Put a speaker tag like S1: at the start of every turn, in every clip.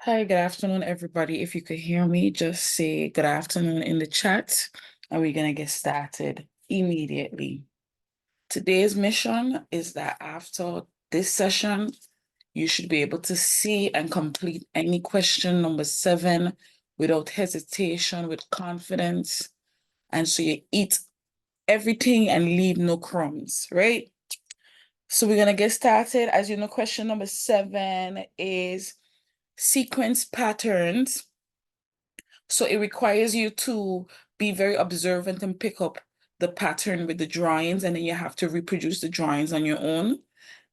S1: Hi, good afternoon, everybody. If you could hear me, just say good afternoon in the chat, and we're going to get started immediately. Today's mission is that after this session, you should be able to see and complete any question number 7 without hesitation, with confidence. And so you eat everything and leave no crumbs, right? So we're going to get started. As you know, question number 7 is sequence patterns. So it requires you to be very observant and pick up the pattern with the drawings, and then you have to reproduce the drawings on your own.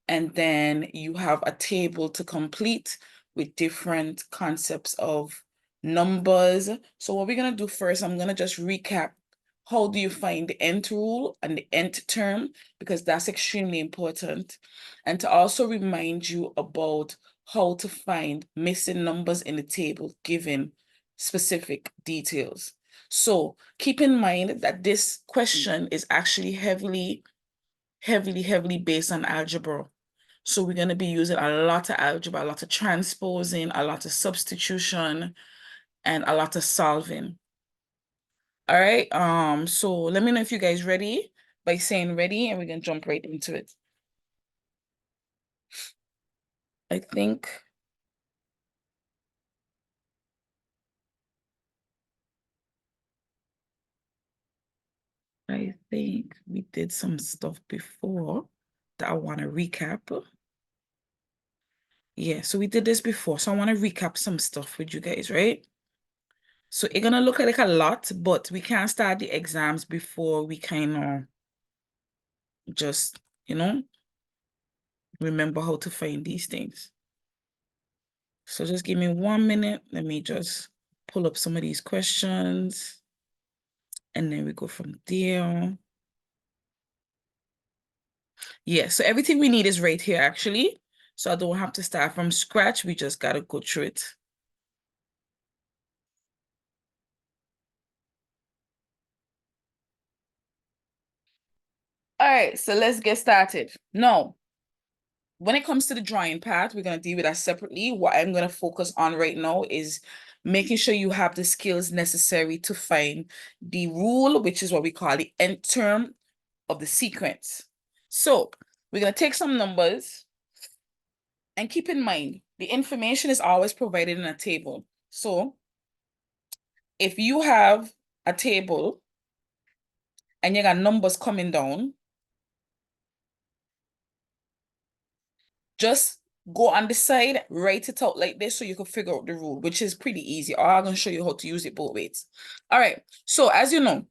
S1: And then you have a table to complete with different concepts of numbers. So what we're going to do first, I'm going to just recap how do you find the nth rule and the nth term, because that's extremely important. And to also remind you about how to find missing numbers in the table given specific details. So keep in mind that this question is actually heavily based on algebra. So we're going to be using a lot of algebra, a lot of transposing, a lot of substitution, and a lot of solving. All right. So let me know if you guys ready by saying ready, and we can jump right into it. I think we did some stuff before that I want to recap. Yeah, so we did this before. So I want to recap some stuff with you guys, right? So it's gonna look like a lot, but we can't start the exams before we kind of just, remember how to find these things. So just give me 1 minute. Let me just pull up some of these questions, and then we go from there. Yeah, so everything we need is right here, actually. So I don't have to start from scratch. We just got to go through it. All right, so let's get started. Now, when it comes to the drawing part, we're going to deal with that separately. What I'm going to focus on right now is making sure you have the skills necessary to find the rule, which is what we call the nth term of the sequence. So we're going to take some numbers, and keep in mind, the information is always provided in a table. So if you have a table and you got numbers coming down, just go on the side, write it out like this so you can figure out the rule, which is pretty easy. I'm going to show you how to use it both ways. All right. So as you know,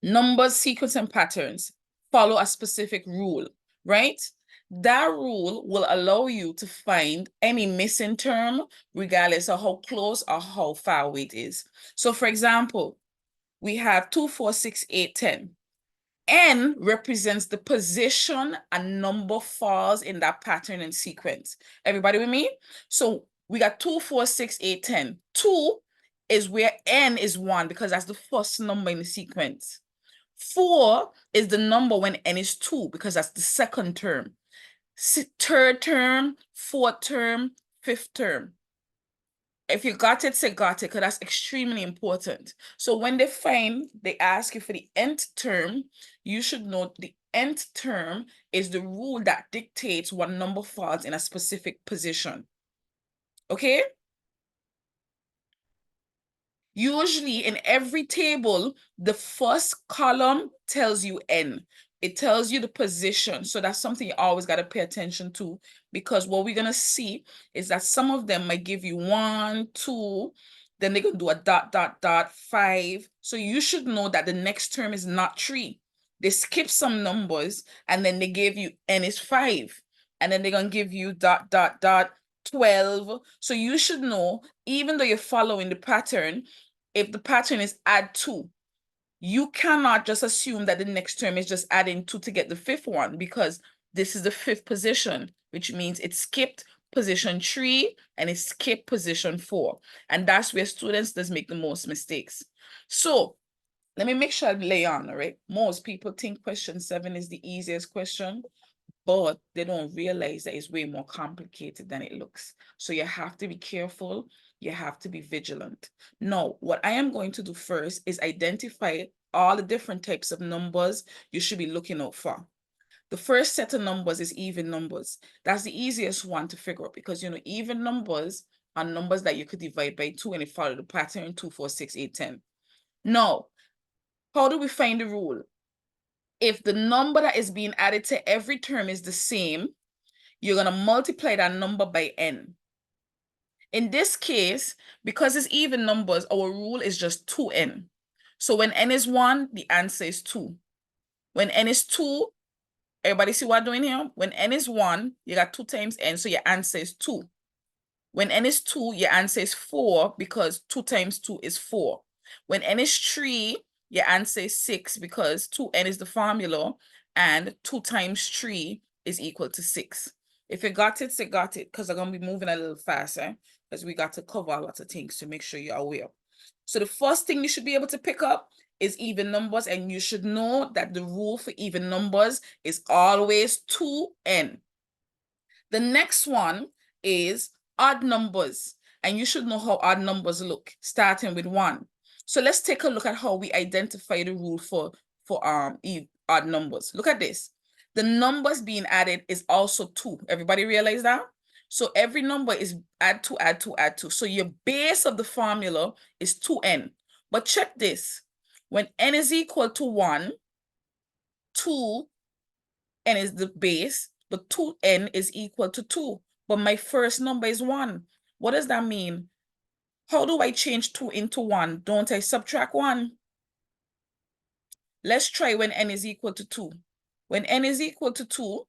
S1: numbers, sequence, and patterns follow a specific rule, right? That rule will allow you to find any missing term, regardless of how close or how far away it is. So for example, we have 2, 4, 6, 8, 10. N represents the position a number falls in that pattern and sequence. Everybody with me? So we got 2, 4, 6, 8, 10. 2 is where N is 1 because that's the first number in the sequence. 4 is the number when N is 2 because that's the second term. Third term, fourth term, fifth term. If you got it, say got it, because that's extremely important. So when they ask you for the nth term, you should know the nth term is the rule that dictates what number falls in a specific position. Okay? Usually in every table, the first column tells you N. It tells you the position. So that's something you always got to pay attention to, because what we're going to see is that some of them might give you 1, 2, then they're going to do a dot, dot, dot, 5. So you should know that the next term is not 3. They skip some numbers and then they give you N is 5. And then they're going to give you dot, dot, dot, 12. So you should know, even though you're following the pattern, if the pattern is add 2, you cannot just assume that the next term is just adding 2 to get the fifth one, because this is the fifth position, which means it skipped position 3 and it skipped position 4. And that's where students does make the most mistakes. So let me make sure I lay on, all right? Most people think question 7 is the easiest question, but they don't realize that it's way more complicated than it looks. So you have to be careful. You have to be vigilant. Now, what I am going to do first is identify all the different types of numbers you should be looking out for. The first set of numbers is even numbers. That's the easiest one to figure out because, even numbers are numbers that you could divide by 2 and it follow the pattern 2, 4, 6, 8, 10. Now, how do we find the rule? If the number that is being added to every term is the same, you're going to multiply that number by n. In this case, because it's even numbers, our rule is just 2n. So when n is 1, the answer is 2. When n is 2, everybody see what I'm doing here? When n is 1, you got 2 times n, so your answer is 2. When n is 2, your answer is 4 because 2 times 2 is 4. When n is 3, your answer is 6 because 2n is the formula and 2 times 3 is equal to 6. If you got it, you got it because I'm going to be moving a little faster because we got to cover a lot of things to make sure you're aware. So the first thing you should be able to pick up is even numbers, and you should know that the rule for even numbers is always 2n. The next one is odd numbers, and you should know how odd numbers look, starting with 1. So let's take a look at how we identify the rule for odd numbers. Look at this. The numbers being added is also 2. Everybody realize that? So every number is add 2, add 2, add 2. So your base of the formula is 2n. But check this. When n is equal to 1, 2n is the base, but 2n is equal to 2. But my first number is 1. What does that mean? How do I change 2 into 1? Don't I subtract 1? Let's try when n is equal to 2. When n is equal to 2,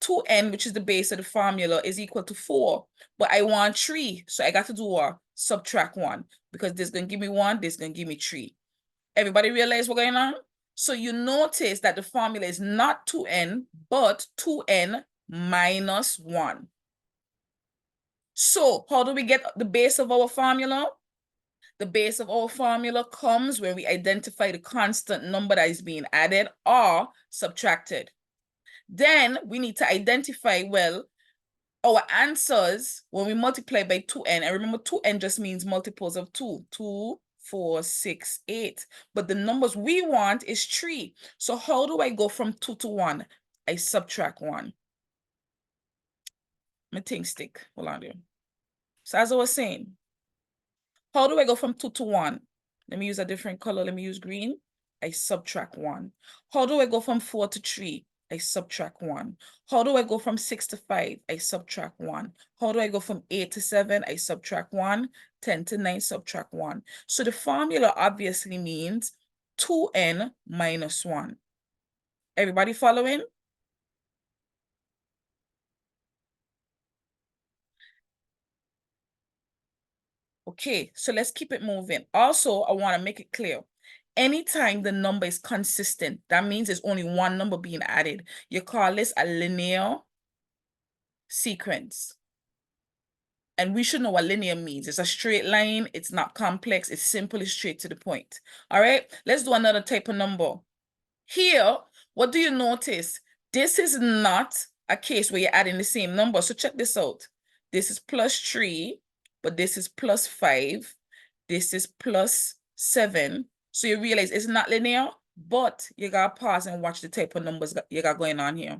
S1: 2n, which is the base of the formula, is equal to 4. But I want 3, so I got to do what? Subtract 1. Because this is going to give me 1, this is going to give me 3. Everybody realize what's going on? So you notice that the formula is not 2n, but 2n minus 1. So how do we get the base of our formula? The base of our formula comes when we identify the constant number that is being added or subtracted. Then we need to identify, well, our answers when we multiply by 2n. And remember, 2n just means multiples of 2. 2, 4, 6, 8. But the numbers we want is 3. So how do I go from 2 to 1? I subtract 1. My thing stick. Hold on there. So as I was saying, how do I go from 2 to 1? Let me use a different color. Let me use green. I subtract 1. How do I go from 4 to 3? I subtract 1. How do I go from 6 to 5? I subtract 1. How do I go from 8 to 7? I subtract 1. 10 to 9, subtract 1. So the formula obviously means 2n minus 1. Everybody following? Okay, so let's keep it moving. Also, I want to make it clear. Anytime the number is consistent, that means there's only one number being added. You call this a linear sequence. And we should know what linear means. It's a straight line. It's not complex. It's simple. It's straight to the point. All right, let's do another type of number. Here, what do you notice? This is not a case where you're adding the same number. So check this out. This is plus 3, but this is plus 5. This is plus 7. So you realize it's not linear, but you got to pause and watch the type of numbers you got going on here.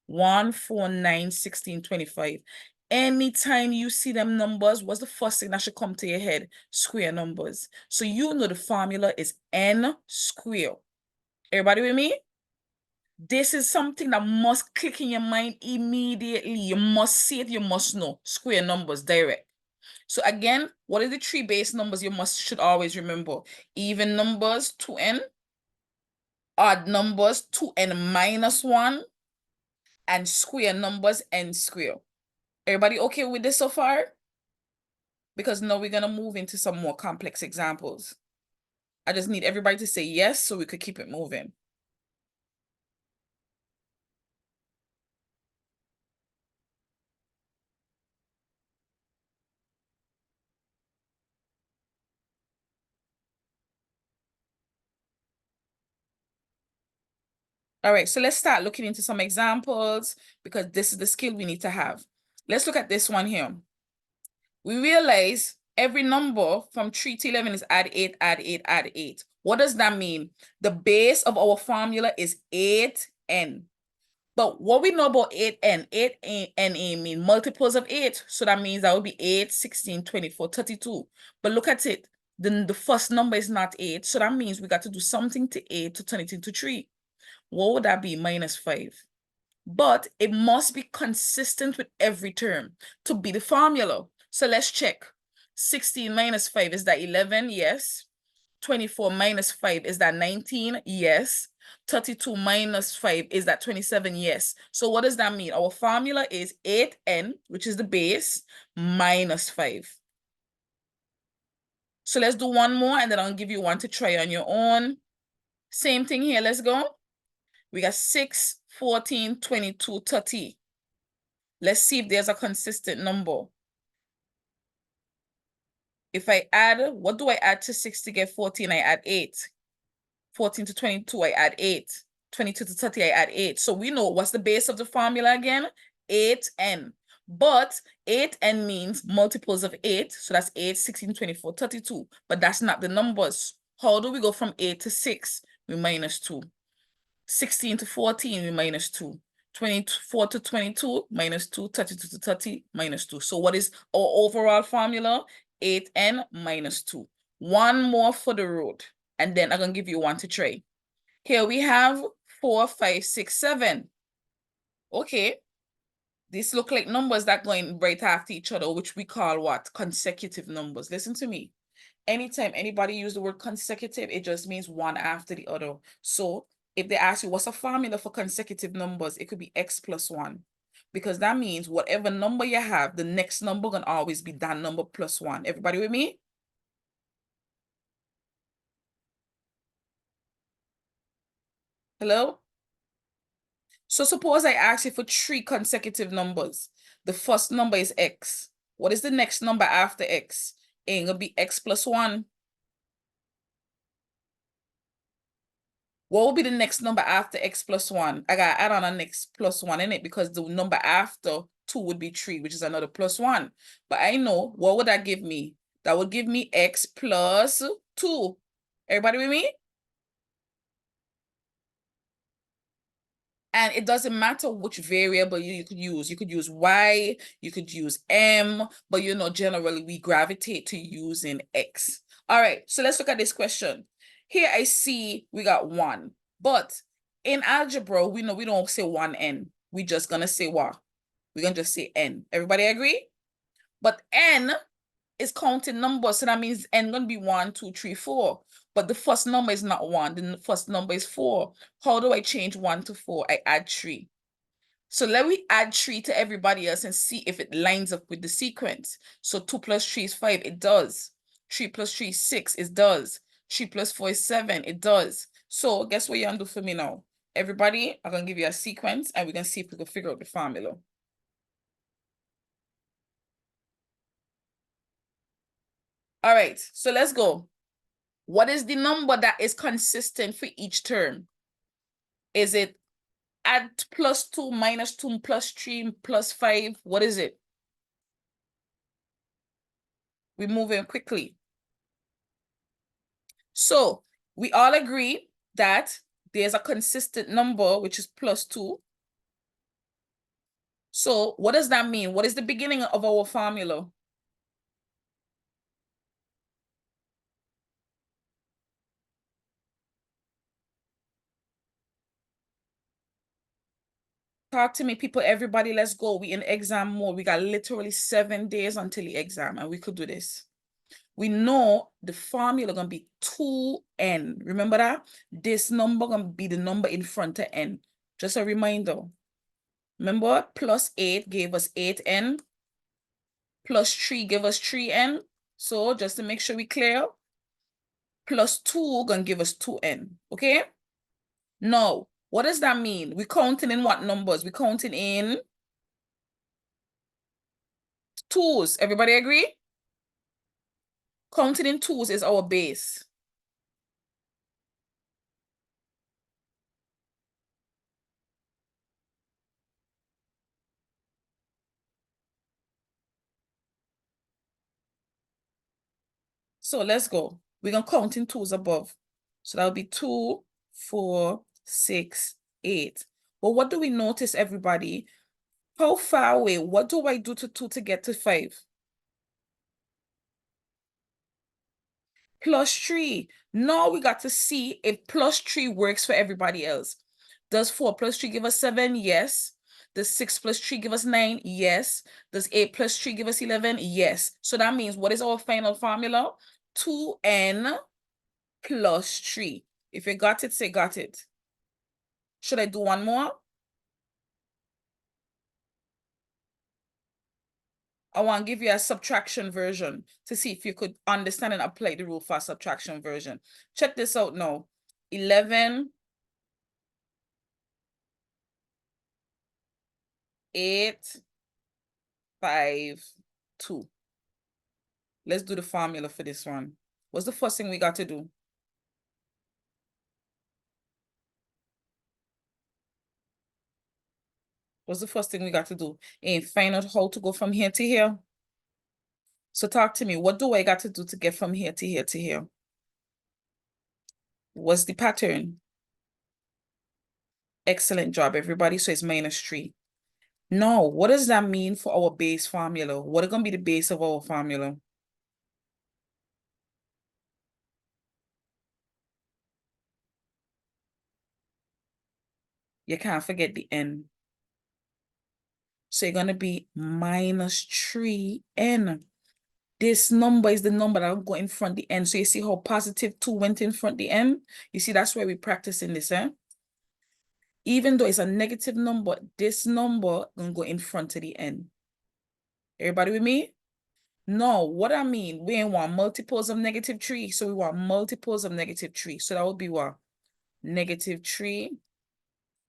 S1: 1, 4, 9, 16, 25. Anytime you see them numbers, what's the first thing that should come to your head? Square numbers. So you know the formula is n squared. Everybody with me? This is something that must click in your mind immediately. You must see it, you must know. Square numbers, direct. So again, what are the 3 base numbers you should always remember? Even numbers, 2n. Odd numbers, 2n minus 1. And square numbers, n squared. Everybody okay with this so far? Because now we're going to move into some more complex examples. I just need everybody to say yes so we could keep it moving. All right, so let's start looking into some examples because this is the skill we need to have. Let's look at this one here. We realize every number from 3 to 11 is add 8, add 8, add 8. What does that mean? The base of our formula is 8n. But what we know about 8n, 8n mean multiples of 8. So that means that would be 8, 16, 24, 32. But look at it. Then the first number is not 8. So that means we got to do something to 8 to turn it into 3. What would that be? -5. But it must be consistent with every term to be the formula. So let's check. 16 minus 5, is that 11? Yes. 24 minus 5, is that 19? Yes. 32 minus 5, is that 27? Yes. So what does that mean? Our formula is 8n, which is the base, minus 5. So let's do one more, and then I'll give you one to try on your own. Same thing here. Let's go. We got 6, 14, 22, 30. Let's see if there's a consistent number. If I add, what do I add to 6 to get 14? I add 8. 14 to 22, I add 8. 22 to 30, I add 8. So we know what's the base of the formula again? 8n. But 8n means multiples of 8. So that's 8, 16, 24, 32. But that's not the numbers. How do we go from 8 to 6? We minus 2. 16 to 14, we minus 2. 24 to 22, minus 2. 32 to 30, minus 2. So what is our overall formula? 8n minus 2. One more for the road, and then I'm going to give you one to try. Here we have 4, 5, 6, 7. Okay. These look like numbers that go in right after each other, which we call what? Consecutive numbers. Listen to me. Anytime anybody use the word consecutive, it just means one after the other. So if they ask you what's a formula for consecutive numbers, it could be x plus 1. Because that means whatever number you have, the next number can always be that number plus 1. Everybody with me? Hello? So suppose I ask you for 3 consecutive numbers. The first number is x. What is the next number after x? It will be x plus 1. What will be the next number after x plus 1? I got to add on an x plus 1 in it because the number after 2 would be 3, which is another plus 1. But I know, what would that give me? That would give me x plus 2. Everybody with me? And it doesn't matter which variable you could use. You could use y, you could use m, but generally we gravitate to using x. All right, so let's look at this question. Here I see we got 1, but in algebra, we know we don't say 1n. We're just gonna say what? We're gonna just say n. Everybody agree? But n is counting numbers, so that means n gonna be 1, 2, 3, 4. But the first number is not 1, the first number is 4. How do I change 1 to 4? I add 3. So let me add 3 to everybody else and see if it lines up with the sequence. So 2 plus 3 is 5, it does. 3 plus 3 is 6, it does. 3 plus 4 is 7, it does. So guess what you're gonna do for me now? Everybody, I'm gonna give you a sequence and we're gonna see if we can figure out the formula. All right, so let's go. What is the number that is consistent for each term? Is it add plus 2, minus 2, plus 3, plus 5? What is it? We're moving quickly. So we all agree that there's a consistent number, which is plus 2. So what does that mean? What is the beginning of our formula? Talk to me, people, everybody, let's go. We in exam mode. We got literally 7 days until the exam, and we could do this. We know the formula gonna be 2n. Remember that? This number gonna be the number in front of n. Just a reminder. Remember, plus 8 gave us 8n. Plus 3 gave us 3n. So just to make sure we clear, plus 2 gonna give us 2n. Okay? Now, what does that mean? We're counting in what numbers? We're counting in 2s. Everybody agree? Counting in 2s is our base. So let's go. We're going to count in twos above. So that would be 2, 4, 6, 8. But what do we notice, everybody? How far away? What do I do to 2 to get to 5? Plus 3. Now we got to see if plus 3 works for everybody else. Does 4 plus 3 give us 7? Yes. Does 6 plus 3 give us 9? Yes. Does 8 plus 3 give us 11? Yes. So that means what is our final formula? 2n plus 3. If you got it, say got it. Should I do one more? I want to give you a subtraction version to see if you could understand and apply the rule for a subtraction version. Check this out now. 11, 8, 5, 2. Let's do the formula for this one. What's the first thing we got to do? What's the first thing we got to do? And find out how to go from here to here. So talk to me. What do I got to do to get from here to here to here? What's the pattern? Excellent job, everybody. So it's minus 3. Now, what does that mean for our base formula? What is going to be the base of our formula? You can't forget the n. So you're going to be minus 3n. This number is the number that will go in front the n. So you see how positive 2 went in front the n? You see, that's where we're practicing this, eh? Even though it's a negative number, this number will go in front of the n. Everybody with me? No, what I mean, we want multiples of negative 3. So we want multiples of negative 3. So that would be what? Negative 3,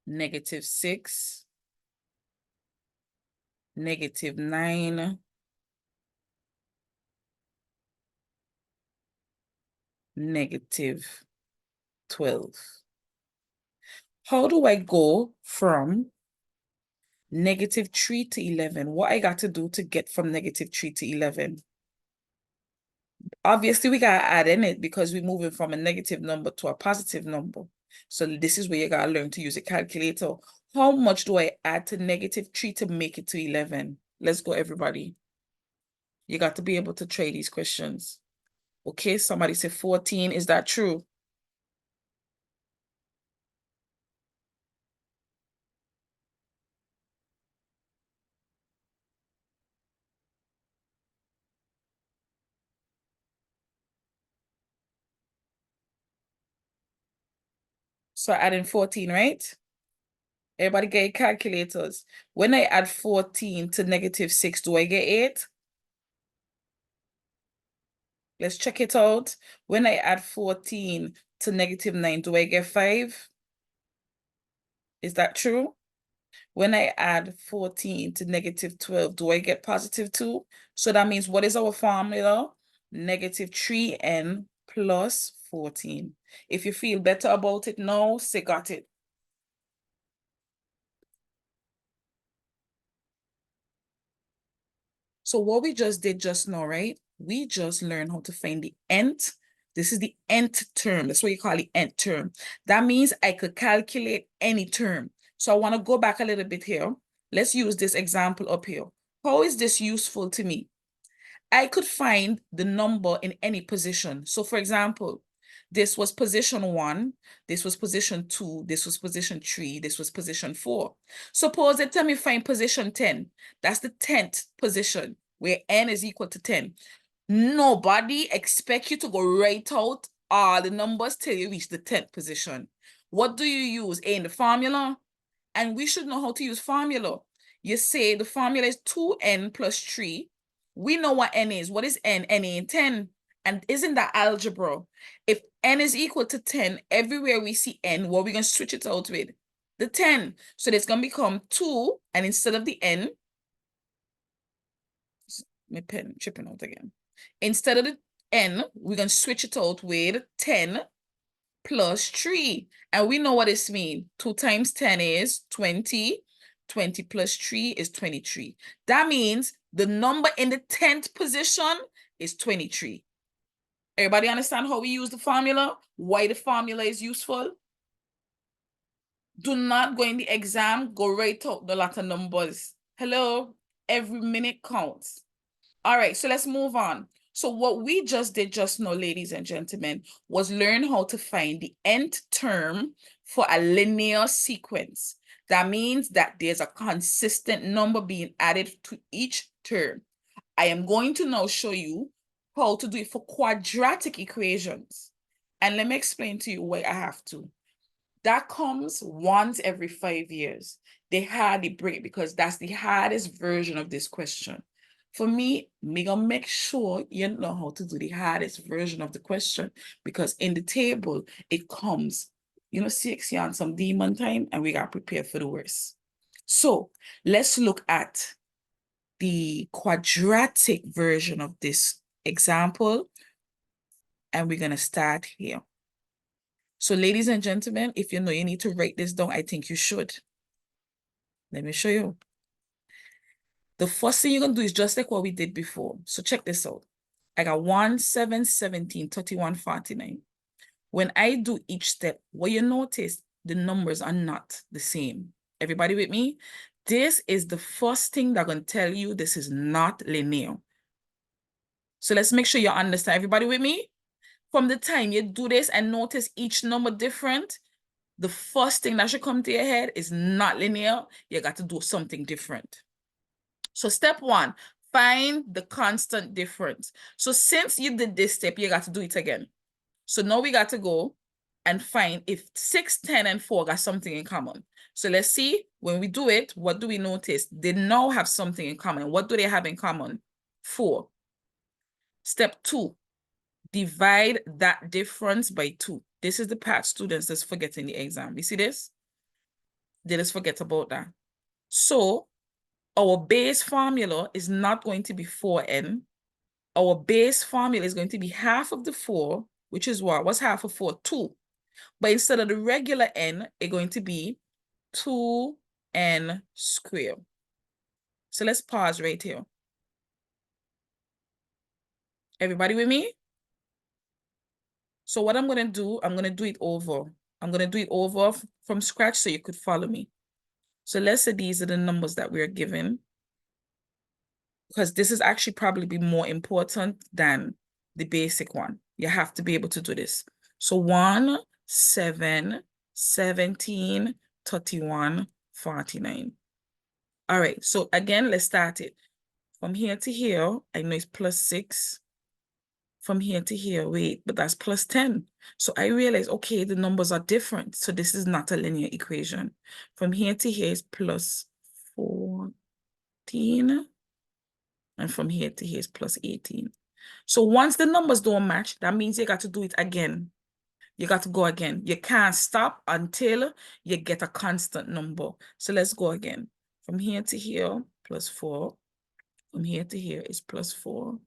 S1: negative 6, negative 9, negative 12. How do I go from negative 3 to 11? What I got to do to get from negative 3 to 11? Obviously, we got to add in it because we're moving from a negative number to a positive number. So this is where you got to learn to use a calculator. How much do I add to negative 3 to make it to 11? Let's go, everybody. You got to be able to try these questions. Okay, somebody said 14. Is that true? So adding 14, right? Everybody get calculators. When I add 14 to negative 6, do I get 8? Let's check it out. When I add 14 to negative 9, do I get 5? Is that true? When I add 14 to negative 12, do I get positive 2? So that means what is our formula? Negative 3n plus 14. If you feel better about it now, say got it. So what we just did just now, right? We just learned how to find the nth. This is the nth term. That's what you call the nth term. That means I could calculate any term. So I want to go back a little bit here. Let's use this example up here. How is this useful to me? I could find the number in any position. So for example, this was position 1, this was position 2, this was position 3, this was position 4. Suppose they tell me find position 10. That's the 10th position where n is equal to 10. Nobody expect you to go right out all the numbers till you reach the 10th position. What do you use? In the formula? And we should know how to use formula. You say the formula is 2n plus 3. We know what n is. What is n? N is 10. And isn't that algebra? If n is equal to 10, everywhere we see n, what are we going to switch it out with? The 10. So it's going to become 2, and instead of the n, my pen tripping out again. Instead of the n, we're going to switch it out with 10 plus 3. And we know what this means. 2 times 10 is 20. 20 plus 3 is 23. That means the number in the 10th position is 23. Everybody understand how we use the formula? Why the formula is useful? Do not go in the exam, go right out the lot of numbers. Hello, every minute counts. All right, so let's move on. So what we just did just now, ladies and gentlemen, was learn how to find the nth term for a linear sequence. That means that there's a consistent number being added to each term. I am going to now show you how to do it for quadratic equations. And let me explain to you why I have to. That comes once every 5 years. They hardly break because that's the hardest version of this question. For me gonna make sure you know how to do the hardest version of the question, because in the table, it comes, 6 on some demon time, and we got prepared for the worst. So let's look at the quadratic version of this example, and we're gonna start here. So ladies and gentlemen, if you know you need to write this down, I think you should. Let me show you. The first thing you're going to do is just like what we did before. So check this out. I got 1, 7, 17, 31, 49. When I do each step, what you notice, the numbers are not the same. Everybody with me? This is the first thing they're going to tell you this is not linear. So let's make sure you understand. Everybody with me? From the time you do this and notice each number different, the first thing that should come to your head is not linear. You got to do something different. So step 1, find the constant difference. So since you did this step, you got to do it again. So now we got to go and find if 6, 10, and 4 got something in common. So let's see, when we do it, what do we notice? They now have something in common. What do they have in common? 4. Step 2, divide that difference by 2. This is the part students that's forgetting the exam. You see this? They just forget about that. So our base formula is not going to be 4n. Our base formula is going to be half of the 4, which is what? What's half of 4? 2. But instead of the regular n, it's going to be 2n squared. So let's pause right here. Everybody with me? So what I'm going to do, I'm going to do it over. I'm going to do it over from scratch so you could follow me. So let's say these are the numbers that we're given, because this is actually probably be more important than the basic one. You have to be able to do this. So 1, 7, 17, 31, 49. All right, so again, let's start it. From here to here, I know it's plus 6. From here to here, wait, but that's plus 10. So I realize, okay, the numbers are different. So this is not a linear equation. From here to here is plus 14. And from here to here is plus 18. So once the numbers don't match, that means you got to do it again. You got to go again. You can't stop until you get a constant number. So let's go again. From here to here, plus 4. From here to here is plus 4.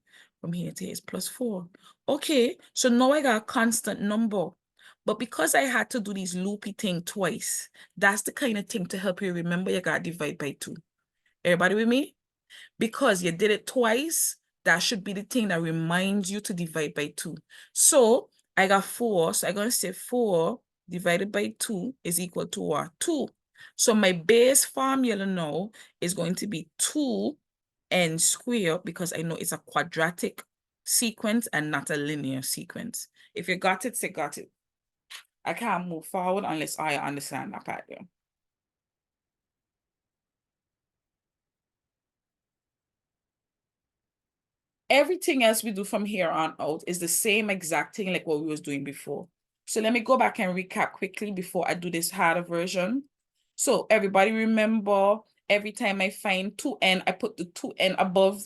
S1: From here to here is plus 4. Okay, so now I got a constant number. But because I had to do these loopy thing twice, that's the kind of thing to help you remember you got to divide by 2. Everybody with me? Because you did it twice, that should be the thing that reminds you to divide by 2. So I got 4, so I'm going to say 4 divided by 2 is equal to what? 2. So my base formula now is going to be 2n squared, because I know it's a quadratic sequence and not a linear sequence. If you got it, say got it. I can't move forward unless I understand that part there. Everything else we do from here on out is the same exact thing like what we was doing before. So let me go back and recap quickly before I do this harder version. So everybody remember, every time I find 2n, I put the 2n above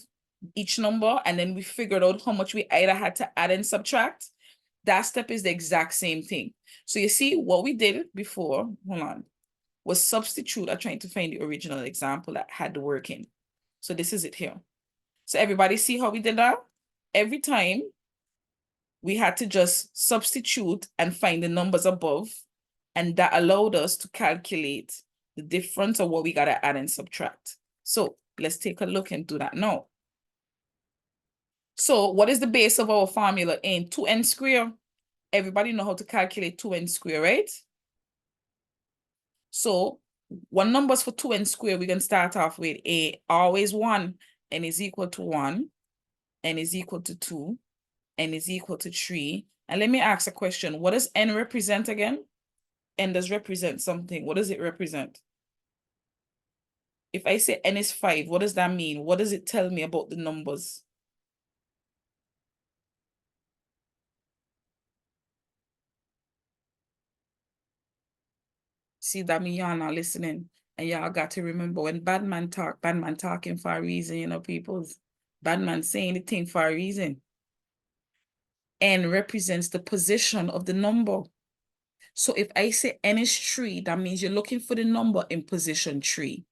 S1: each number, and then we figured out how much we either had to add and subtract. That step is the exact same thing. So you see what we did before, hold on, was substitute. I'm trying to find the original example that had the working. So this is it here. So everybody see how we did that? Every time we had to just substitute and find the numbers above, and that allowed us to calculate the difference of what we got to add and subtract. So let's take a look and do that now. So what is the base of our formula in 2n square? Everybody know how to calculate 2n square, right? So what numbers for 2n square we can start off with? Always 1, n is equal to 1, n is equal to 2, n is equal to 3. And let me ask a question. What does n represent again? N does represent something. What does it represent? If I say n is 5, what does that mean? What does it tell me about the numbers? See that me y'all not listening. And y'all got to remember when bad man talking for a reason, you know, peoples. Bad man saying the thing for a reason. N represents the position of the number. So if I say n is 3, that means you're looking for the number in position 3.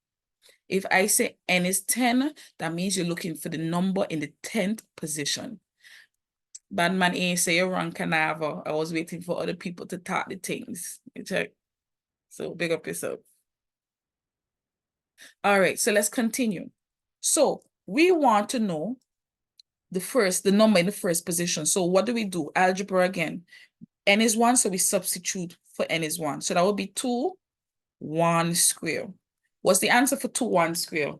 S1: If I say n is 10, that means you're looking for the number in the 10th position. Bad man ain't say you're wrong, Canava. I was waiting for other people to talk the things. You check. So big up yourself. All right, so let's continue. So we want to know the number in the first position. So what do we do? Algebra again. N is 1, so we substitute for n is 1. So that would be 2, 1 square. What's the answer for 2, 1 square?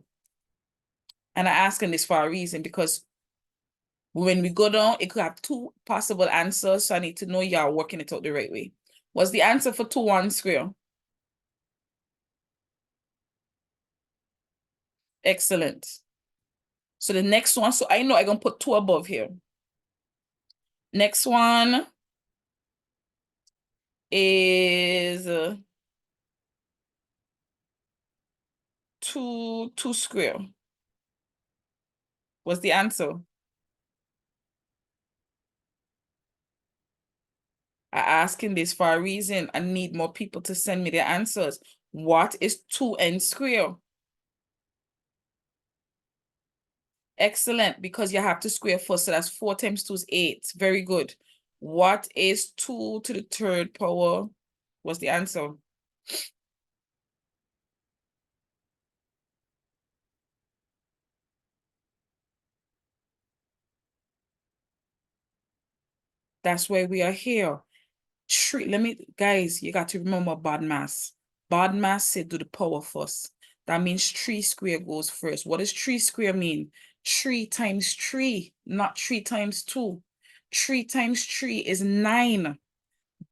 S1: And I'm asking this for a reason because when we go down, it could have 2 possible answers. So I need to know y'all working it out the right way. What's the answer for 2, 1 square? Excellent. So the next one, so I know I'm going to put 2 above here. Next one is 2 square. What's the answer? I'm asking this for a reason. I need more people to send me their answers. What is 2n square? Excellent, because you have to square first. So that's 4 times 2 is 8. Very good. What is 2 to the 3rd power? What's the answer? That's why we are here. Guys, you got to remember BODMAS. BODMAS said do the power first. That means 3 square goes first. What does 3 square mean? 3 times 3, not 3 times 2. 3 times 3 is 9.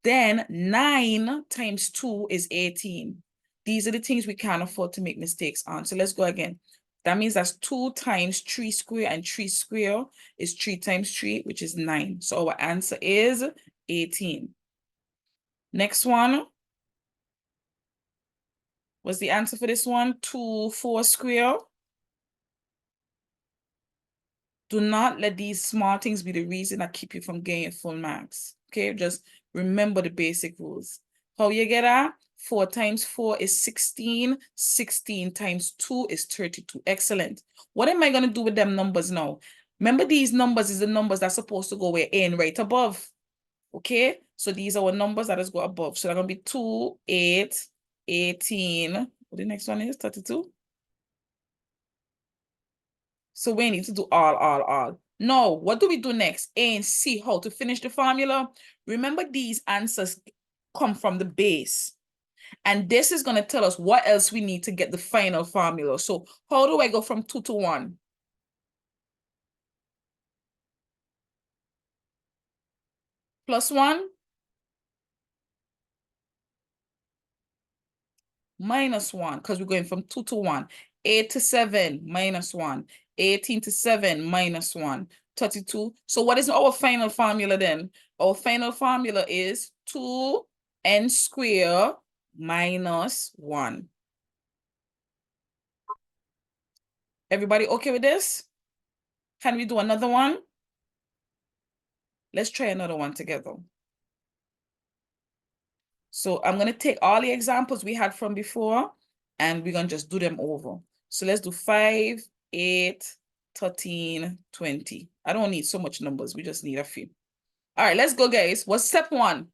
S1: Then 9 times 2 is 18. These are the things we can't afford to make mistakes on. So let's go again. That means that's 2 times 3 square, and 3 square is 3 times 3, which is 9. So our answer is 18. Next one. What's the answer for this one? 2, 4 square. Do not let these small things be the reason that keep you from getting full marks. Okay, just remember the basic rules. How you get that? 4 times 4 is 16. 16 times 2 is 32. Excellent. What am I going to do with them numbers now? Remember, these numbers is the numbers that's supposed to go where in right above. Okay, so these are our numbers that is go above. So they're going to be 2, 8, 18. What the next one is? 32. So we need to do all. Now, what do we do next? A and C, how to finish the formula? Remember, these answers come from the base. And this is going to tell us what else we need to get the final formula. So how do I go from 2 to 1? Plus 1? Minus 1, because we're going from 2 to 1. 8 to 7, minus 1. 18 to 7, minus 1. 32. So what is our final formula then? Our final formula is 2n squared minus 1. Everybody okay with this? Can we do another one? Let's try another one together. So I'm going to take all the examples we had from before, and we're going to just do them over. So let's do 5, 8, 13, 20. I don't need so much numbers. We just need a few. All right, let's go, guys. What's step 1?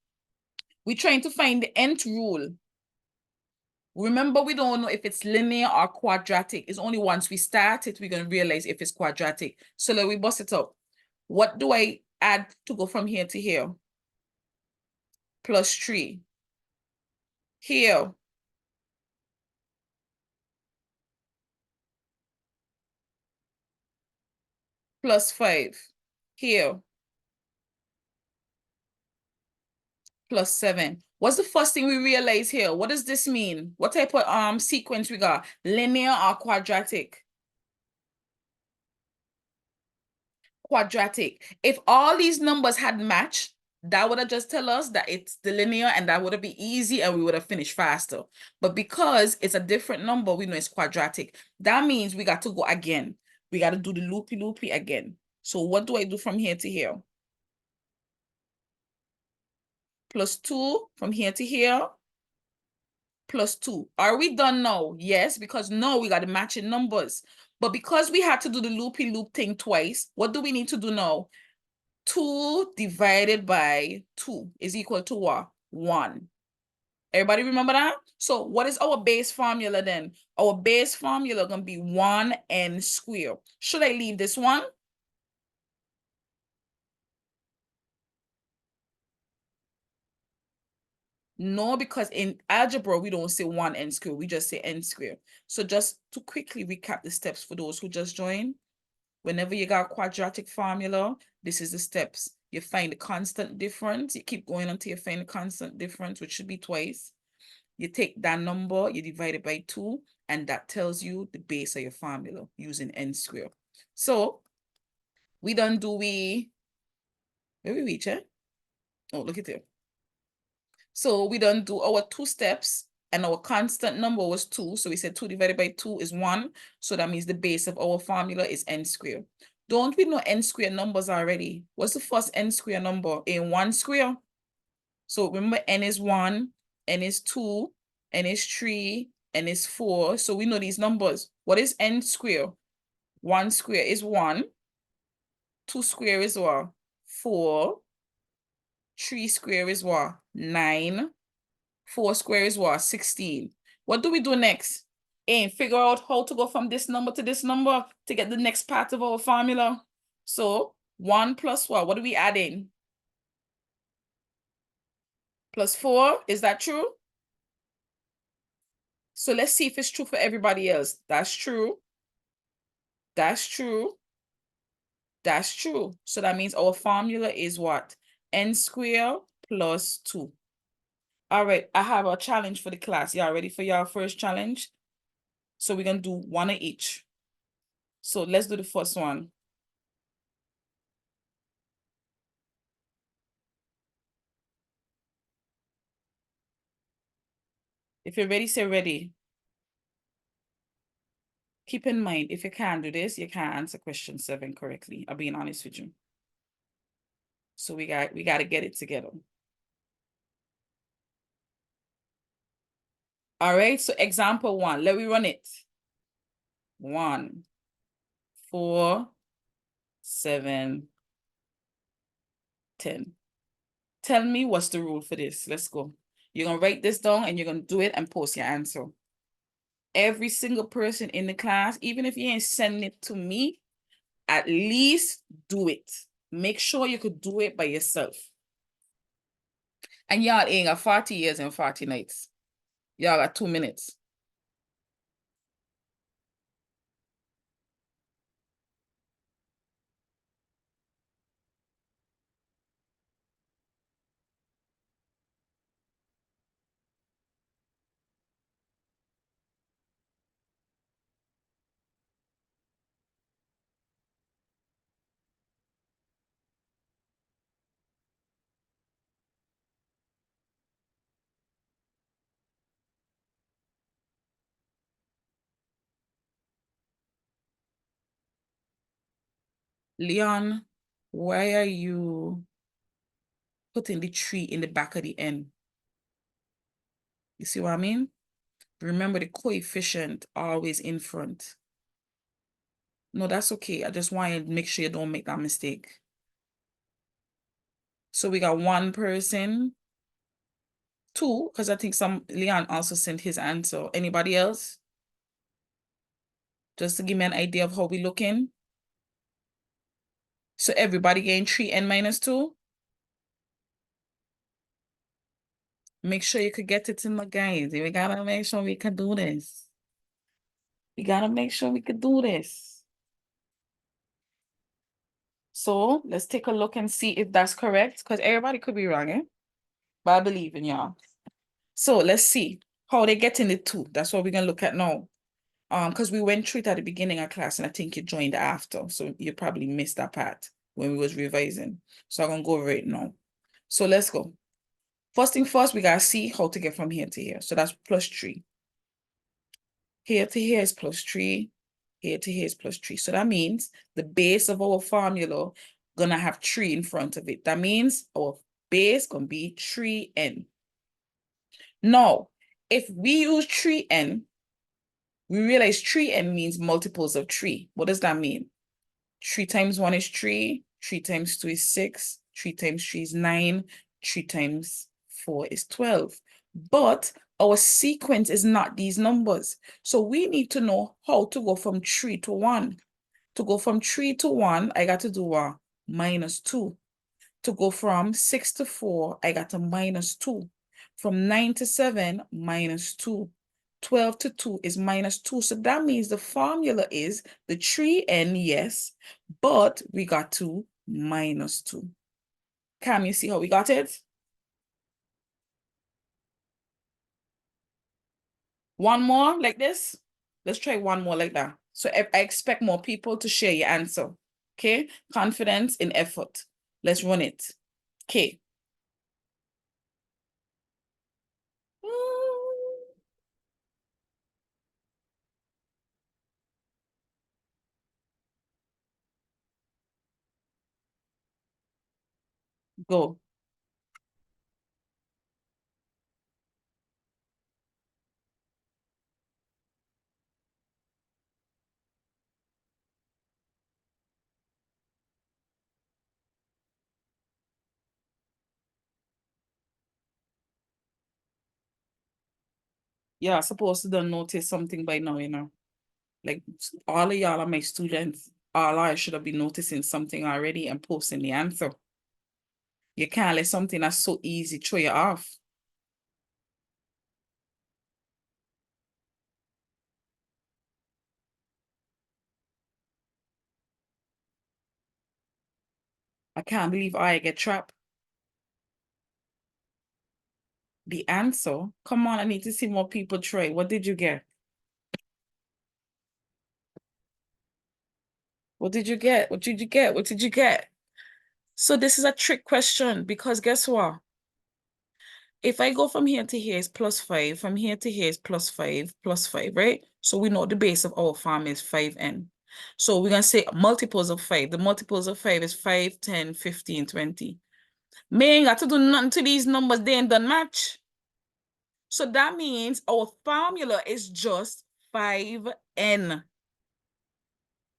S1: We're trying to find the nth rule. Remember, we don't know if it's linear or quadratic. It's only once we start it, we're going to realize if it's quadratic. So let we bust it up. What do I add to go from here to here? Plus 3. Here. Plus 5. Here. Plus 7. What's the first thing we realize here? What does this mean? What type of sequence we got? Linear or quadratic? Quadratic. If all these numbers had matched, that would have just tell us that it's the linear, and that would have been easy and we would have finished faster. But because it's a different number, we know it's quadratic. That means we got to go again. We got to do the loopy again. So what do I do from here to here? Plus 2 from here to here. Plus 2. Are we done now? Yes, because now we got the matching numbers. But because we had to do the loopy thing twice, what do we need to do now? 2 divided by 2 is equal to what? 1. Everybody remember that? So what is our base formula then? Our base formula going to be 1n squared. Should I leave this one? No, because in algebra, we don't say 1n squared. We just say n squared. So just to quickly recap the steps for those who just joined. Whenever you got a quadratic formula, this is the steps. You find the constant difference. You keep going until you find the constant difference, which should be twice. You take that number, you divide it by 2, and that tells you the base of your formula using n squared. So we done do where we reach, eh? Oh, look at it. So we done do our 2 steps, and our constant number was 2. So we said 2 divided by 2 is 1. So that means the base of our formula is n squared. Don't we know n squared numbers already? What's the first n squared number? In 1 square. So remember, n is 1, n is 2, n is 3, n is 4. So we know these numbers. What is n squared? 1 square is 1. 2 square is what? 4. 3 square is what? 9. 4 square is what? 16. What do we do next? And figure out how to go from this number to this number to get the next part of our formula. So 1 plus what? What are we adding? Plus 4. Is that true? So let's see if it's true for everybody else. That's true. That's true. That's true. So that means our formula is what? N squared plus 2. All right, I have a challenge for the class. Y'all ready for your first challenge? So we're going to do one of each. So let's do the first one. If you're ready, say ready. Keep in mind, if you can't do this, you can't answer question 7 correctly. I'm being honest with you. So we got to get it together. All right, so example 1. Let me run it. 1, 4, 7, 10. Tell me what's the rule for this. Let's go. You're going to write this down and you're going to do it and post your answer. Every single person in the class, even if you ain't sending it to me, at least do it. Make sure you could do it by yourself. And y'all ain't got 40 years and 40 nights. Y'all got 2 minutes. Leon, why are you putting the 3 in the back of the N? You see what I mean? Remember the coefficient always in front. No, that's okay. I just want you to make sure you don't make that mistake. So we got 1 person. 2, because I think Leon also sent his answer. Anybody else? Just to give me an idea of how we looking. So everybody getting 3n minus 2? Make sure you could get it in the guys. We gotta make sure we can do this. We gotta make sure we can do this. So let's take a look and see if that's correct, because everybody could be wrong, eh? But I believe in y'all. So let's see how they get in the 2. That's what we're gonna look at now. Because we went through it at the beginning of class, and I think you joined after, so you probably missed that part when we was revising. So I'm gonna go over it now. So let's go. First thing first, we gotta see how to get from here to here. So that's +3. Here to here is +3. Here to here is +3. So that means the base of our formula gonna have 3 in front of it. That means our base gonna be 3n. Now, if we use 3n, we realize 3n means multiples of 3. What does that mean? 3 times 1 is 3, 3 times 2 is 6, 3 times 3 is 9, 3 times 4 is 12. But our sequence is not these numbers. So we need to know how to go from 3 to 1. To go from 3 to 1, I got to do a -2. To go from 6 to 4, I got a -2. From 9 to 7, -2. 12 to 2 is -2. So that means the formula is the 3n, yes, but we got to -2. Can you see how we got it? One more like this. Let's try one more like that. So I expect more people to share your answer. Okay? Confidence in effort. Let's run it. Okay. Go. Yeah, supposed to done notice something by now, you know. Like all of y'all are my students. All I should have been noticing something already and posting the answer. You can't let something that's so easy throw you off. I can't believe I get trapped. The answer? Come on, I need to see more people try. What did you get? What did you get? What did you get? What did you get? So this is a trick question because guess what? If I go from here to here is +5, from here to here is +5, +5, right? So we know the base of our form is 5n. So we're going to say multiples of 5. The multiples of 5 is 5, 10, 15, 20. Me ain't got to do nothing to these numbers. They ain't done match. So that means our formula is just 5n.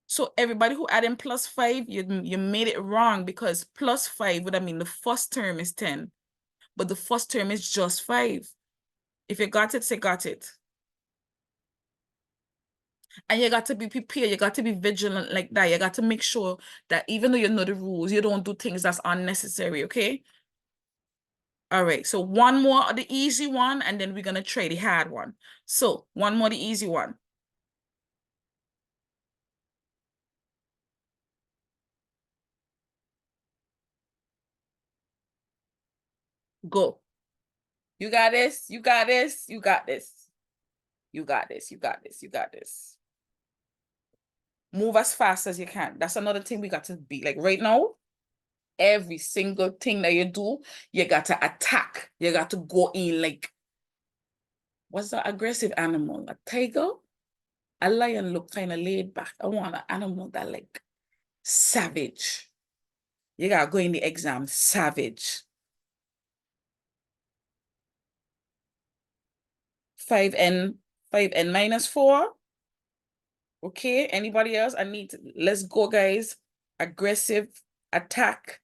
S1: So everybody who add in +5, you made it wrong because +5 would have mean the first term is 10, but the first term is just 5. If you got it, say got it. And you got to be prepared. You got to be vigilant like that. You got to make sure that even though you know the rules, you don't do things that's unnecessary, okay? All right, so one more, the easy one, and then we're going to try the hard one. So one more, the easy one. Go. You got this. You got this. You got this. You got this. You got this. You got this. Move as fast as you can. That's another thing we got to be like right now. Every single thing that you do, you got to attack. You got to go in like, what's the aggressive animal? A tiger? A lion look kind of laid back. I want an animal that like savage. You gotta go in the exam savage. 5n -4. Okay, anybody else? Let's go, guys. Aggressive attack.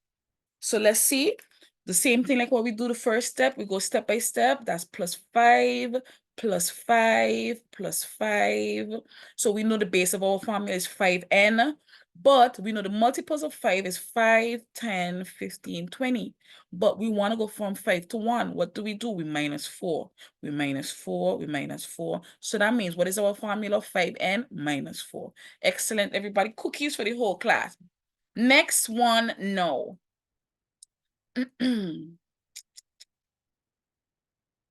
S1: So let's see. The same thing like what we do the first step. We go step by step. That's +5, +5, +5. So we know the base of our formula is 5n. But we know the multiples of 5 is 5, 10, 15, 20. But we want to go from 5 to 1. What do? We minus 4. We minus 4. We minus 4. So that means what is our formula? 5n minus 4. Excellent, everybody. Cookies for the whole class. Next one, no.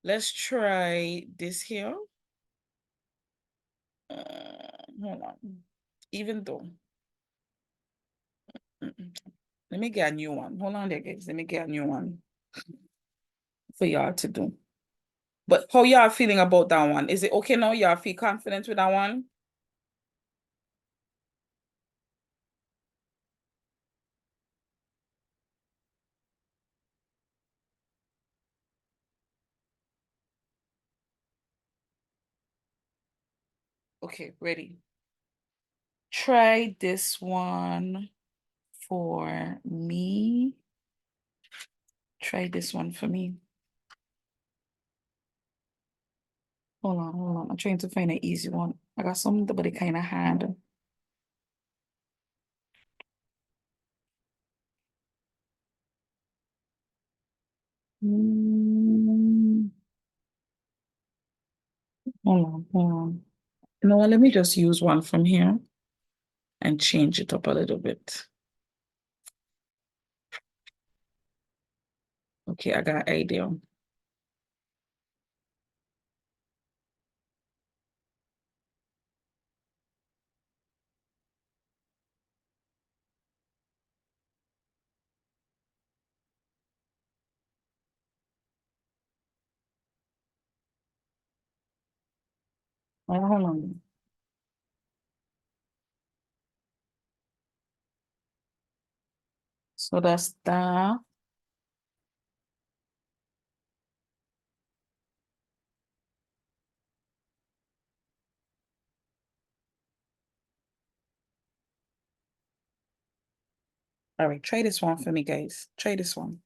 S1: Let's try this here. Hold on. Even though. Let me get a new one. Hold on there, guys. Let me get a new one for y'all to do. But how y'all feeling about that one? Is it okay now? Y'all feel confident with that one? Okay, ready. Try this one for me. Try this one for me. Hold on, hold on. I'm trying to find an easy one. I got something but it kind of hard. Hold on, hold on. You know what? Let me just use one from here and change it up a little bit. Okay, I got an idea. Hold on. So that's that. All right, try this one for me, guys. Try this one.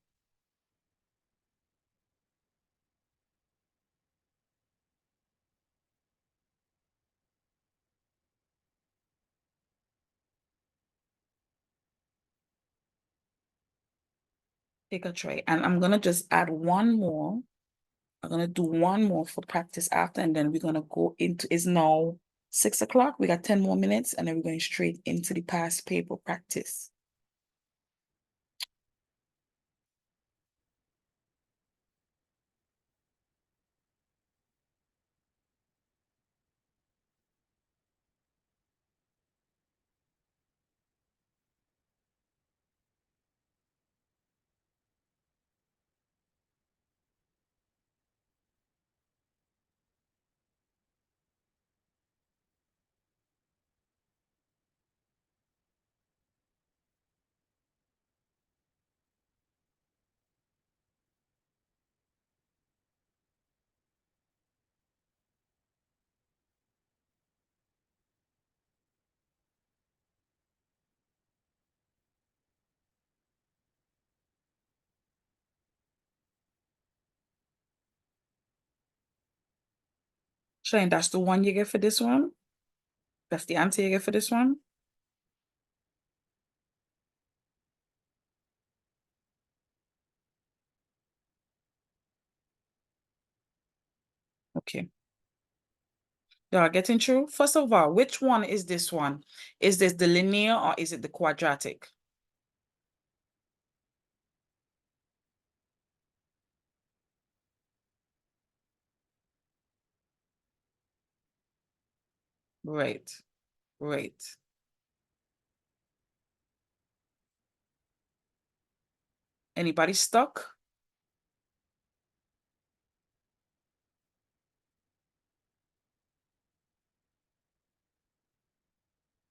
S1: Take a try. And I'm going to just add one more. I'm going to do one more for practice after, and then we're going to go into, it's now 6 o'clock. We got 10 more minutes, and then we're going straight into the past paper practice. Shane, that's the one you get for this one? That's the answer you get for this one? Okay. Y'all getting through? First of all, which one is this one? Is this the linear or is it the quadratic? Right, right. Anybody stuck?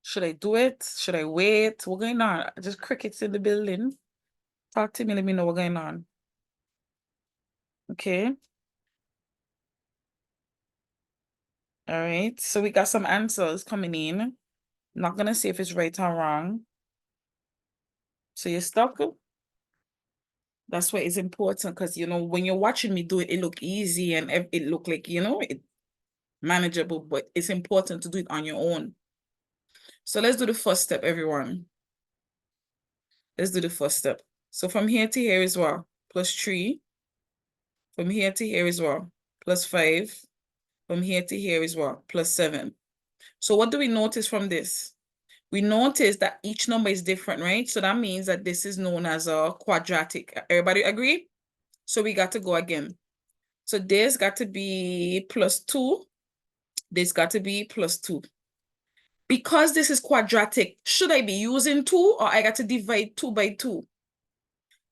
S1: Should I do it? Should I wait? What's going on? Just crickets in the building. Talk to me, let me know what's going on. Okay. All right. So we got some answers coming in. Not gonna say if it's right or wrong. So you're stuck? That's why it's important because when you're watching me do it, it look easy and it look like it manageable, but it's important to do it on your own. So let's do the first step, everyone. Let's do the first step. So from here to here is what? Plus 3. From here to here is what? Plus 5. From here to here is what? Plus 7. So what do we notice from this? We notice that each number is different, right? So that means that this is known as a quadratic. Everybody agree? So we got to go again. So this got to be plus 2. This got to be plus 2. Because this is quadratic, should I be using 2 or I got to divide 2 by 2?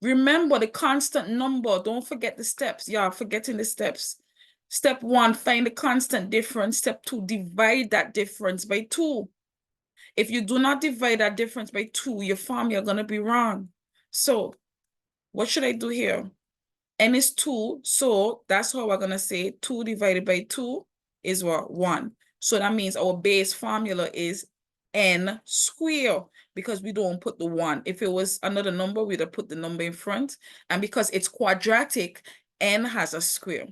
S1: Remember the constant number. Don't forget the steps. Yeah, forgetting the steps. Step 1, find the constant difference. Step 2, divide that difference by 2. If you do not divide that difference by 2, your formula are going to be wrong. So what should I do here? N is 2, so that's how we're going to say 2 divided by 2 is what? 1. So that means our base formula is n square because we don't put the 1. If it was another number, we'd have put the number in front. And because it's quadratic, n has a square.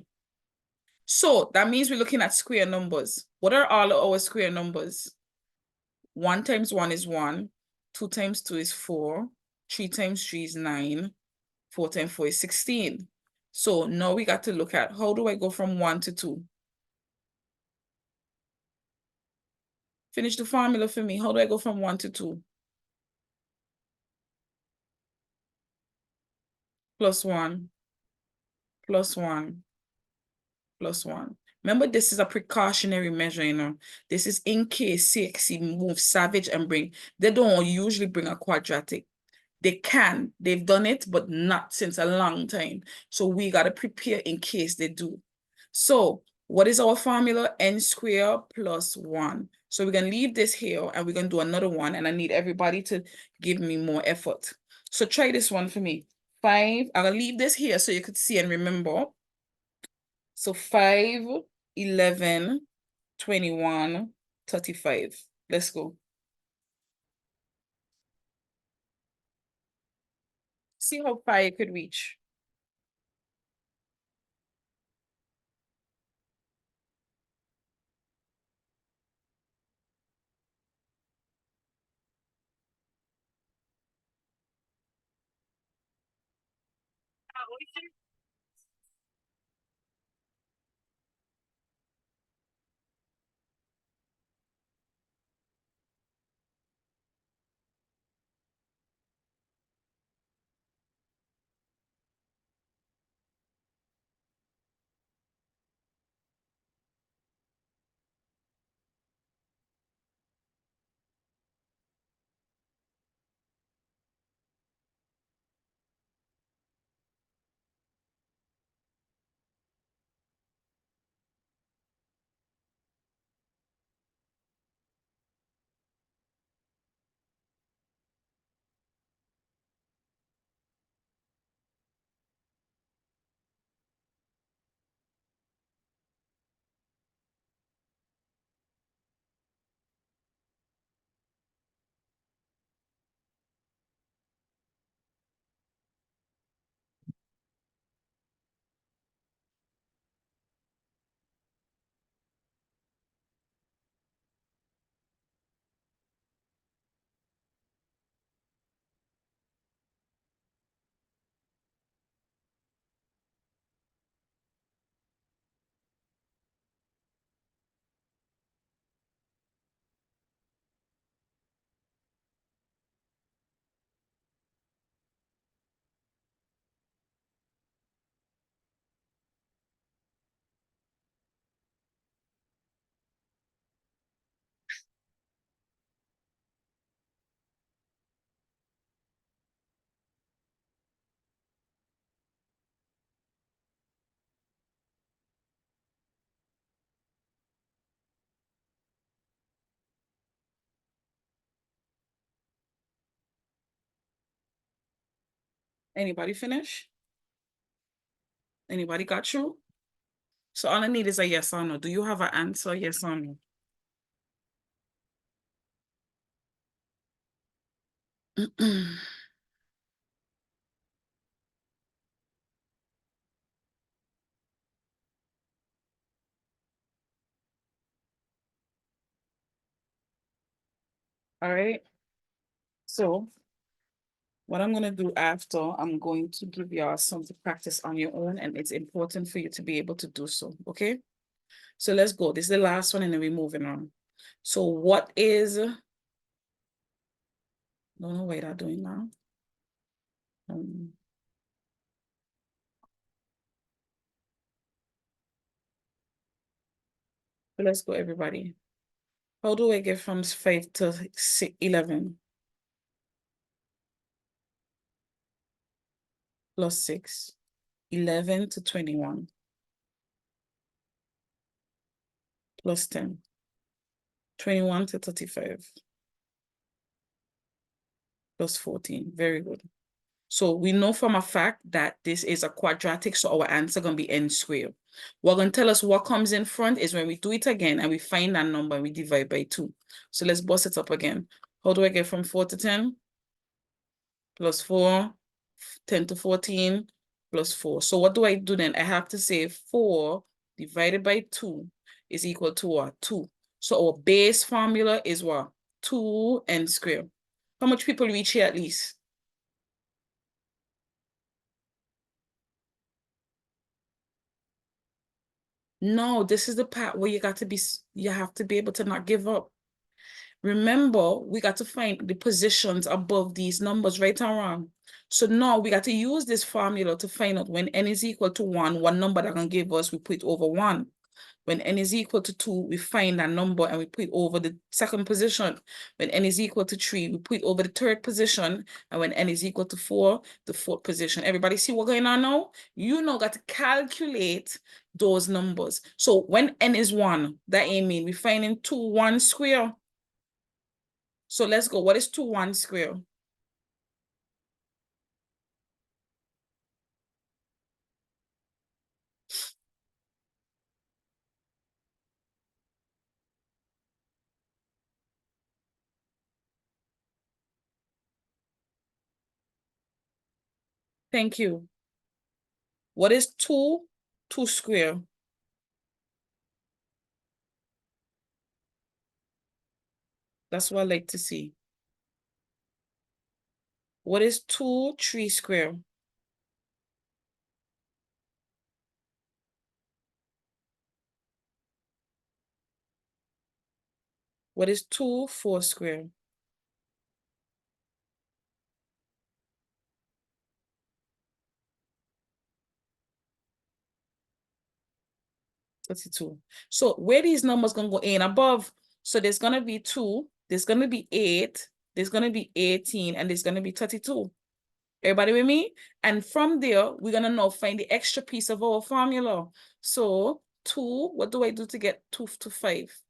S1: So that means we're looking at square numbers. What are all of our square numbers? 1 times 1 is 1. 2 times 2 is 4. 3 times 3 is 9. 4 times 4 is 16. So now we got to look at how do I go from 1 to 2? Finish the formula for me. How do I go from 1 to 2? Plus 1, plus 1, plus 1. Remember, this is a precautionary measure, you know. This is in case CXC moves savage and bring, they don't usually bring a quadratic. They can, they've done it, but not since a long time. So we got to prepare in case they do. So what is our formula? N squared plus 1. So we're going to leave this here and we're going to do another one. And I need everybody to give me more effort. So try this one for me. 5, I'll leave this here so you could see and remember. So 5, 11, 21, 35. Let's go. See how far you could reach. Anybody finish? Anybody got you? So all I need is a yes or no. Do you have an answer, yes or no? All right. So what I'm going to do after, I'm going to give y'all some to practice on your own, and it's important for you to be able to do so. Okay. So let's go. This is the last one, and then we're moving on. So what is, don't know what I'm doing now. So let's go, everybody. How do I get from 5 to 11? Plus 6. 11 to 21. Plus 10. 21 to 35. Plus 14. Very good. So we know from a fact that this is a quadratic, so our answer going to be n squared. What going to tell us what comes in front is when we do it again and we find that number and we divide by 2. So let's bust it up again. How do I get from 4 to 10? Plus 4, 10 to 14, plus 4. So what do I do then? I have to say 4 divided by 2 is equal to what? 2. So our base formula is what? 2n squared. How much people reach here at least? No, this is the part where you have to be able to not give up. Remember, we got to find the positions above these numbers, right or wrong. So now we got to use this formula to find out when n is equal to 1, what number that can give us, we put it over 1. When n is equal to 2, we find that number and we put it over the second position. When n is equal to 3, we put it over the third position. And when n is equal to 4, the fourth position. Everybody see what's going on now? You now got to calculate those numbers. So when n is 1, that mean we finding 2 1 square. So let's go. What is 2 1 square? Thank you. What is 2 2 square? That's what I like to see. What is 2 3 square? What is 2 4 square? $32. So where these numbers gonna go in above? So there's gonna be 2, there's gonna be 8, there's gonna be 18, and there's gonna be 32. Everybody with me? And from there, we're gonna now find the extra piece of our formula. So 2, what do I do to get 2 to 5?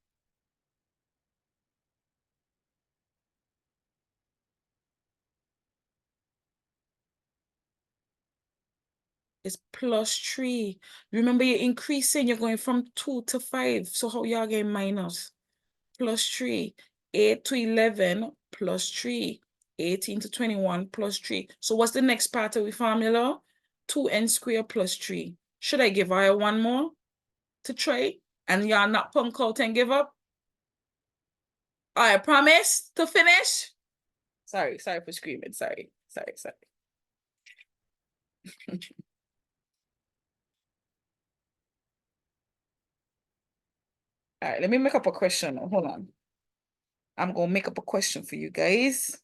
S1: It's plus 3. Remember, you're increasing, you're going from 2 to 5. So how y'all getting minus? Plus 3. 8 to 11 plus 3. 18 to 21 plus 3. So what's the next part of the formula? 2n squared plus 3. Should I give her one more to try? And y'all not punk out and give up? I promise to finish. Sorry for screaming. Sorry. All right, let me make up a question. Hold on. I'm gonna make up a question for you guys.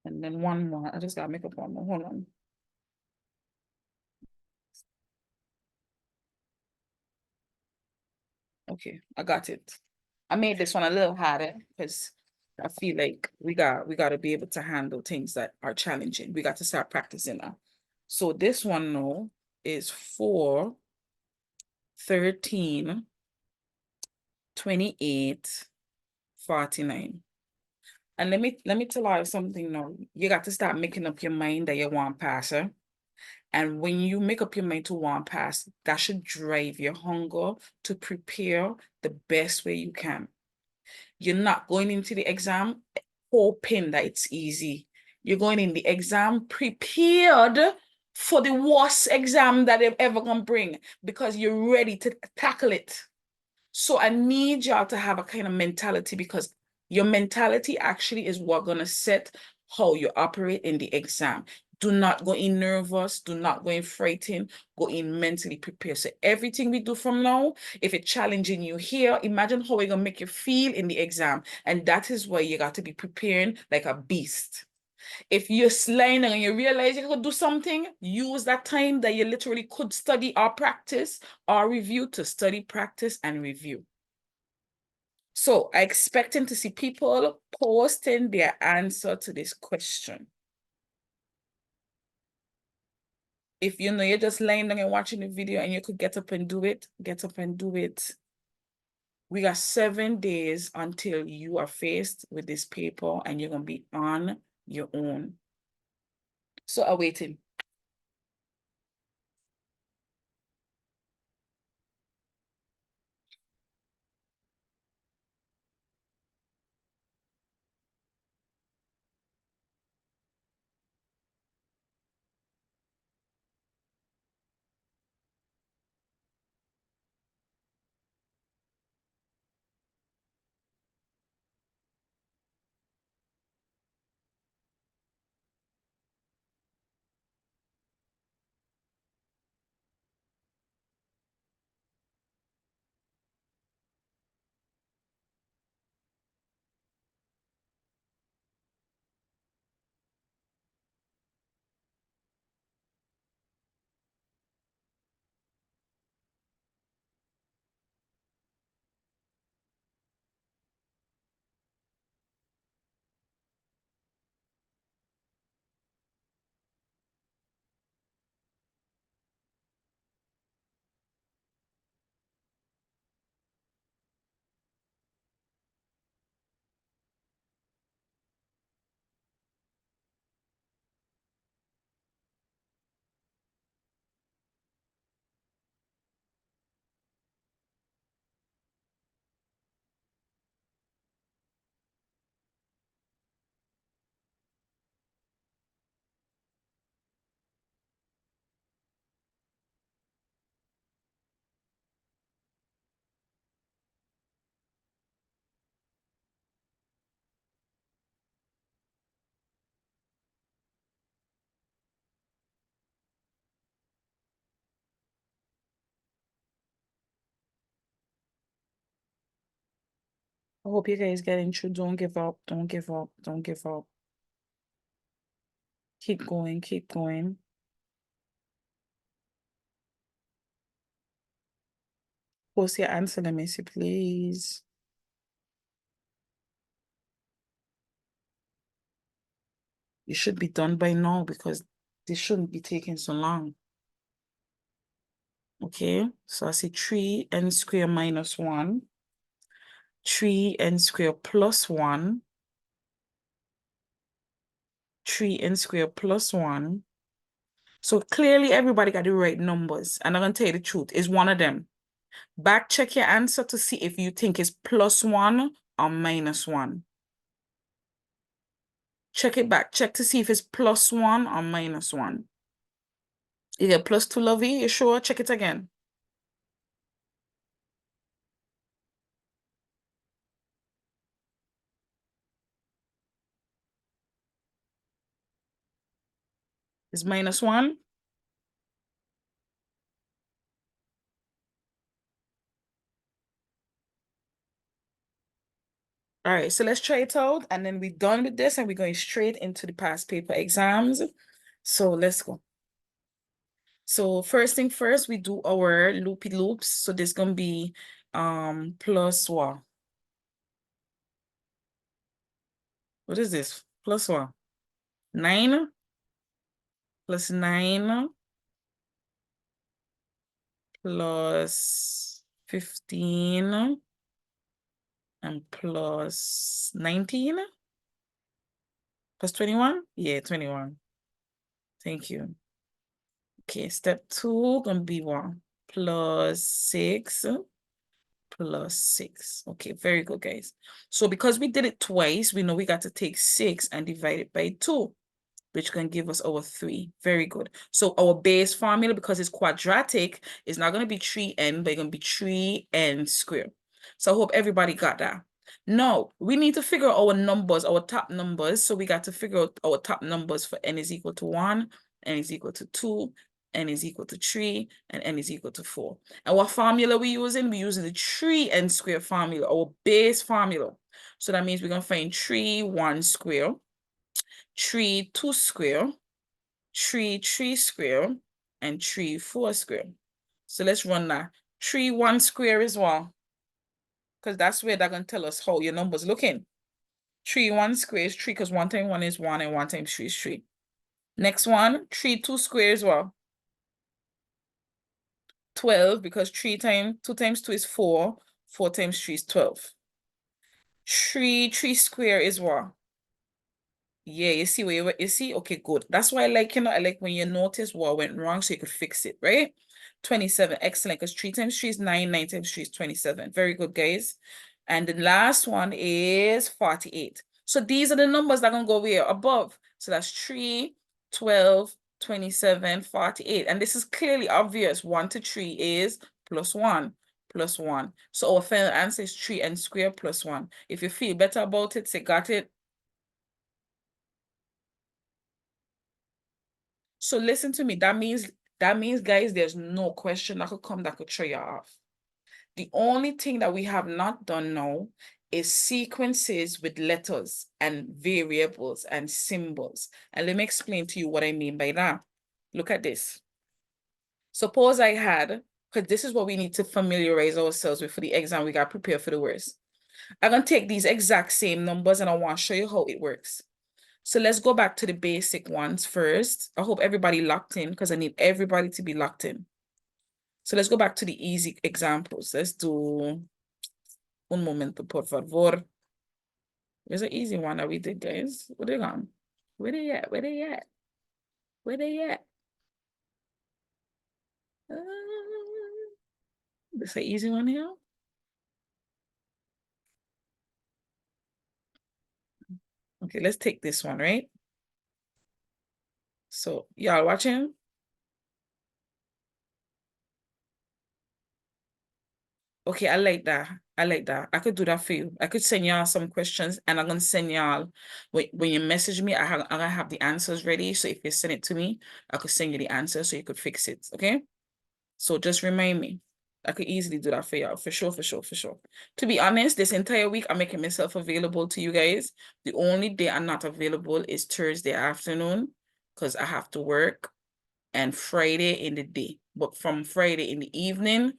S1: And then one more. I just gotta make up one more. Hold on. Okay, I got it. I made this one a little harder because I feel like we got to be able to handle things that are challenging. We got to start practicing now. So this one now is 4, 13, 28, 49. And let me tell you something now. You got to start making up your mind that you want passer. And when you make up your mind to pass, that should drive your hunger to prepare the best way you can. You're not going into the exam hoping that it's easy. You're going in the exam prepared for the worst exam that they've ever gonna bring because you're ready to tackle it. So I need y'all to have a kind of mentality because your mentality actually is what gonna set how you operate in the exam. Do not go in nervous, do not go in frightened, go in mentally prepared. So everything we do from now, if it's challenging you here, imagine how we're gonna make you feel in the exam. And that is why you got to be preparing like a beast. If you're lying and you realize you could do something, use that time that you literally could study or practice or review to study, practice, and review. So I expecting to see people posting their answer to this question. If you know you're just lying down and watching the video and you could get up and do it, get up and do it. We got 7 days until you are faced with this paper and you're gonna be on your own. So I'm waiting. I hope you guys getting through. Don't give up. Don't give up. Don't give up. Keep going. Keep going. Post your answer, let me see, please. You should be done by now because this shouldn't be taking so long. Okay, so I see 3n squared minus 1, 3n squared plus 1, 3n squared plus 1. So clearly everybody got the right numbers. And I'm going to tell you the truth. It's one of them. Back check your answer to see if you think it's plus 1 or minus 1. Check it back. Check to see if it's plus 1 or minus 1. You get plus 2, Lovey? You sure? Check it again. It's minus 1. All right, so let's try it out. And then we're done with this and we're going straight into the past paper exams. So let's go. So first thing first, we do our loopy loops. So this is going to be plus what? What is this? Plus what? 9 plus 9 plus 15 and plus 19 plus 21? Yeah, 21. Thank you. Okay, step 2 gonna be what? Plus 6 plus 6. Okay, very good, guys. So because we did it twice, we know we got to take 6 and divide it by 2, which can give us our 3. Very good. So our base formula, because it's quadratic, is not going to be 3n, but it's going to be 3n squared. So I hope everybody got that. Now, we need to figure out our numbers, our top numbers. So we got to figure out our top numbers for n is equal to 1, n is equal to 2, n is equal to 3, and n is equal to 4. And what formula we using? We're using the 3n squared formula, our base formula. So that means we're going to find 3, 1 square, 3, 2 square, 3, 3 square, and 3, 4 square. So let's run that. 3, 1 square as well, because that's where they're going to tell us how your number's looking. 3, 1 square is 3, because 1 times 1 is 1, and 1 times 3 is 3. Next one, 3, 2 square as well. 12, because 2 times 2 is 4, 4 times 3 is 12. 3, 3 square is what? Yeah, you see where you see? Okay, good. That's why I like, I like when you notice what went wrong so you could fix it, right? 27, excellent, because 3 times 3 is 9, 9 times 3 is 27. Very good, guys. And the last one is 48. So these are the numbers that are going to go where? Above. So that's 3, 12, 27, 48. And this is clearly obvious. 1 to 3 is plus 1, plus 1. So our final answer is 3n squared plus 1. If you feel better about it, say got it. So listen to me. That means, guys, there's no question that could come that could throw you off. The only thing that we have not done now is sequences with letters and variables and symbols. And let me explain to you what I mean by that. Look at this. Suppose I had, because this is what we need to familiarize ourselves with for the exam. We got prepared for the worst. I'm going to take these exact same numbers and I want to show you how it works. So let's go back to the basic ones first. I hope everybody locked in because I need everybody to be locked in. So let's go back to the easy examples. Let's do un momento, por favor. There's an easy one that we did, guys. Where they gone? Where they at? Where they at? Where they at? This an easy one here. Okay, let's take this one, right? So y'all watching? Okay, I like that. I like that. I could do that for you. I could send y'all some questions and I'm going to send y'all, when you message me, I'm going to have the answers ready. So if you send it to me, I could send you the answer so you could fix it. Okay. So just remind me. I could easily do that for y'all. For sure, for sure, for sure. To be honest, this entire week, I'm making myself available to you guys. The only day I'm not available is Thursday afternoon because I have to work, and Friday in the day. But from Friday in the evening,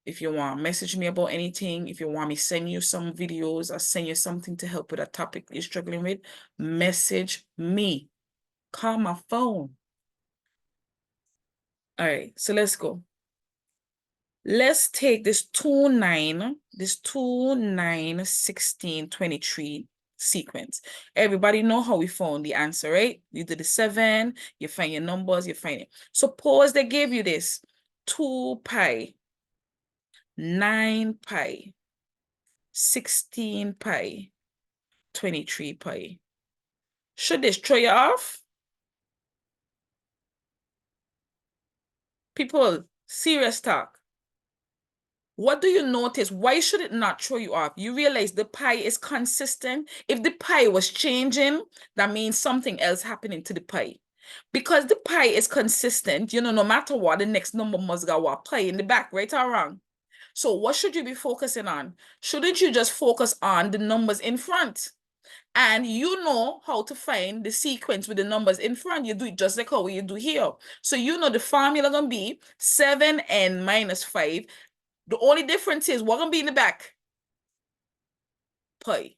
S1: if you want to message me about anything, if you want me to send you some videos or send you something to help with a topic you're struggling with, message me. Call my phone. All right, so let's go. Let's take this 2, 9, 16, 23 sequence. Everybody know how we found the answer, right? You did the 7, you find your numbers, you find it. Suppose they gave you this 2 pi, 9 pi, 16 pi, 23 pi. Should this throw you off? People, serious talk. What do you notice? Why should it not throw you off? You realize the pi is consistent. If the pi was changing, that means something else happening to the pi. Because the pi is consistent, no matter what, the next number must go what pi in the back, right or wrong? So what should you be focusing on? Shouldn't you just focus on the numbers in front? And you know how to find the sequence with the numbers in front. You do it just like how you do here. So you know the formula gonna be 7n minus 5. The only difference is what gonna be in the back? Pi.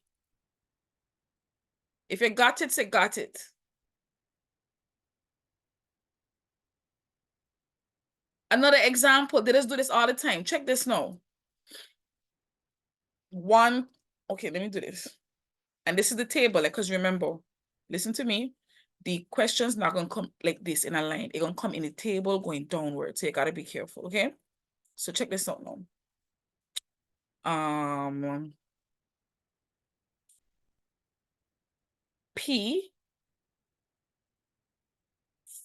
S1: If you got it, say got it. Another example, they just do this all the time. Check this now. Okay, let me do this. And this is the table, because remember, listen to me. The question's not gonna come like this in a line. It's gonna come in the table going downward. So you gotta be careful, okay? So check this out now. P,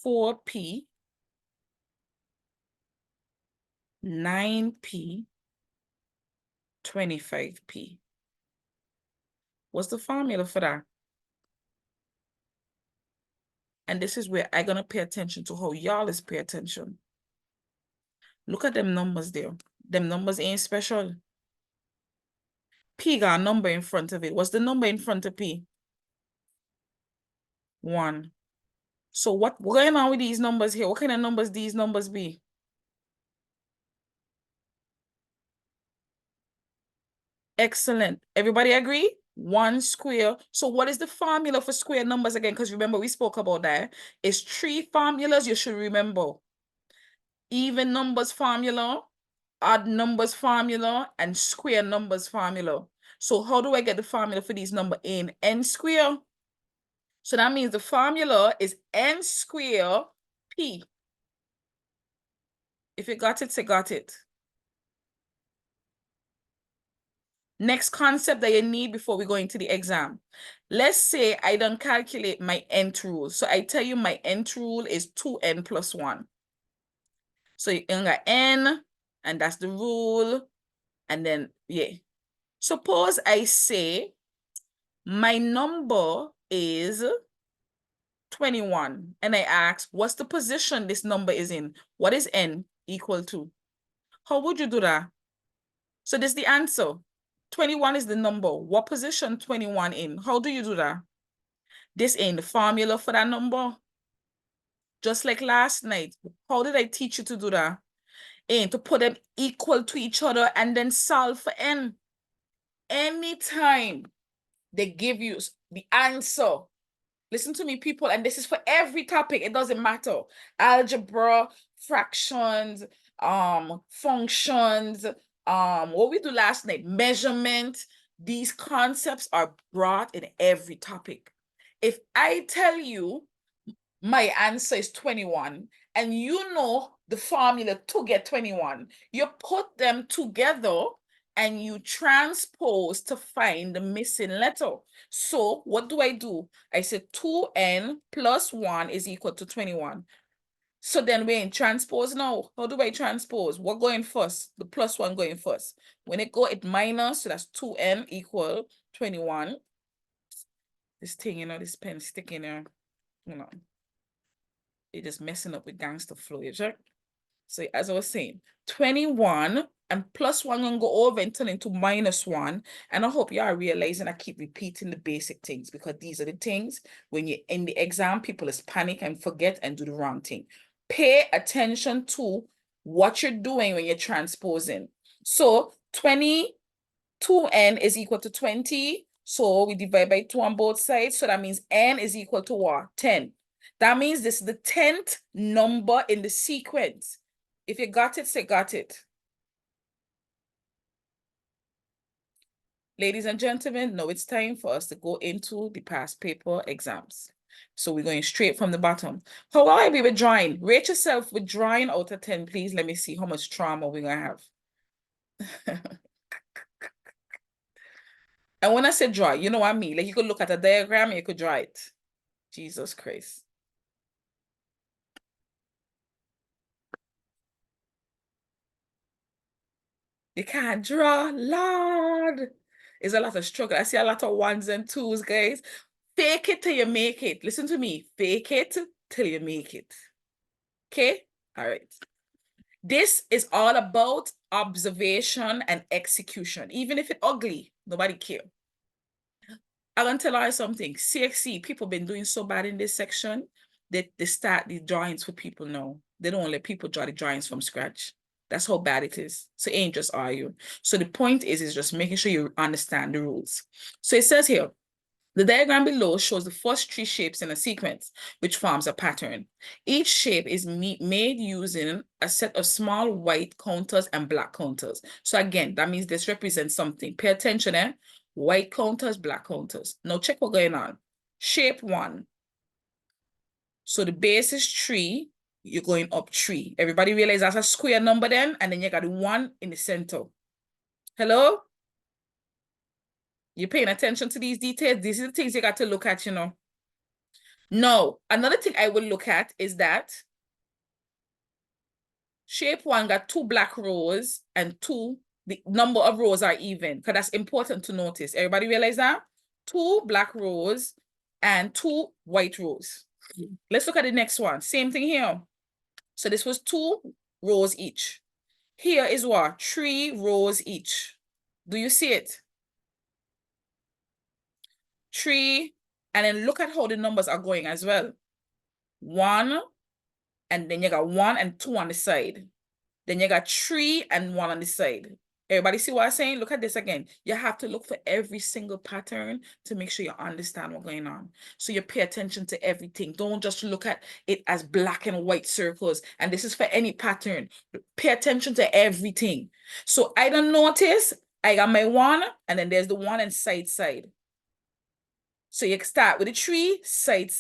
S1: 4P, 9P, 25P. What's the formula for that? And this is where I'm going to pay attention to how y'all is pay attention. Look at them numbers there. Them numbers ain't special. P got a number in front of it. What's the number in front of P? 1. So what's going on with these numbers here? What kind of numbers these numbers be? Excellent. Everybody agree? 1 square. So what is the formula for square numbers again? Because remember, we spoke about that. It's 3 formulas you should remember. Even numbers formula, odd numbers formula, and square numbers formula. So how do I get the formula for these numbers in n square? So that means the formula is n square p. If you got it, say got it. Next concept that you need before we go into the exam. Let's say I don't calculate my nth rule. So I tell you my nth rule is 2n plus 1. So you got n, and that's the rule. And then, yeah. Suppose I say my number is 21. And I ask, what's the position this number is in? What is n equal to? How would you do that? So this is the answer. 21 is the number. What position 21 in? How do you do that? This ain't the formula for that number. Just like last night. How did I teach you to do that? And to put them equal to each other and then solve for n. Anytime they give you the answer, listen to me, people, and this is for every topic. It doesn't matter. Algebra, fractions, functions, what we do last night, measurement. These concepts are brought in every topic. If I tell you my answer is 21, and you know the formula to get 21, you put them together and you transpose to find the missing letter. So what do? I say 2n plus 1 is equal to 21. So then we're in transpose now. How do I transpose? What going first? The plus 1 going first. When it go, it minus, so that's 2n equal 21. This thing, you know, this pen sticking there, you know, it just messing up with gangster flow, you check? So as I was saying, 21 and plus 1 gonna go over and turn into minus 1. And I hope you are realizing I keep repeating the basic things, because these are the things when you're in the exam, people is panic and forget and do the wrong thing. Pay attention to what you're doing when you're transposing. So 22n is equal to 20. So we divide by 2 on both sides. So that means n is equal to what? 10. That means this is the 10th number in the sequence. If you got it, say got it. Ladies and gentlemen, now it's time for us to go into the past paper exams. So we're going straight from the bottom. How are we with drawing? Rate yourself with drawing out of 10, please. Let me see how much trauma we're going to have. And when I say draw, you know what I mean? Like you could look at a diagram and you could draw it. Jesus Christ. You can't draw, Lord. It's a lot of struggle. I see a lot of 1s and 2s, guys. Fake it till you make it. Listen to me. Fake it till you make it. Okay? All right. This is all about observation and execution. Even if it's ugly, nobody care. I'm going to tell you something. CXC, people been doing so bad in this section that they start the drawings for people now. They don't let people draw the drawings from scratch. That's how bad it is. So it ain't just you. So the point is just making sure you understand the rules. So it says here, the diagram below shows the first 3 shapes in a sequence, which forms a pattern. Each shape is made using a set of small white counters and black counters. So again, that means this represents something. Pay attention, eh? White counters, black counters. Now check what's going on. Shape 1. So the base is 3. You're going up 3. Everybody realize that's a square number then? And then you got the 1 in the center. Hello? You're paying attention to these details. These are the things you got to look at, you know. No, another thing I will look at is that shape one got 2 black rows and the number of rows are even, because that's important to notice. Everybody realize that? 2 black rows and 2 white rows. Let's look at the next one. Same thing here. So this was 2 rows each. Here is what? 3 rows each. Do you see it? 3, and then look at how the numbers are going as well. 1, and then you got 1 and 2 on the side. Then you got 3 and 1 on the side. Everybody see what I'm saying? Look at this again. You have to look for every single pattern to make sure you understand what's going on. So you pay attention to everything. Don't just look at it as black and white circles. And this is for any pattern. Pay attention to everything. So I don't notice, I got my 1, and then there's the 1 and side. So you start with the 3, side.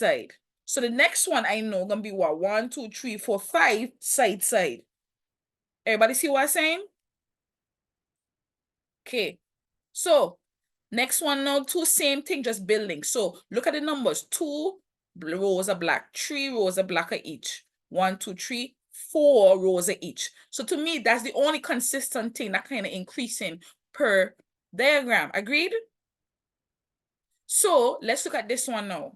S1: So the next one I know gonna be what? 1, 2, 3, 4, 5, side. Everybody see what I'm saying? Okay. So next one now, 2, same thing, just building. So look at the numbers. 2 rows of black, 3 rows of black of each. 1, 2, 3, 4 rows of each. So to me, that's the only consistent thing that kind of increasing per diagram. Agreed? So let's look at this one now.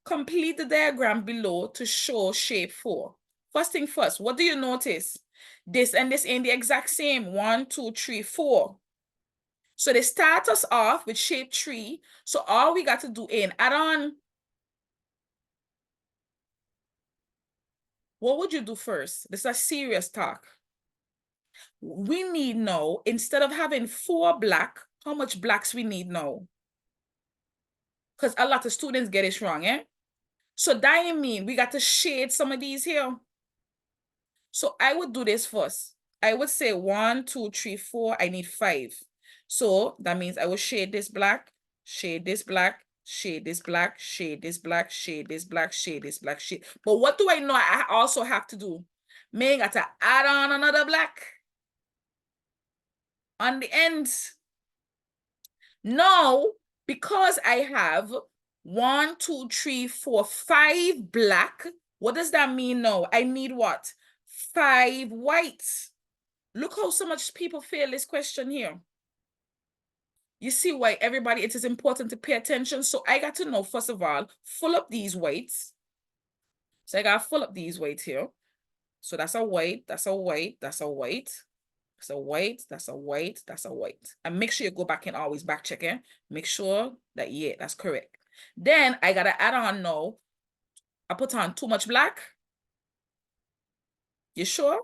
S1: Complete the diagram below to show shape 4. First thing first, what do you notice? This and this ain't the exact same. 1, 2, 3, 4. So they start us off with shape 3. So all we got to do is add on. What would you do first? This is a serious talk. We need now, instead of having 4 black, how much blacks we need now? Because a lot of students get it wrong, eh? So that mean we got to shade some of these here. So I would do this first. I would say 1, 2, 3, 4. I need 5. So that means I will shade this black, shade this black, shade this black, shade this black, shade this black, shade this black, shade. But what do I know I also have to do? May got to add on another black on the ends. Now, because I have 1, 2, 3, 4, 5 black, what does that mean now? I need what? 5 whites. Look how so much people fail this question here. You see why everybody, it is important to pay attention. So I got to know, first of all, full up these weights. So I got to full up these weights here. So that's a weight, that's a weight, that's a weight, that's a weight, that's a weight, that's a weight. And make sure you go back and always back check it. Make sure that, yeah, that's correct. Then I got to add on now. I put on too much black. You sure?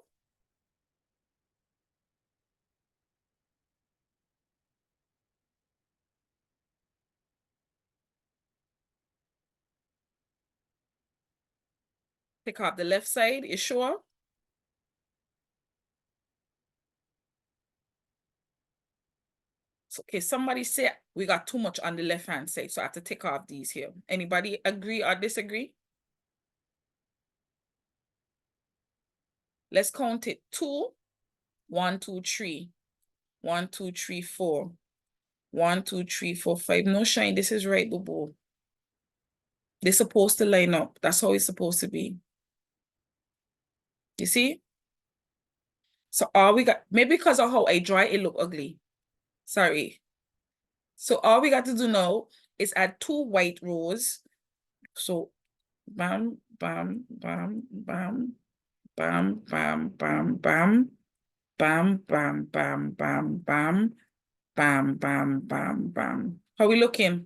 S1: Pick up the left side. You sure? So, okay, somebody say we got too much on the left-hand side, so I have to take off these here. Anybody agree or disagree? Let's count it. 2, 1, 2, 3. 1, 2, 3, 4. 1, 2, 3, 4, 5. No shine. This is right, boo-boo. They're supposed to line up. That's how it's supposed to be. You see? So all we got, maybe because of how I draw it, look ugly. Sorry. So all we got to do now is add 2 white rows. So bam, bam, bam, bam, bam, bam, bam, bam, bam, bam, bam, bam, bam, bam, bam, bam, bam. How we looking?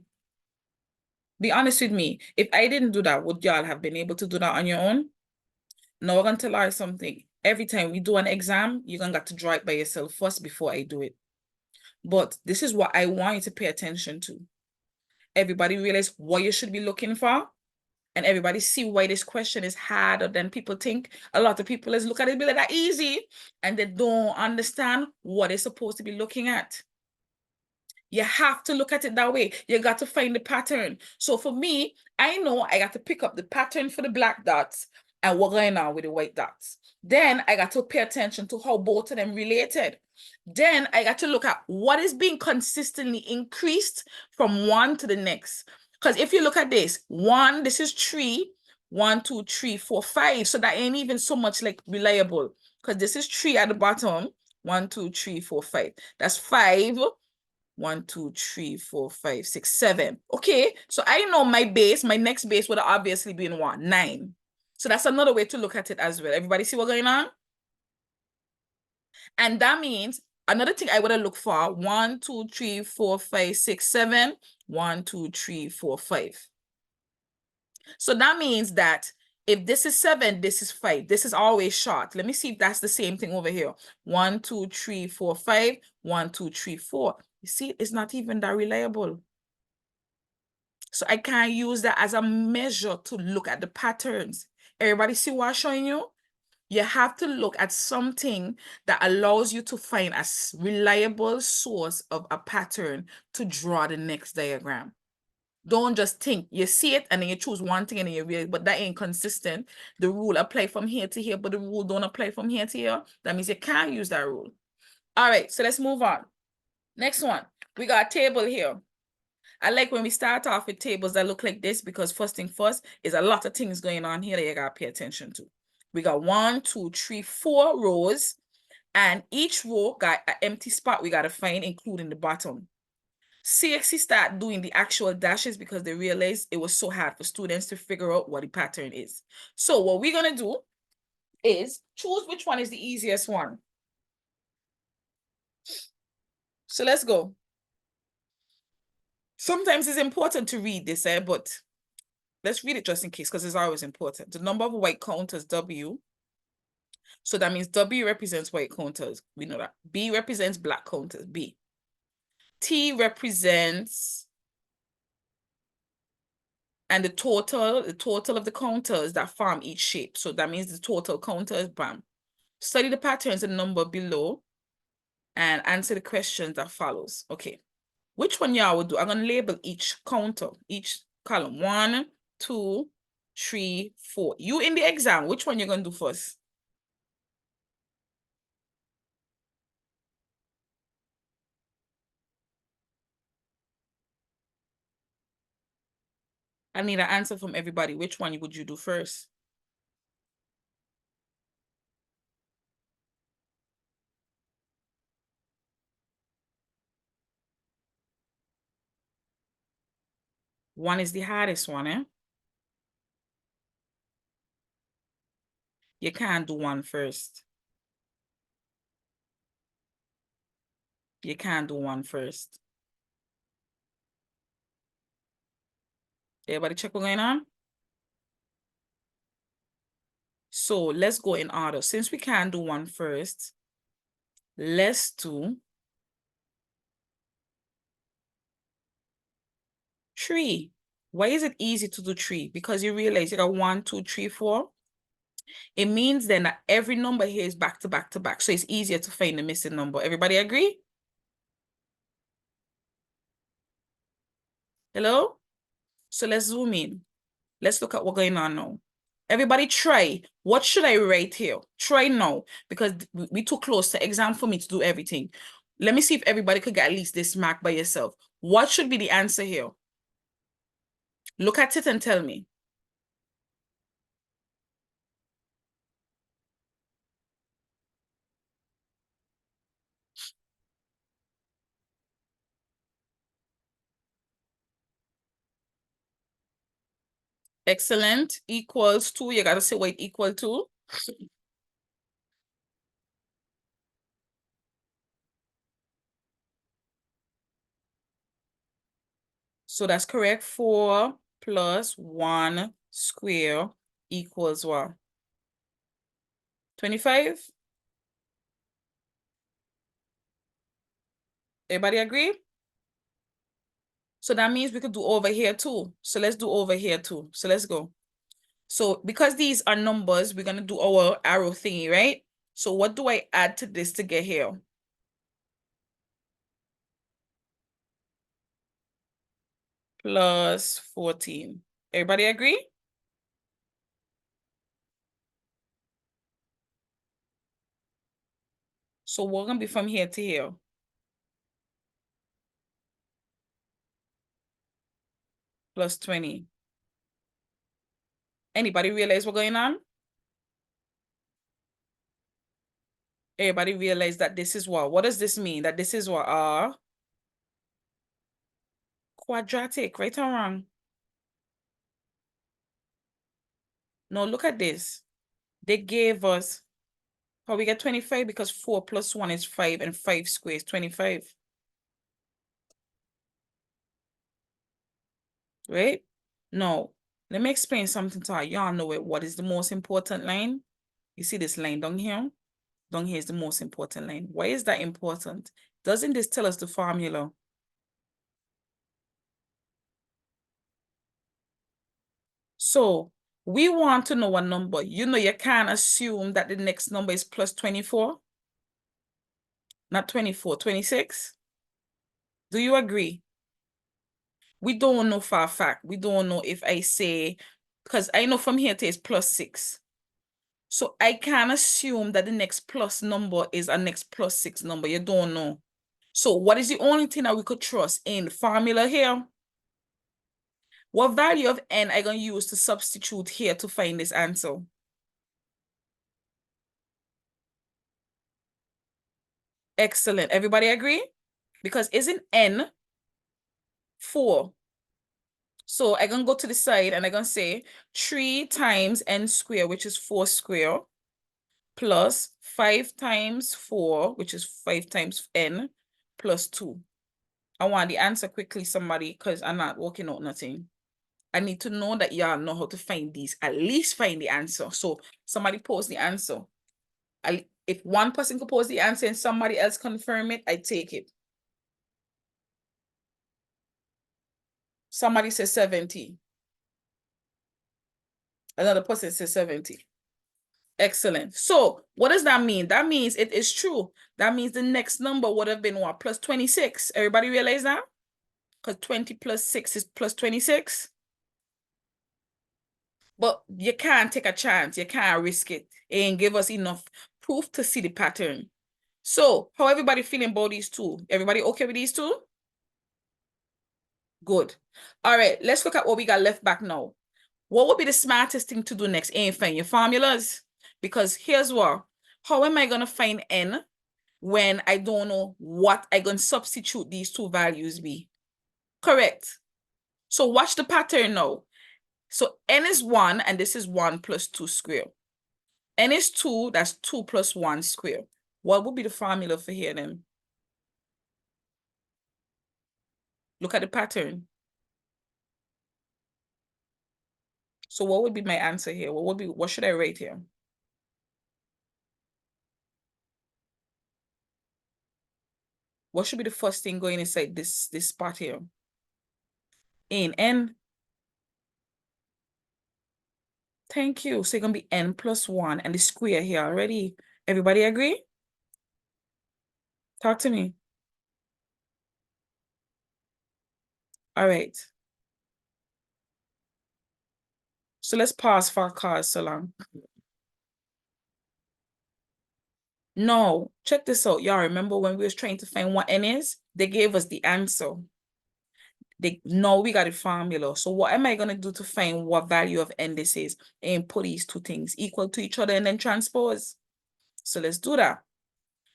S1: Be honest with me. If I didn't do that, would y'all have been able to do that on your own? Now, I'm going to tell you something. Every time we do an exam, you're going to have to draw it by yourself first before I do it. But this is what I want you to pay attention to. Everybody realize what you should be looking for. And everybody see why this question is harder than people think. A lot of people is look at it be like that easy. And they don't understand what they're supposed to be looking at. You have to look at it that way. You got to find the pattern. So for me, I know I got to pick up the pattern for the black dots and what's going on with the white dots. Then I got to pay attention to how both of them related. Then I got to look at what is being consistently increased from one to the next. Because if you look at this, one, this is 3, 1, 2, 3, 4, 5. So that ain't even so much like reliable. Because this is 3 at the bottom. 1, 2, 3, 4, 5. That's 5. 1, 2, 3, 4, 5, 6, 7. Okay, so I know my base, my next base would have obviously been what? 9. So that's another way to look at it as well. Everybody see what's going on? And that means another thing I would have looked for 1, 2, 3, 4, 5, 6, 7. 1, 2, 3, 4, 5. So that means that if this is 7, this is 5. This is always short. Let me see if that's the same thing over here. 1, 2, 3, 4, 5. 1, 2, 3, 4. You see, it's not even that reliable. So I can't use that as a measure to look at the patterns. Everybody see what I'm showing you? You have to look at something that allows you to find a reliable source of a pattern to draw the next diagram. Don't just think. You see it and then you choose one thing and then you realize, but that ain't consistent. The rule apply from here to here, but the rule don't apply from here to here. That means you can't use that rule. All right, so let's move on. Next one, we got a table here. I like when we start off with tables that look like this because first thing first is a lot of things going on here that you gotta pay attention to. We got 1, 2, 3, 4 rows, and each row got an empty spot we gotta find, including the bottom. CXC start doing the actual dashes because they realized it was so hard for students to figure out what the pattern is. So what we're gonna do is choose which one is the easiest one. So let's go. Sometimes it's important to read this, but let's read it just in case because it's always important. The number of white counters, W. So that means W represents white counters. We know that. B represents black counters, B. T represents, and the total of the counters that form each shape. So that means the total counters, bam. Study the patterns and number below and answer the questions that follows. Okay. Which one y'all would do? I'm going to label each counter, each column. 1, 2, 3, 4. You in the exam, which one you're going to do first? I need an answer from everybody. Which one would you do first? One is the hardest one, eh? You can't do one first. You can't do one first. Everybody check what's going on? So let's go in order. Since we can't do one first, let's do 3. Why is it easy to do 3? Because you realize you got 1, 2, 3, 4. It means then that every number here is back to back to back. So it's easier to find the missing number. Everybody agree? Hello? So let's zoom in. Let's look at what's going on now. Everybody try. What should I write here? Try now, because we too close to exam for me to do everything. Let me see if everybody could get at least this mark by yourself. What should be the answer here? Look at it and tell me. Excellent. Equals to, you got to say what it equal to. So that's correct. 4 plus 1 square equals what? 25? Everybody agree? So that means we could do over here too. So let's do over here too. So let's go. So because these are numbers, we're going to do our arrow thingy, right? So what do I add to this to get here? Plus 14. Everybody agree? So we're going to be from here to here. Plus 20. Anybody realize what's going on? Everybody realize that this is what? What does this mean? That this is what? Quadratic, right or wrong? No, look at this. They gave us, how we get 25? Because 4 plus 1 is 5 and 5 squared is 25. Right? Now, let me explain something to y'all know it. What is the most important line? You see this line down here? Down here is the most important line. Why is that important? Doesn't this tell us the formula? So we want to know a number. You know, you can't assume that the next number is plus 24. Not 24, 26. Do you agree? We don't know for a fact. We don't know if I say, because I know from here to is plus 6. So I can assume that the next plus number is a next plus 6 number. You don't know. So what is the only thing that we could trust in the formula here? What value of n I going to use to substitute here to find this answer? Excellent. Everybody agree? Because isn't n 4? So I'm going to go to the side and I'm going to say 3 times n squared, which is 4 squared, plus 5 times 4, which is 5 times n, plus 2. I want the answer quickly, somebody, because I'm not working out nothing. I need to know that y'all know how to find these, at least find the answer. So somebody post the answer. If one person could post the answer and somebody else confirm it, I take it. Somebody says 70. Another person says 70. Excellent. So what does that mean? That means it is true. That means the next number would have been what? Plus 26. Everybody realize that? Because 20 plus 6 is plus 26. But you can't take a chance. You can't risk it. It ain't give us enough proof to see the pattern. So how everybody feeling about these two? Everybody okay with these two? Good. All right, let's look at what we got left back now. What would be the smartest thing to do next? Ain't find your formulas. Because here's what. How am I going to find n when I don't know what I'm going to substitute these two values be? Correct. So watch the pattern now. So n is 1 and this is 1 plus 2 square. N is 2, that's 2 plus 1 square. What would be the formula for here then? Look at the pattern. So what would be my answer here? What should I write here? What should be the first thing going inside this spot here? N. Thank you. So it's going to be n plus 1 and the square here already. Everybody agree? Talk to me. All right. So let's pause for cause so long. No, check this out. Y'all remember when we was trying to find what n is? They gave us the answer. No, we got a formula. So what am I going to do to find what value of n this is and put these two things equal to each other and then transpose? So let's do that.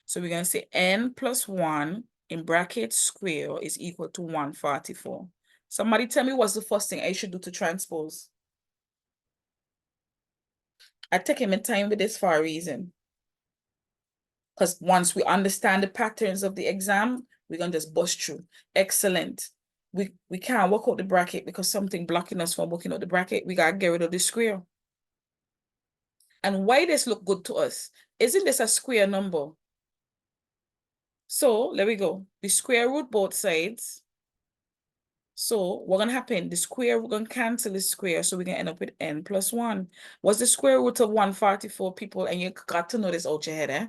S1: So we're going to say n plus 1 in brackets square is equal to 144. Somebody tell me what's the first thing I should do to transpose? I take my time with this for a reason. Because once we understand the patterns of the exam, we're going to just bust through. Excellent. We can't work out the bracket because something blocking us from working out the bracket. We got to get rid of the square. And why this look good to us? Isn't this a square number? So there we go. The square root both sides. So what's going to happen? The square, we're going to cancel the square. So we're going to end up with n plus 1. What's the square root of 144, people? And you got to know this out your head, eh?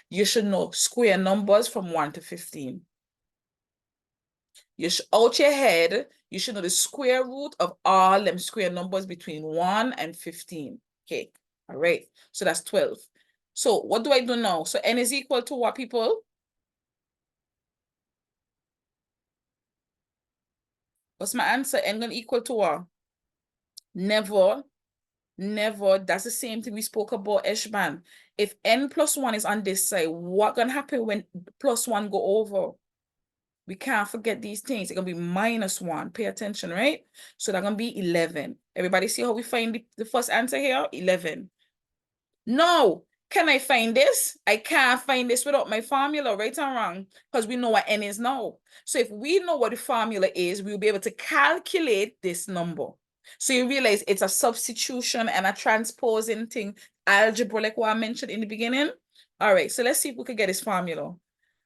S1: You should know square numbers from 1 to 15. Out your head, you should know the square root of all them square numbers between 1 and 15. Okay, all right. So that's 12. So what do I do now? So n is equal to what, people? What's my answer? N gonna equal to what? Never. That's the same thing we spoke about, Eshban. If n plus 1 is on this side, what gonna happen when plus 1 go over? We can't forget these things. It's gonna be minus 1. Pay attention, right? So that's gonna be 11. Everybody see how we find the first answer here? 11. No. Can I find this? I can't find this without my formula, right or wrong? Because we know what n is now. So if we know what the formula is, we'll be able to calculate this number. So you realize it's a substitution and a transposing thing, algebra, like what I mentioned in the beginning. All right, so let's see if we can get this formula.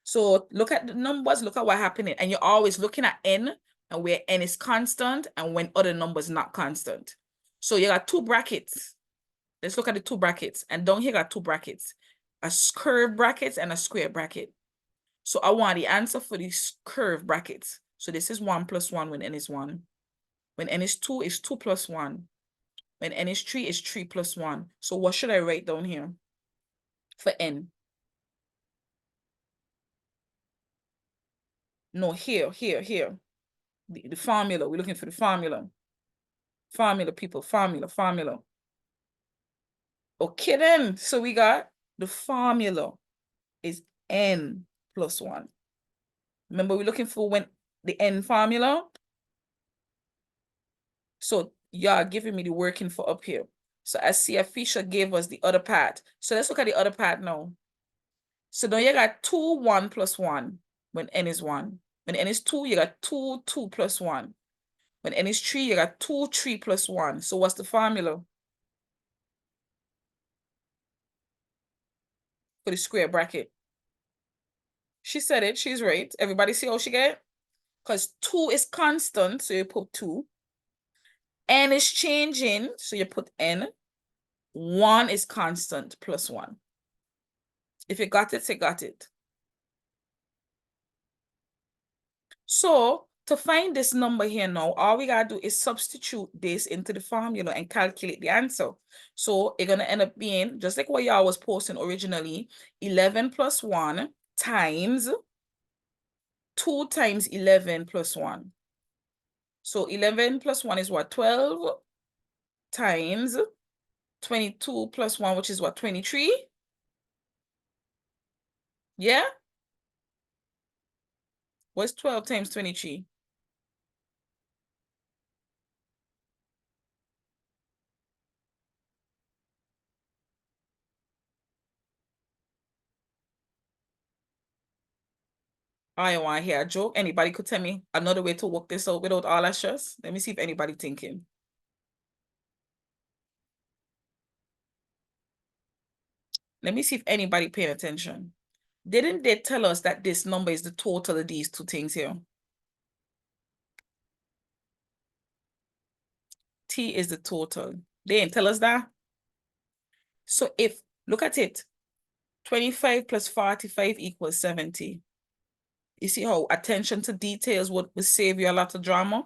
S1: So look at the numbers, look at what happening. And you're always looking at n and where n is constant and when other numbers not constant. So you got two brackets. Let's look at the two brackets. And down here got two brackets. A curved bracket and a square bracket. So I want the answer for these curved brackets. So this is 1 plus 1 when n is 1. When n is 2, is 2 plus 1. When n is 3, is 3 plus 1. So what should I write down here for n? No, here. The formula. We're looking for the formula. Formula, people. Formula. Okay, then. So we got the formula is n plus 1. Remember, we're looking for when the n formula. So y'all giving me the working for up here. So I see Fisher gave us the other part. So let's look at the other part now. So now you got 2, 1 plus 1 when n is 1. When n is 2, you got 2, 2 plus 1. When n is 3, you got 2, 3 plus 1. So what's the formula for the square bracket? She said it. She's right. Everybody see how she get? Because 2 is constant, so you put 2. N is changing, so you put n. 1 is constant plus 1. If you got it, you got it. So to find this number here now, all we gotta do is substitute this into the formula and calculate the answer. So it's gonna end up being, just like what y'all was posting originally, 11 plus 1 times 2 times 11 plus 1. So 11 plus 1 is what? 12 times 22 plus 1, which is what? 23? Yeah? What's 12 times 23? I want to hear a joke. Anybody could tell me another way to work this out without all that stress? Let me see if anybody thinking. Let me see if anybody paying attention. Didn't they tell us that this number is the total of these two things here? T is the total. They didn't tell us that. So if, look at it, 25 plus 45 equals 70. You see how attention to details would save you a lot of drama?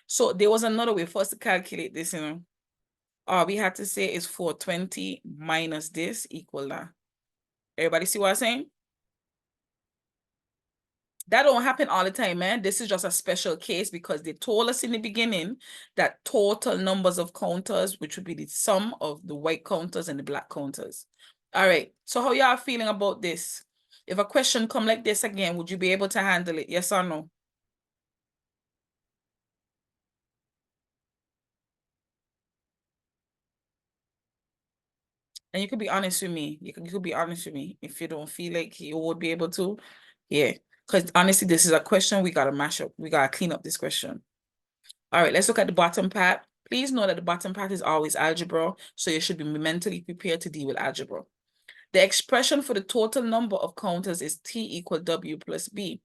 S1: So there was another way for us to calculate this, you know. All we had to say is 420 minus this equal that. Everybody see what I'm saying? That don't happen all the time, man. This is just a special case because they told us in the beginning that total numbers of counters, which would be the sum of the white counters and the black counters. All right. So how y'all feeling about this? If a question come like this again, would you be able to handle it? Yes or no? And you could be honest with me. You could be honest with me if you don't feel like you would be able to. Yeah. Because honestly, this is a question we got to mash up. We got to clean up this question. All right, let's look at the bottom part. Please know that the bottom part is always algebra, so you should be mentally prepared to deal with algebra. The expression for the total number of counters is T equal W plus B.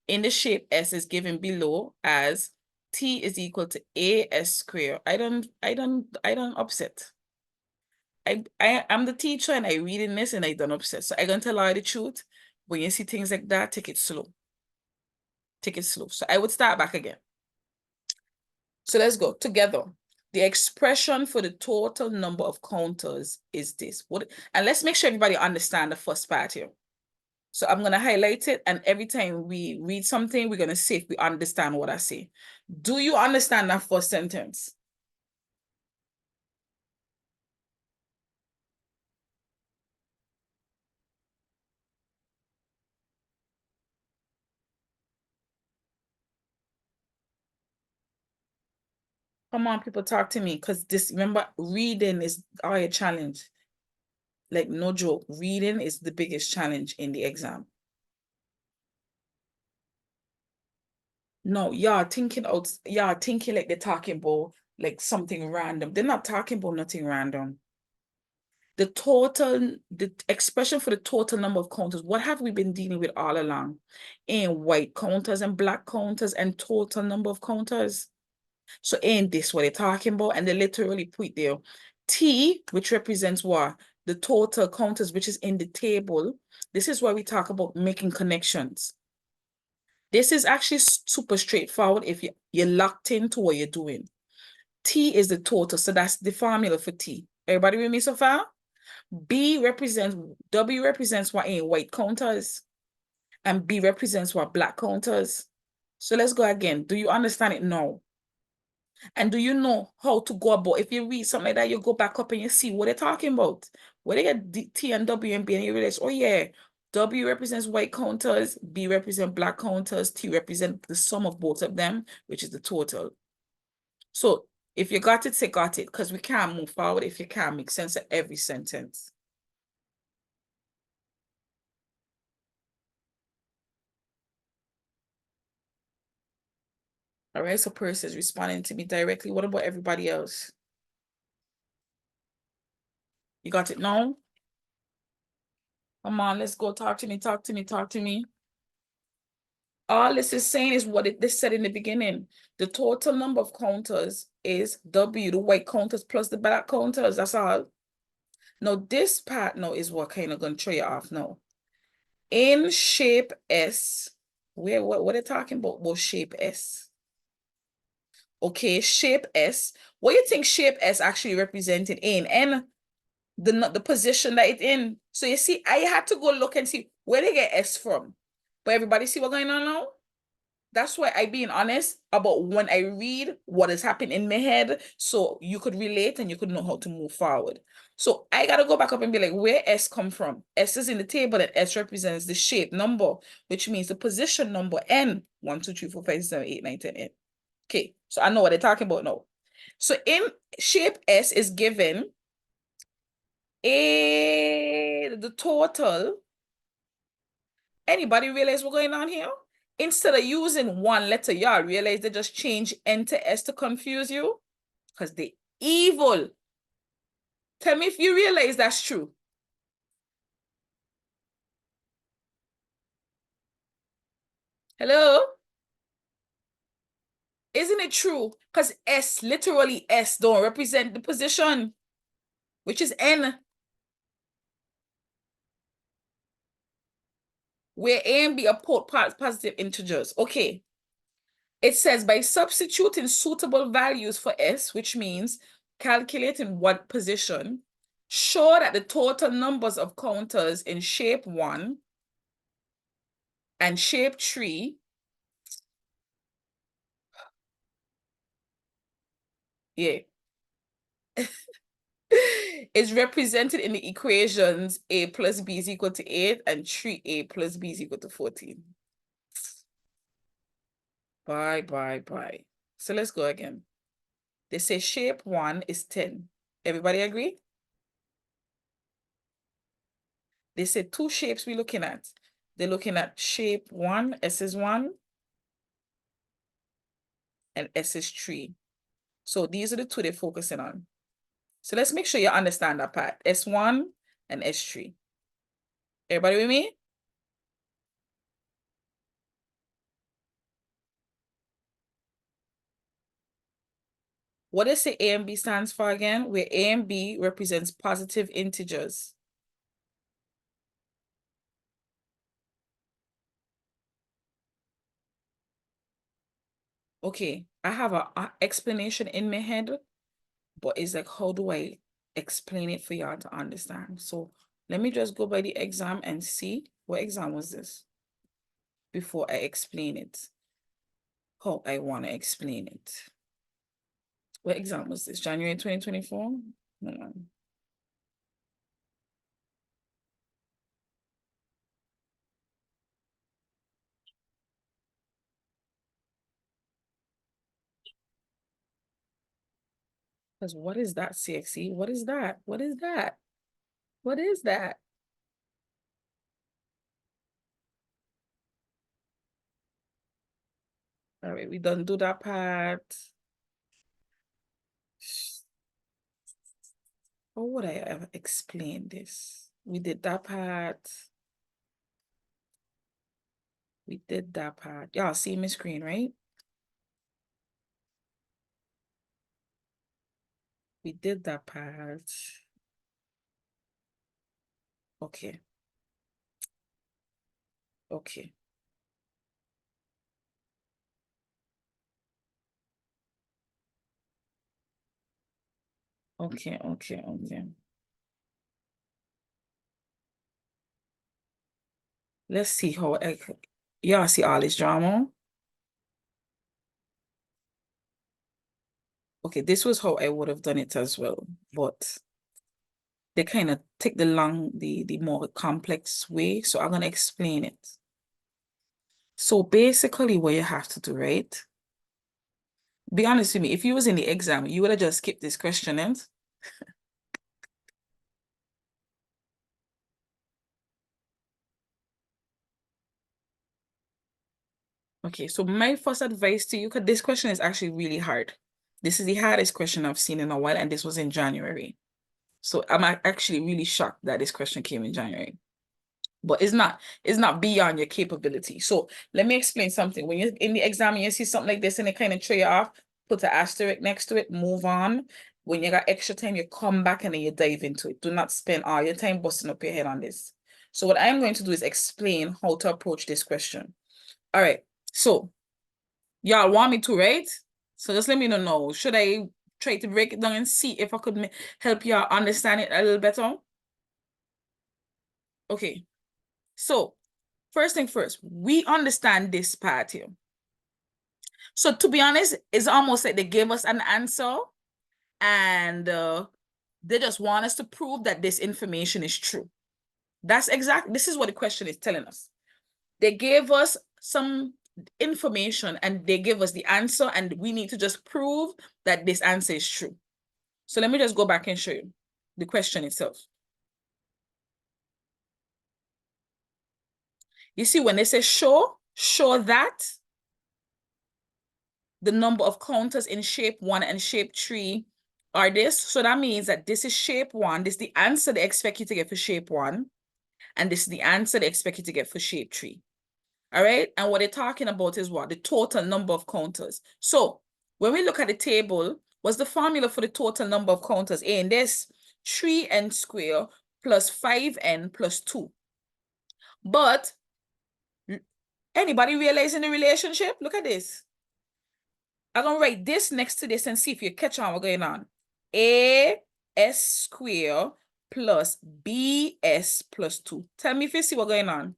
S1: In the shape S is given below as T is equal to AS square. I don't upset. I'm the teacher and I reading this and I don't upset. So I'm gonna tell you the truth. When you see things like that, take it slow. Take it slow. So I would start back again. So let's go together. The expression for the total number of counters is this. And let's make sure everybody understand the first part here. So I'm going to highlight it, and every time we read something, we're going to see if we understand what I say. Do you understand that first sentence? Come on, people, talk to me, because this, remember, reading is our challenge. Like, no joke, reading is the biggest challenge in the exam. No, y'all thinking like they're talking about like something random. They're not talking about nothing random. The expression for the total number of counters, what have we been dealing with all along? In white counters and black counters and total number of counters. So ain't this what they're talking about? And they literally put there T, which represents what? The total counters, which is in the table. This is why we talk about making connections. This is actually super straightforward if you're locked into what you're doing. T is the total, so that's the formula for T. Everybody with me so far? W represents what in white counters, and B represents what black counters. So let's go again. Do you understand it now? And do you know how to go about, if you read something like that, you go back up and you see what they're talking about. Where they get T and W and B, and you realize, oh yeah, W represents white counters, B represent black counters, T represent the sum of both of them, which is the total. So if you got it, say got it, because we can't move forward if you can't make sense of every sentence. All right, so Percy is responding to me directly. What about everybody else? You got it now? Come on, let's go. Talk to me, talk to me, talk to me. All this is saying is what they said in the beginning. The total number of counters is W, the white counters plus the black counters. That's all. Now, this part now is what kind of going to throw you off now. In shape S, what are they talking about? Well, shape S. Okay, shape S. What do you think shape S actually represented in? And the position that it's in. So you see, I had to go look and see where they get S from. But everybody see what's going on now? That's why I being honest about when I read what is happening in my head, so you could relate and you could know how to move forward. So I gotta go back up and be like, where S come from? S is in the table, and S represents the shape number, which means the position number N. 1, 2, 3, 4, 5, 6, 7, 8, 9, 10, N. Okay, so I know what they're talking about now. So in shape S is given the total. Anybody realize what's going on here? Instead of using one letter, y'all realize they just change N to S to confuse you? Because they evil. Tell me if you realize that's true. Hello? Isn't it true? Because S, literally S, don't represent the position, which is N. Where A and B are positive integers. Okay. It says by substituting suitable values for S, which means calculating what position, show that the total numbers of counters in shape 1 and shape 3, yeah, is represented in the equations A plus B is equal to 8 and 3A plus B is equal to 14. Bye. So let's go again. They say shape 1 is 10. Everybody agree? They say two shapes we're looking at. They're looking at shape 1, S is 1, and S is 3. So these are the two they're focusing on. So let's make sure you understand that part. S1 and S3. Everybody with me? What does say A and B stands for again? Where A and B represents positive integers. Okay, I have a explanation in my head, but it's like, how do I explain it for y'all to understand? So let me just go by the exam and see what exam was this before I explain it, how I want to explain it. What exam was this? January 2024? No. Because what is that, CXE? What is that? What is that? What is that? All right, we done do that part. How would I ever explain this? We did that part. We did that part. Y'all see my screen, right? We did that part. Okay. Okay. Okay. Okay. Okay. Let's see how y'all see all this drama. Okay, this was how I would have done it as well, but they kind of take the more complex way. So I'm gonna explain it. So basically what you have to do, right? Be honest with me, if you was in the exam, you would have just skipped this question and okay, so my first advice to you, because this question is actually really hard. This is the hardest question I've seen in a while, and this was in January. So I'm actually really shocked that this question came in January. But it's not beyond your capability. So let me explain something. When you're in the exam and you see something like this and it kind of throw you off, put an asterisk next to it, move on. When you got extra time, you come back and then you dive into it. Do not spend all your time busting up your head on this. So what I'm going to do is explain how to approach this question. All right. So y'all want me to, right? So just let me know. Should I try to break it down and see if I could help y'all understand it a little better? Okay. So first thing first, we understand this part here. So to be honest, it's almost like they gave us an answer and they just want us to prove that this information is true. This is what the question is telling us. They gave us some information and they gave us the answer and we need to just prove that this answer is true. So let me just go back and show you the question itself. You see, when they say show that the number of counters in shape 1 and shape 3 are this. So that means that this is shape 1. This is the answer they expect you to get for shape 1. And this is the answer they expect you to get for shape 3. All right. And what they're talking about is what? The total number of counters. So when we look at the table, what's the formula for the total number of counters? In this 3n square plus 5n plus 2. But anybody realizing the relationship? Look at this. I'm going to write this next to this and see if you catch on what's going on. AS square plus BS plus 2. Tell me if you see what's going on.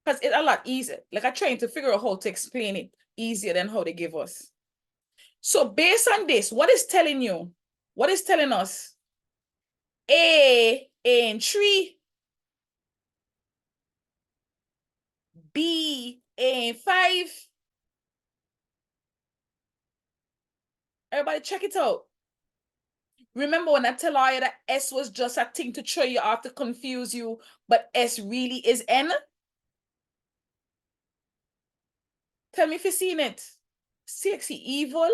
S1: Because it's a lot easier. Like I'm trying to figure out how to explain it easier than how they give us. So based on this, what is telling you? What is telling us? A in 3. B in 5. Everybody check it out. Remember when I tell you that S was just a thing to throw you off to confuse you, but S really is N? Tell me if you've seen it. Sexy evil.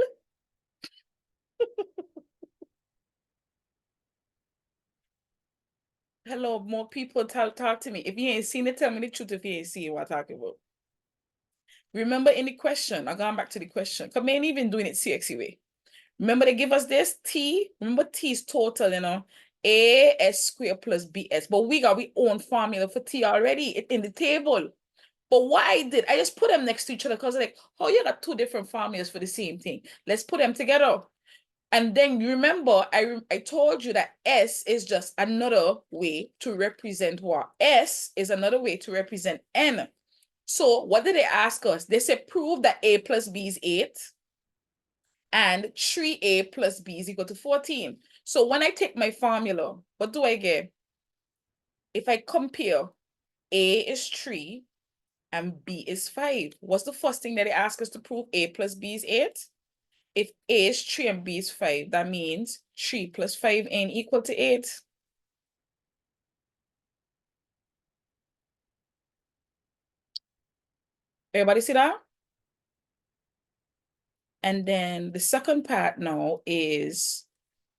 S1: Hello, more people talk to me. If you ain't seen it, tell me the truth if you ain't seen what I'm talking about. Remember in the question, I'm going back to the question, because I ain't even doing it sexy way. Remember they give us this T. Remember T is total, you know. AS square plus BS. But we got our own formula for T already in the table. But what I did, I just put them next to each other because like, oh, you got two different formulas for the same thing. Let's put them together. And then you remember, I told you that S is just another way to represent what? S is another way to represent N. So what did they ask us? They said prove that A plus B is 8 and 3A plus B is equal to 14. So when I take my formula, what do I get? If I compare A is 3 and B is 5, what's the first thing that they ask us to prove? A plus B is 8? If A is 3 and B is 5, that means 3 plus 5 ain't equal to 8. Everybody see that? And then the second part now is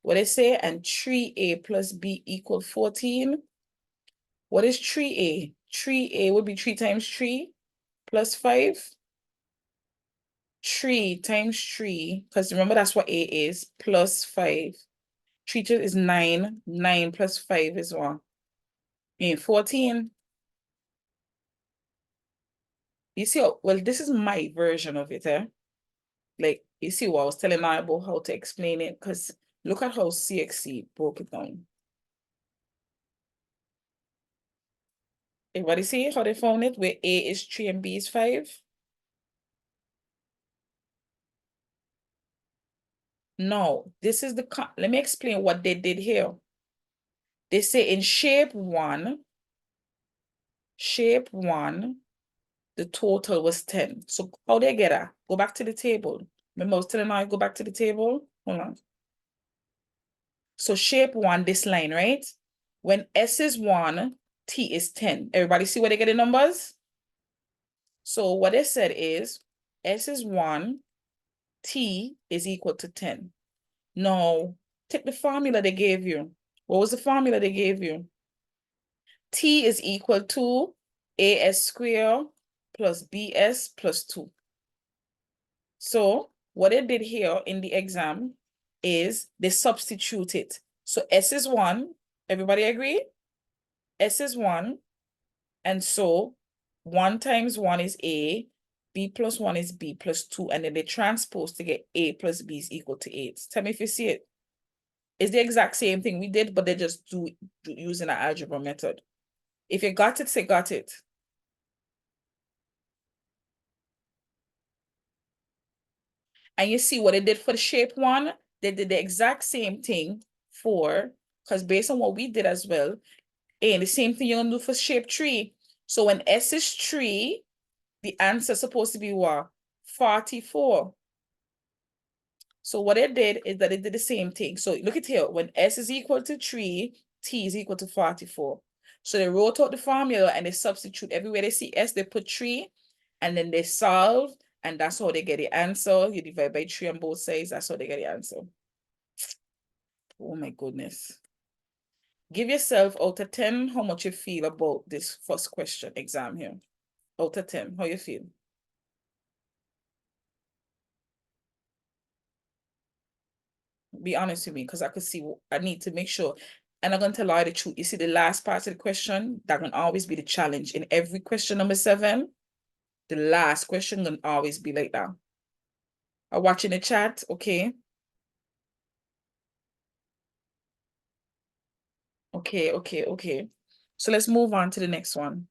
S1: what they say, and 3A plus B equal 14. What is 3A? 3A would be 3 times 3 plus 5. 3 times 3, because remember that's what A is, plus 5. 3 is 9. 9 plus 5 is what? 14. You see, well, this is my version of it, eh? Like, you see what I was telling you about how to explain it, because look at how CXC broke it down. Everybody see how they found it, where A is 3 and B is 5? No, this is let me explain what they did here. They say in shape 1, the total was 10. So how they get that? Go back to the table. Remember I was telling you, go back to the table? Hold on. So shape 1, this line, right? When S is 1, T is 10. Everybody see where they get the numbers? So what they said is S is 1, T is equal to 10. Now, take the formula they gave you. What was the formula they gave you? T is equal to AS squared plus BS plus 2. So what they did here in the exam is they substitute it. So S is 1. Everybody agree? S is 1. And so 1 times 1 is A. B plus 1 is B plus 2. And then they transpose to get A plus B is equal to 8. Tell me if you see it. It's the exact same thing we did, but they just do using an algebra method. If you got it, say got it. And you see what they did for the shape 1? They did the exact same thing for, because based on what we did as well, and the same thing you're gonna do for shape 3. So when S is 3, the answer is supposed to be what? 44. So what they did is that they did the same thing. So look at here, when S is equal to 3, T is equal to 44. So they wrote out the formula and they substitute everywhere they see S, they put 3, and then they solve, and that's how they get the answer. You divide by 3 on both sides, that's how they get the answer. Oh my goodness. Give yourself out of 10 how much you feel about this first question exam here. Out of 10, how you feel? Be honest with me, because I could see, I need to make sure. And I'm going to tell you the truth. You see, the last part of the question, that can always be the challenge. In every question number 7, the last question can always be like that. I'm watching the chat, okay? Okay. So let's move on to the next one.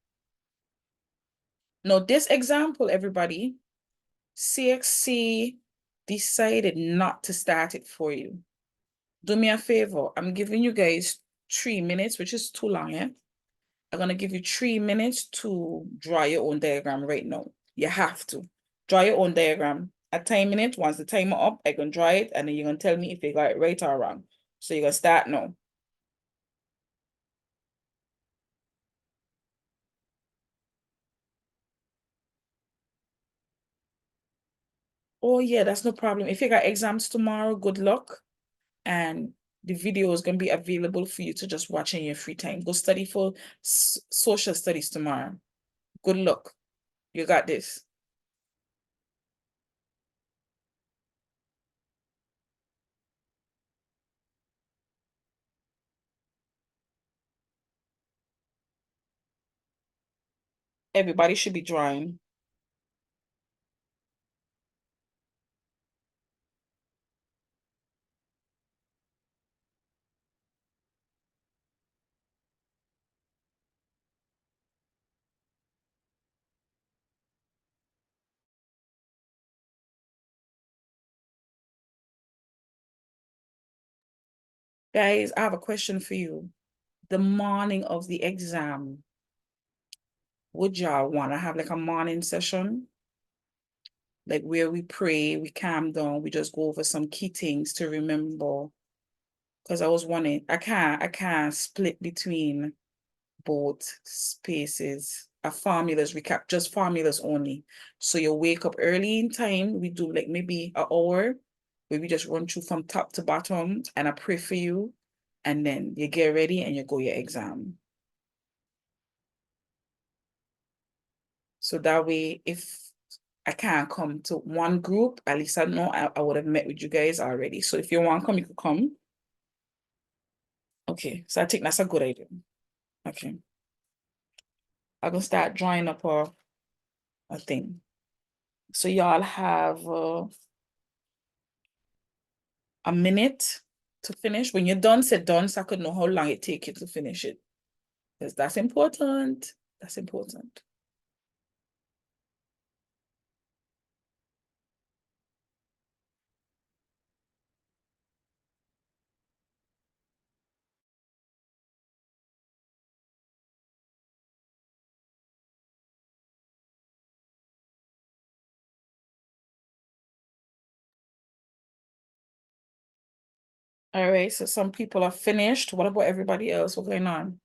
S1: Now, this example, everybody, CXC decided not to start it for you. Do me a favor. I'm giving you guys 3 minutes, which is too long, yeah? I'm going to give you 3 minutes to draw your own diagram right now. You have to. Draw your own diagram. At time minute, once the timer up, I can draw it, and then you're going to tell me if you got it right or wrong. So you're going to start now. Oh, yeah, that's no problem. If you got exams tomorrow, good luck. And the video is going to be available for you to just watch in your free time. Go study for social studies tomorrow. Good luck. You got this. Everybody should be drawing. Guys, I have a question for you. The morning of the exam, would y'all want to have like a morning session? Like where we pray, we calm down, we just go over some key things to remember. Because I was wondering, I can't split between both spaces. A formulas recap, just formulas only. So you wake up early in time. We do like maybe an hour where we just run through from top to bottom and I pray for you. And then you get ready and you go your exam. So that way, if I can't come to one group, at least I know I would have met with you guys already. So if you want to come, you could come. Okay, so I think that's a good idea. Okay. I'm gonna start drawing up a thing. So y'all have a minute to finish. When you're done, say done so I could know how long it takes you to finish it. Because that's important. That's important. All right, so some people are finished. What about everybody else? What's going on?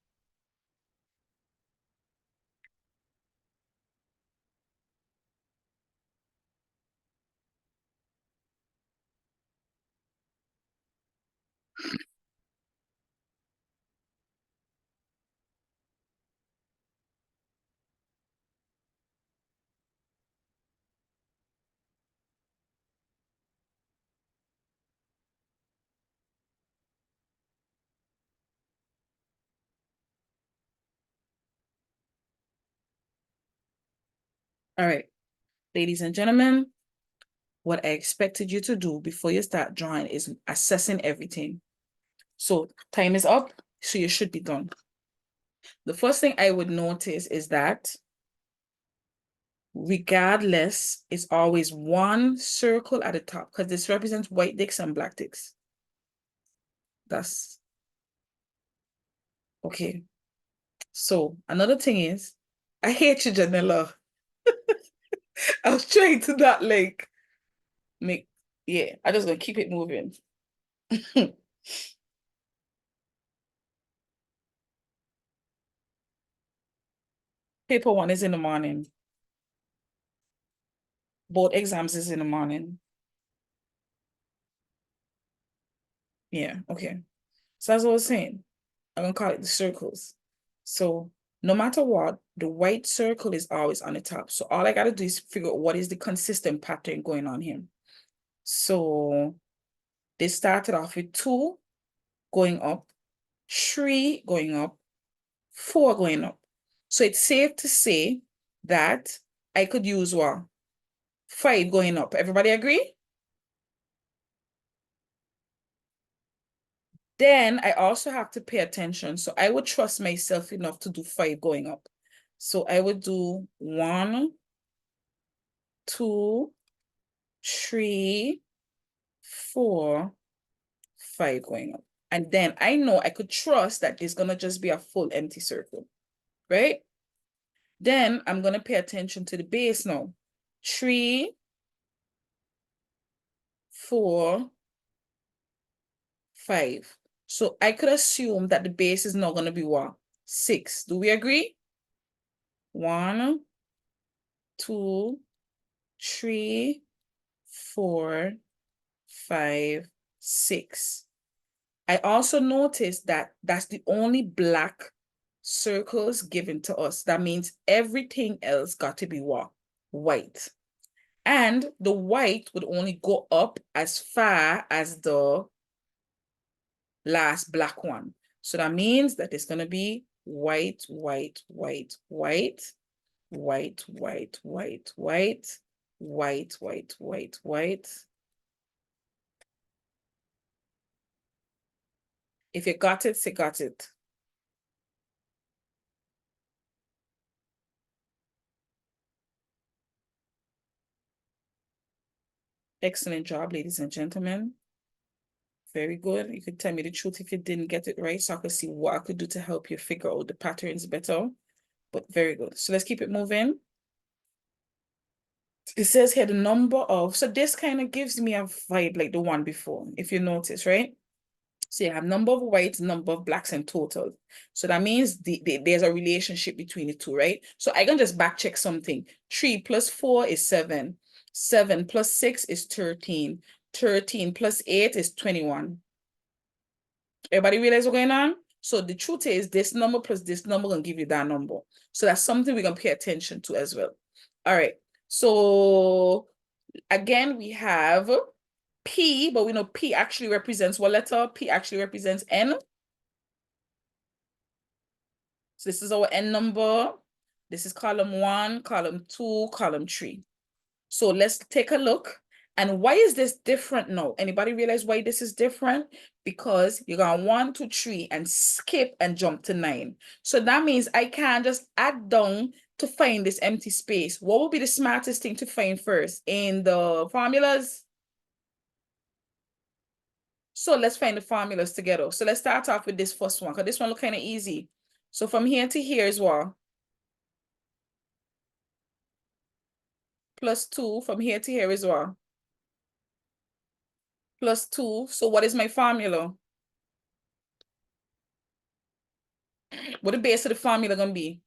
S1: All right, ladies and gentlemen, what I expected you to do before you start drawing is assessing everything. So time is up, so you should be done. The first thing I would notice is that regardless, it's always one circle at the top because this represents white ticks and black ticks. That's okay. So another thing is, I hate you, Janella. I was trying to not like make, yeah, I just gonna keep it moving. Paper one is in the morning. Both exams is in the morning. Yeah, okay. So as I was saying, I'm gonna call it the circles. So no matter what, the white circle is always on the top. So all I gotta do is figure out what is the consistent pattern going on here. So they started off with 2 going up, 3 going up, 4 going up. So it's safe to say that I could use what? 5 going up. Everybody agree? Then I also have to pay attention. So I would trust myself enough to do 5 going up. So I would do 1, 2, 3, 4, 5 going up. And then I know I could trust that there's gonna just be a full empty circle, right? Then I'm gonna pay attention to the base now. 3, 4, 5. So I could assume that the base is not gonna be what? 6. Do we agree? 1, 2, 3, 4, 5, 6. I also noticed that that's the only black circles given to us. That means everything else got to be what? White. And the white would only go up as far as the last black one. So that means that it's going to be white, white, white, white. white, white, white, white, white, white, white, white. If you got it, say got it. Excellent job, ladies and gentlemen. Very good. You could tell me the truth if you didn't get it right, so I could see what I could do to help you figure out the patterns better. But very good. So let's keep it moving. It says here the number of, so this kind of gives me a vibe like the one before, if you notice, right? So you have number of whites, number of blacks in total. So that means there's a relationship between the two, right? So I can just back check something. 3 plus 4 is 7. 7 plus 6 is 13. 13 plus 8 is 21. Everybody realize what's going on? So the truth is this number plus this number gonna give you that number. So that's something we're gonna pay attention to as well. All right. So again, we have P, but we know P actually represents what letter? P actually represents N. So this is our N number. This is column 1, column 2, column 3. So let's take a look. And why is this different now? Anybody realize why this is different? Because you're going 1, 2, 3 and skip and jump to 9. So that means I can't just add down to find this empty space. What would be the smartest thing to find first in the formulas? So let's find the formulas together. So let's start off with this first one, because this one look kind of easy. So from here to here is what? Plus 2. From here to here is what? Plus 2. So what is my formula? What the base of the formula gonna be?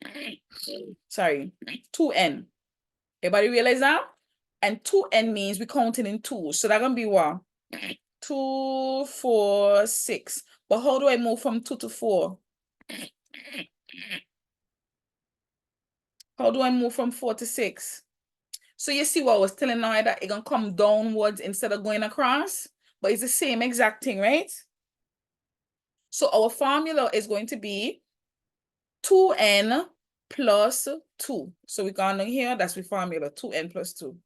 S1: Sorry, 2n. Everybody realize that? And 2n means we're counting in 2. So that's gonna be what? 2, 4, 6. But how do I move from 2 to 4? How do I move from 4 to 6? So you see what I was telling now, that it gonna come downwards instead of going across, but it's the same exact thing, right? So our formula is going to be 2n plus 2. So we're going here, that's the formula, 2n plus 2.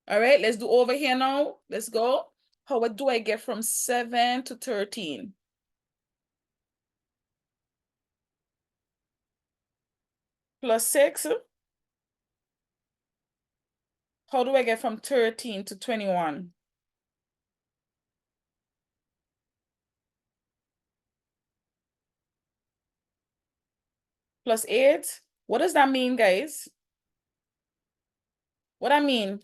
S1: All right, let's do over here now. Let's go. How do I get from 7 to 13? Plus 6. How do I get from 13 to 21? Plus 8. What does that mean, guys? What I mean?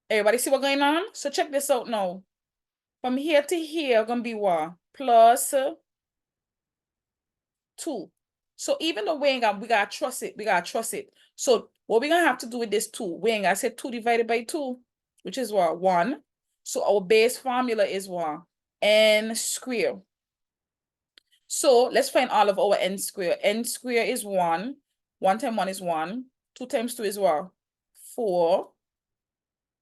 S1: Everybody see what's going on? So check this out now. From here to here, gonna be what? Plus 2. So even though we ain't got, we gotta trust it. We gotta trust it. So what we're gonna have to do with this 2? We ain't gotta say 2 divided by 2, which is what? 1. So our base formula is what? N square. So let's find all of our n square. N square is 1. 1 times 1 is 1. 2 times 2 is what? 4.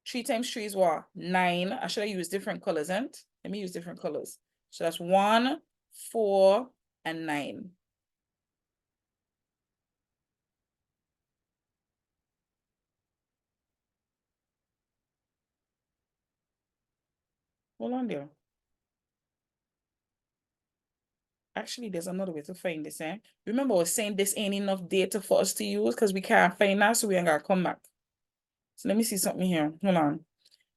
S1: 3 times 3 is what? 9. I should have used different colors, and let me use different colors. So that's 1, 4, and 9. Hold on there. Actually, there's another way to find this, eh? Remember, I was saying this ain't enough data for us to use because we can't find that, so we ain't gotta come back. So let me see something here. Hold on.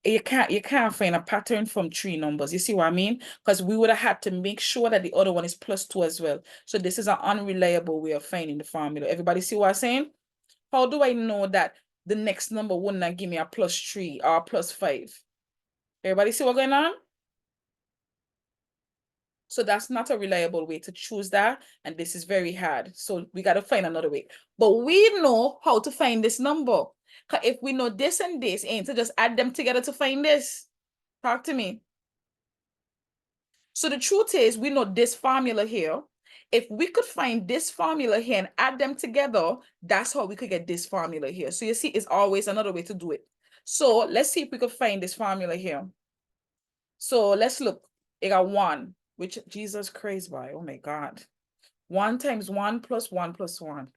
S1: You can't find a pattern from 3 numbers. You see what I mean? Because we would have had to make sure that the other one is plus 2 as well. So this is an unreliable way of finding the formula. Everybody see what I'm saying? How do I know that the next number wouldn't give me a plus 3 or a plus 5? Everybody see what's going on? So that's not a reliable way to choose that. And this is very hard. So we got to find another way. But we know how to find this number. If we know this and this, ain't to just add them together to find this. Talk to me. So the truth is, we know this formula here. If we could find this formula here and add them together, that's how we could get this formula here. So you see, it's always another way to do it. So let's see if we could find this formula here. So let's look. It got 1, which Jesus Christ by. Oh my God. 1 times 1 plus 1 plus 1.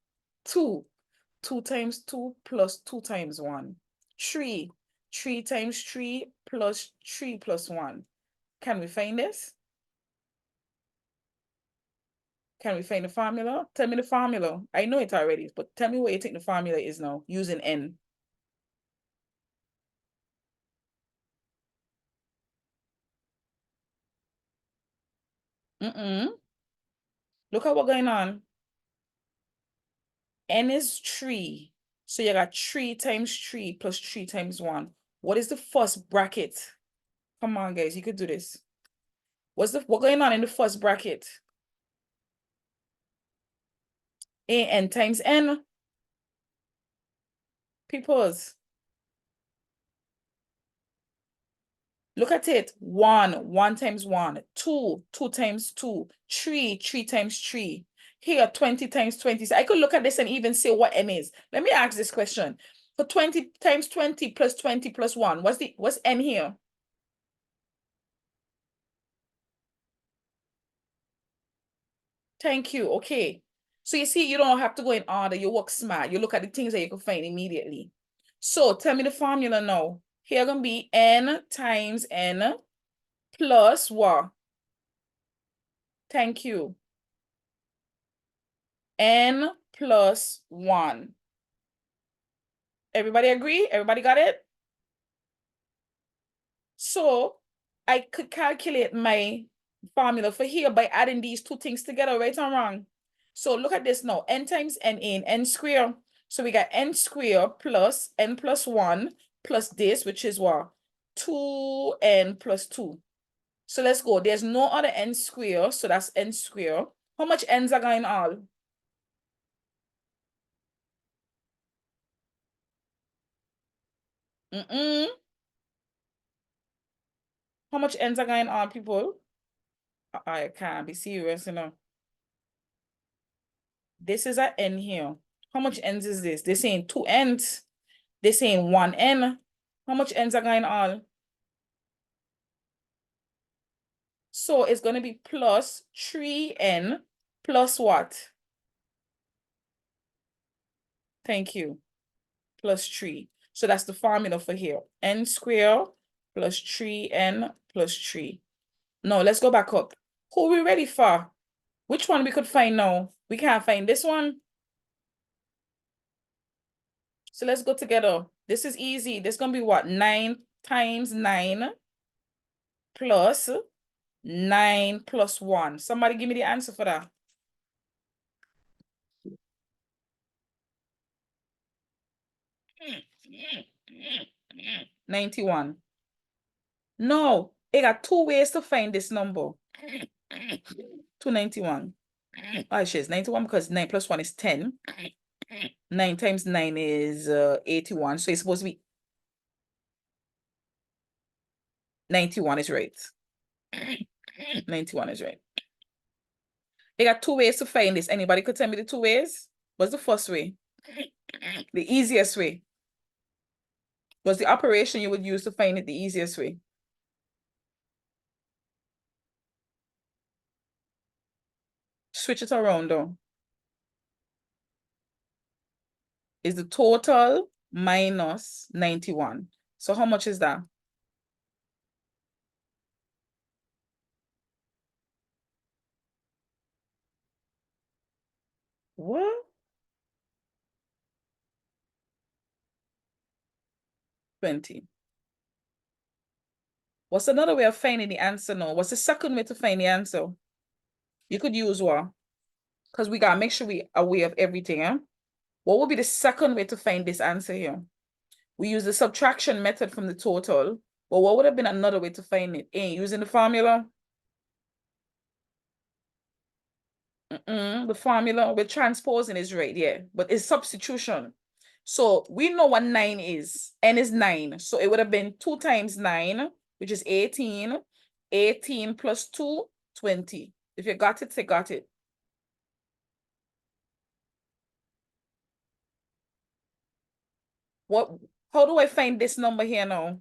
S1: 2. 2 times 2 plus 2 times 1. 3. 3 times 3 plus 3 plus 1. Can we find this? Can we find the formula? Tell me the formula. I know it already, but tell me what you think the formula is now using n. Look at what's going on. N is 3. So you got 3 times 3 plus 3 times 1. What is the first bracket? Come on, guys, you could do this. What's going on in the first bracket? An times n. Peoples. Look at it. 1 times 1. 2 times 2. 3 times 3. Here, 20 times 20. So I could look at this and even say what n is. Let me ask this question. For 20 times 20 plus 20 plus 1, what's n here? Thank you. Okay. So you see, you don't have to go in order. You work smart. You look at the things that you can find immediately. So tell me the formula now. Here gonna be n times n plus what? Thank you. N plus 1. Everybody agree? Everybody got it? So I could calculate my formula for here by adding these two things together, right or wrong? So look at this now. N times n in n square. So we got n square plus n plus 1 plus this, which is what? 2n plus 2. So let's go. There's no other n square, so that's n square. How much n's are going all? How much n's are going on, people? I can't be serious, you know. This is an n here. How much n's is this? They're saying 2 n's. They're saying 1 n. How much n's are going on? So it's going to be plus 3n plus what? Thank you. Plus 3. So that's the formula for here. N squared plus 3n plus 3. Now let's go back up. Who are we ready for? Which one we could find now? We can't find this one. So let's go together. This is easy. This is going to be what? 9 times 9 plus 9 plus 1. Somebody give me the answer for that. $91. No, it got 2 ways to find this number. 291. Oh, she's 91 because 9 plus 1 is 10. 9 times 9 is 81. So it's supposed to be 91 is right. 91 is right. They got 2 ways to find this. Anybody could tell me the 2 ways? What's the first way? The easiest way. What's the operation you would use to find it the easiest way? Switch it around though. Is the total minus 91. So how much is that? What? 20. What's another way of finding the answer now? What's the second way to find the answer? You could use what? Because we gotta make sure we are aware of everything, eh? What would be the second way to find this answer here? We use the subtraction method from the total. But what would have been another way to find it? Using the formula? The formula with transposing is right, yeah. But it's substitution. So we know what 9 is. N is 9. So it would have been 2 times 9, which is 18. 18 plus 2, 20. If you got it, say got it. How do I find this number here now?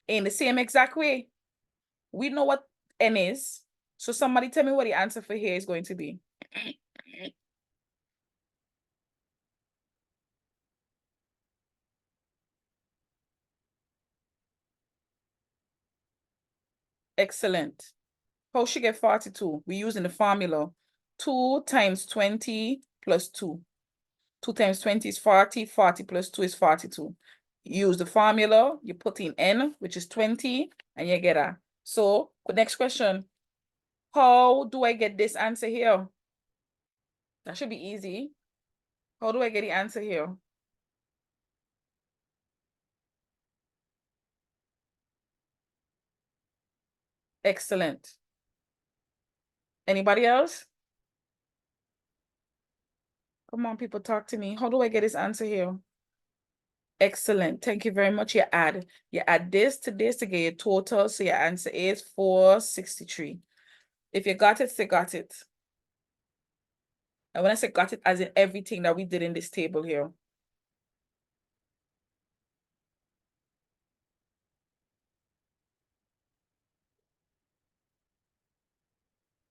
S1: In the same exact way. We know what n is. So somebody tell me what the answer for here is going to be. Excellent. How she get 42? We using the formula. 2 times 20 plus 2. 2 times 20 is 40. 40 plus 2 is 42. Use the formula. You put in n, which is 20, and you get a. So, the next question. How do I get this answer here? That should be easy. How do I get the answer here? Excellent. Anybody else? Come on, people, talk to me. How do I get this answer here? Excellent. Thank you very much. You add this to get your total. So your answer is 463. If you got it, say got it. And when I say got it, as in everything that we did in this table here.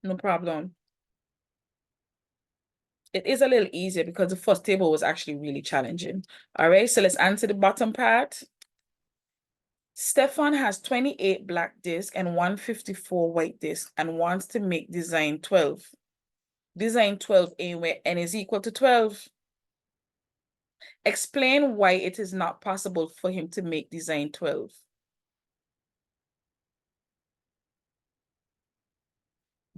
S1: No problem. It is a little easier because the first table was actually really challenging. All right, so let's answer the bottom part. Stefan has 28 black discs and 154 white discs and wants to make design 12. Design 12 A where n is equal to 12. Explain why it is not possible for him to make design 12.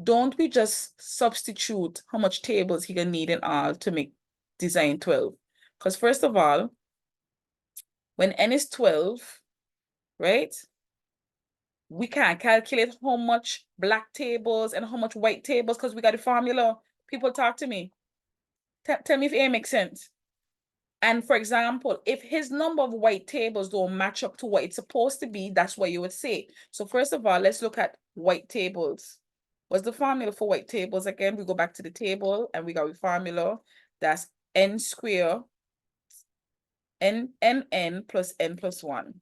S1: Don't we just substitute how much tables he can need in all to make design 12? Because first of all, when n is 12, right? We can't calculate how much black tables and how much white tables because we got a formula. People talk to me. Tell me if it makes sense. And for example, if his number of white tables don't match up to what it's supposed to be, that's what you would say. So first of all, let's look at white tables. What's the formula for white tables? Again, we go back to the table and we got a formula. That's n square, n plus n plus 1.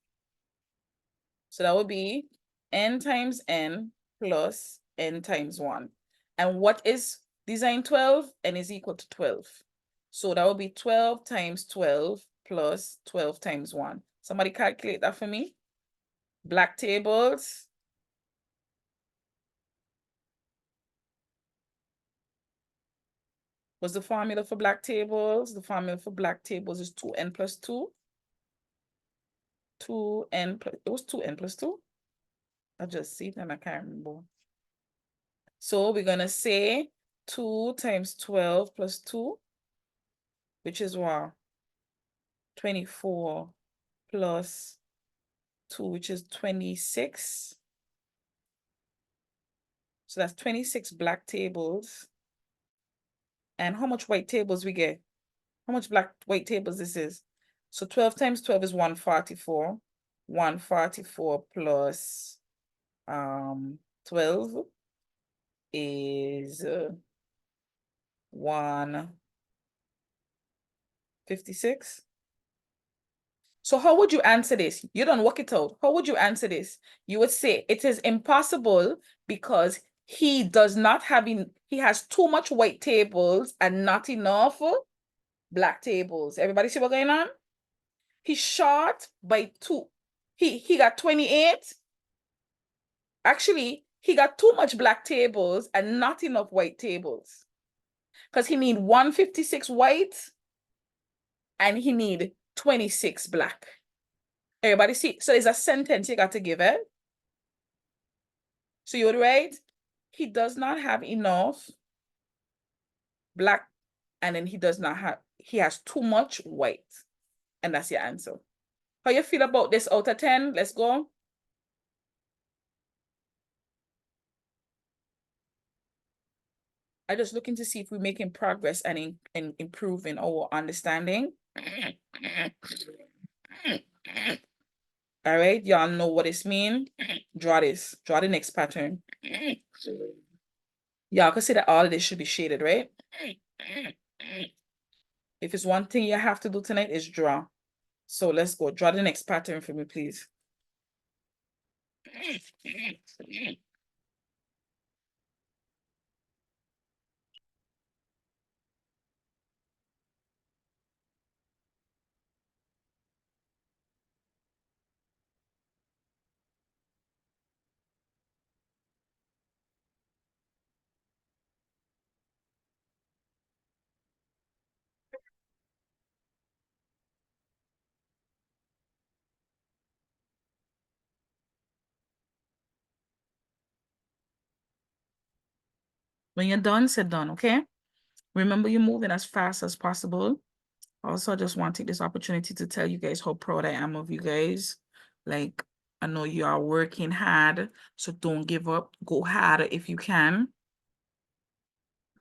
S1: So that would be n times n plus n times 1. And what is design 12? N is equal to 12. So that would be 12 times 12 plus 12 times 1. Somebody calculate that for me. Black tables. What's the formula for black tables? The formula for black tables is 2n plus 2. 2n plus, it was 2n plus 2. I just see it and I can't remember. So we're going to say 2 times 12 plus 2, which is what? 24 plus 2, which is 26. So that's 26 black tables. And how much white tables we get? How much white tables this is? So 12 times 12 is 144. 144 plus 12 is 156. So how would you answer this? You don't work it out. How would you answer this? You would say it is impossible because he does not have he has too much white tables and not enough black tables. Everybody see what's going on? He's short by 2. He got 28. Actually, he got too much black tables and not enough white tables. Because he need 156 white and he need 26 black. Everybody see? So there's a sentence you got to give it. So you would write, he does not have enough black, and then he has too much white. And that's your answer. How you feel about this out of 10? Let's go. I'm just looking to see if we're making progress and improving our understanding. All right, y'all know what this means. Draw this. Draw the next pattern. Y'all can see that all of this should be shaded, right? If it's one thing you have to do tonight is draw. So let's go. Draw the next pattern for me, please. When you're done, say done, okay? Remember, you're moving as fast as possible. Also, I just want to take this opportunity to tell you guys how proud I am of you guys. Like, I know you are working hard, so don't give up. Go harder if you can.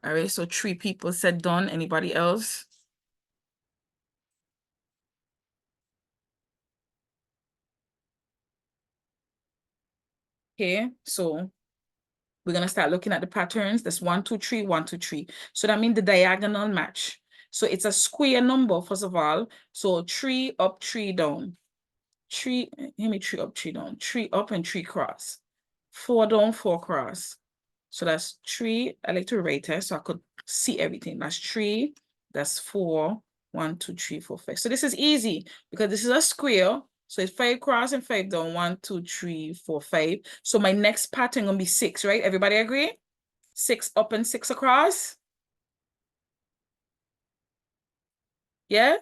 S1: All right, so 3 people said done. Anybody else? Okay, so we're gonna start looking at the patterns. That's 1, 2, 3, 1, 2, 3. So that means the diagonal match. So it's a square number, first of all. So 3 up, 3 down. 3, give me 3 up, 3 down. 3 up and 3 cross. 4 down, 4 cross. So that's 3. I like to write it so I could see everything. That's 3. That's 4. 1, 2, 3, 4, 5. So this is easy because this is a square. So it's 5 cross and 5 down. 1, 2, 3, 4, 5. So my next pattern gonna be 6, right? Everybody agree? 6 up and 6 across. Yeah?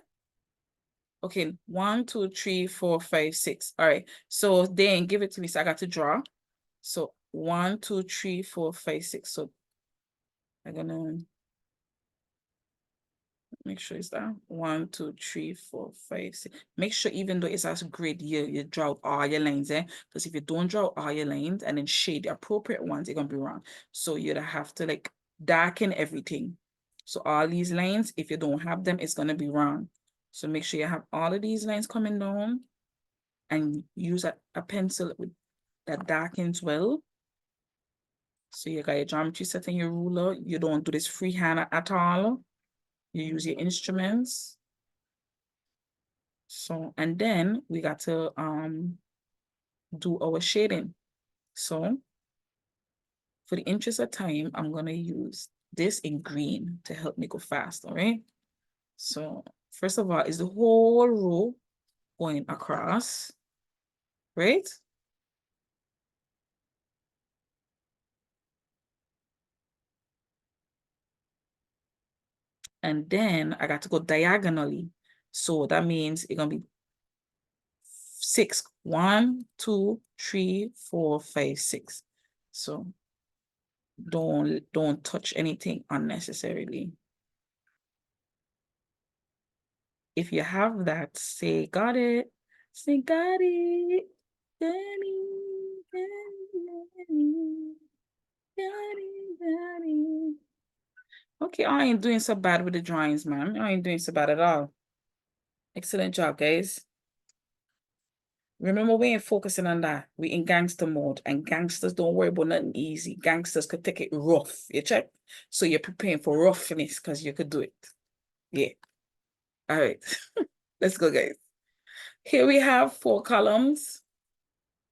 S1: Okay, 1, 2, 3, 4, 5, 6. All right. So then give it to me. So I got to draw. So 1, 2, 3, 4, 5, 6. So I'm gonna make sure it's that 1, 2, 3, 4, 5, 6. Make sure even though it's as grid, you draw all your lines, because if you don't draw all your lines and then shade the appropriate ones, you're gonna be wrong. So you'd have to like darken everything. So all these lines, if you don't have them, it's gonna be wrong. So make sure you have all of these lines coming down and use a pencil with that darkens well. So you got your geometry set and your ruler. You don't do this freehand at all. You use your instruments. So, and then we got to do our shading. So for the interest of time, I'm gonna use this in green to help me go fast, all right? So first of all, is the whole row going across, right? And then I got to go diagonally. So that means it's gonna be 6. 1, 2, 3, 4, 5, 6. So don't touch anything unnecessarily. If you have that, say got it. Say got it. Got it, got it, got it, got it. Okay, I ain't doing so bad with the drawings, man. I ain't doing so bad at all. Excellent job, guys. Remember, we ain't focusing on that. We in gangster mode, and gangsters don't worry about nothing easy. Gangsters could take it rough. You check? So you're preparing for roughness because you could do it. Yeah. All right. Let's go, guys. Here we have 4 columns.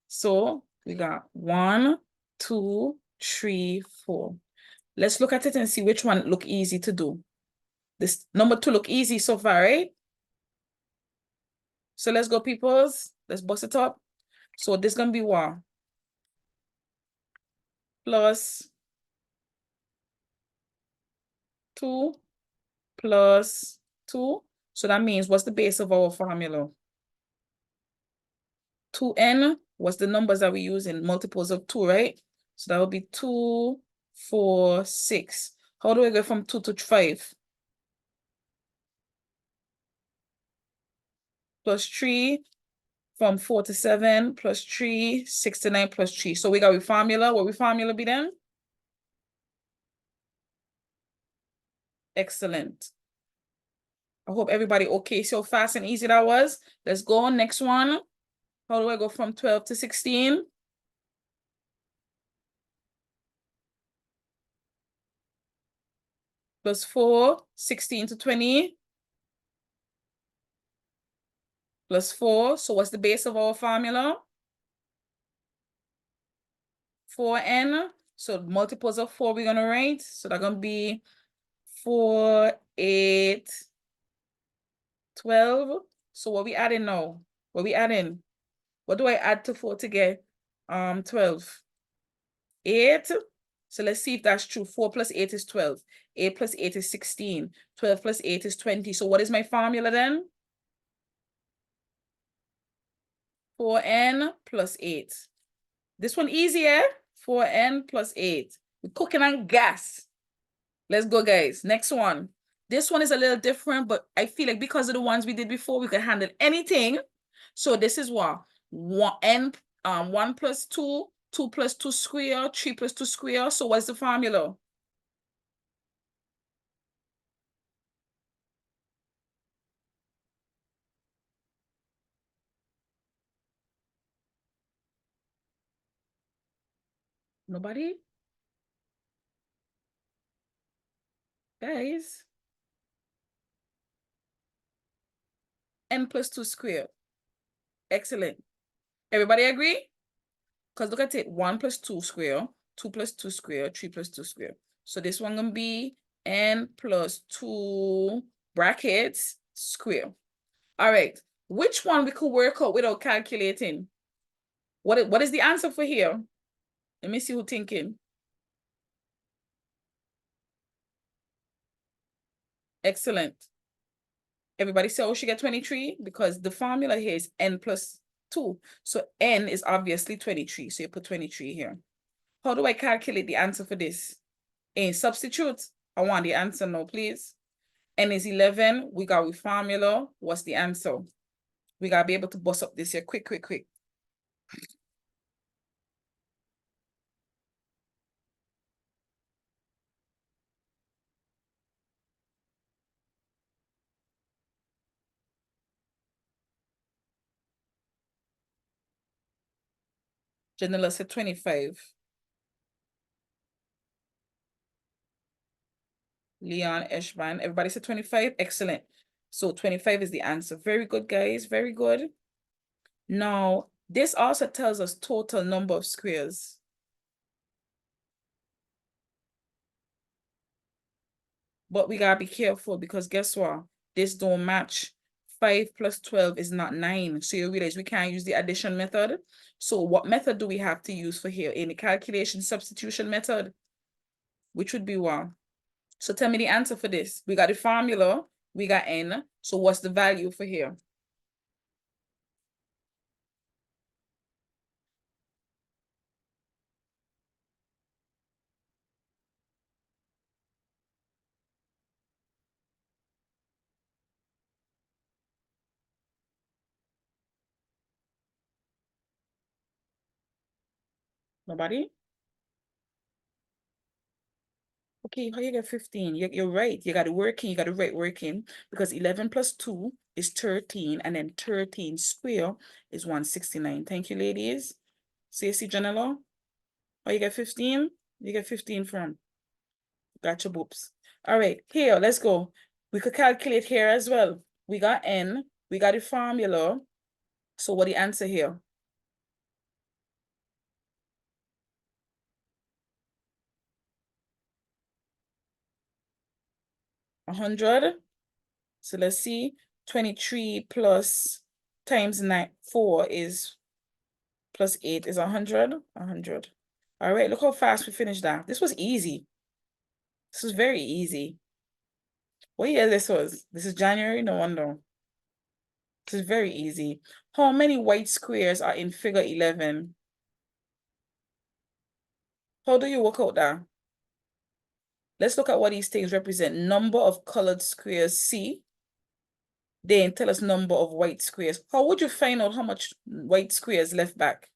S1: So we got 1, 2, 3, 4. Let's look at it and see which one look easy to do. This number 2 look easy so far, right? So let's go, peoples. Let's bust it up. So this is gonna be what? Plus 2 plus 2. So that means what's the base of our formula? 2n was the numbers that we use in multiples of 2, right? So that would be 2, 4, 6. How do I go from 2 to 5? Plus 3, from 4 to 7, plus 3, 6 to 9, plus 3. So we got a formula. What we formula be then? Excellent. I hope everybody okay. So fast and easy that was. Let's go on next one. How do I go from 12 to 16? Plus 4, 16 to 20. Plus 4. So what's the base of our formula? 4n. So multiples of 4 we're going to write. So that's going to be 4, 8, 12. So what we adding now? What we adding? What do I add to 4 to get 12? 8. So let's see if that's true. 4 plus 8 is 12. 8 plus 8 is 16. 12 plus 8 is 20. So what is my formula then? 4n plus 8. This one easier. 4n plus 8. We're cooking on gas. Let's go, guys. Next one. This one is a little different, but I feel like because of the ones we did before, we could handle anything. So this is what? 1 plus 2, 2 plus 2 square, 3 plus 2 square. So what's the formula? Nobody? Guys? N plus 2 square. Excellent. Everybody agree? Because look at it. 1 plus 2 square, 2 plus 2 square, 3 plus 2 square. So this one gonna be N plus 2 brackets square. All right. Which one we could work out without calculating? What is the answer for here? Let me see who's thinking. Excellent. Everybody say, oh, she get 23? Because the formula here is N plus 2. So N is obviously 23. So you put 23 here. How do I calculate the answer for this? In substitute, I want the answer now, please. N is 11. We got with formula. What's the answer? We got to be able to bust up this here. Quick, quick, quick. Janella said 25. Leon Eshban. Everybody said 25. Excellent. So 25 is the answer. Very good, guys. Very good. Now, this also tells us total number of squares. But we gotta be careful because guess what? This don't match. 5 plus 12 is not 9. So you realize we can't use the addition method. So what method do we have to use for here? In the calculation substitution method, which would be what? So tell me the answer for this. We got the formula. We got N. So what's the value for here? Nobody? Okay, how you get 15? You're right. You got to working. You got to write working because 11 plus 2 is 13. And then 13 square is 169. Thank you, ladies. See, Janella? How you get 15? You get 15 from. Gotcha, boops. All right, here, let's go. We could calculate here as well. We got N. We got the formula. So what the answer here? A 100. So let's see. 23 plus times 4 is plus 8 is 100. 100. All right, look how fast we finished that. This was easy. This was very easy. What year this was? This is January? No wonder. This is very easy. How many white squares are in figure 11? How do you work out that? Let's look at what these things represent. Number of colored squares, C. Then tell us number of white squares. How would you find out how much white squares left back?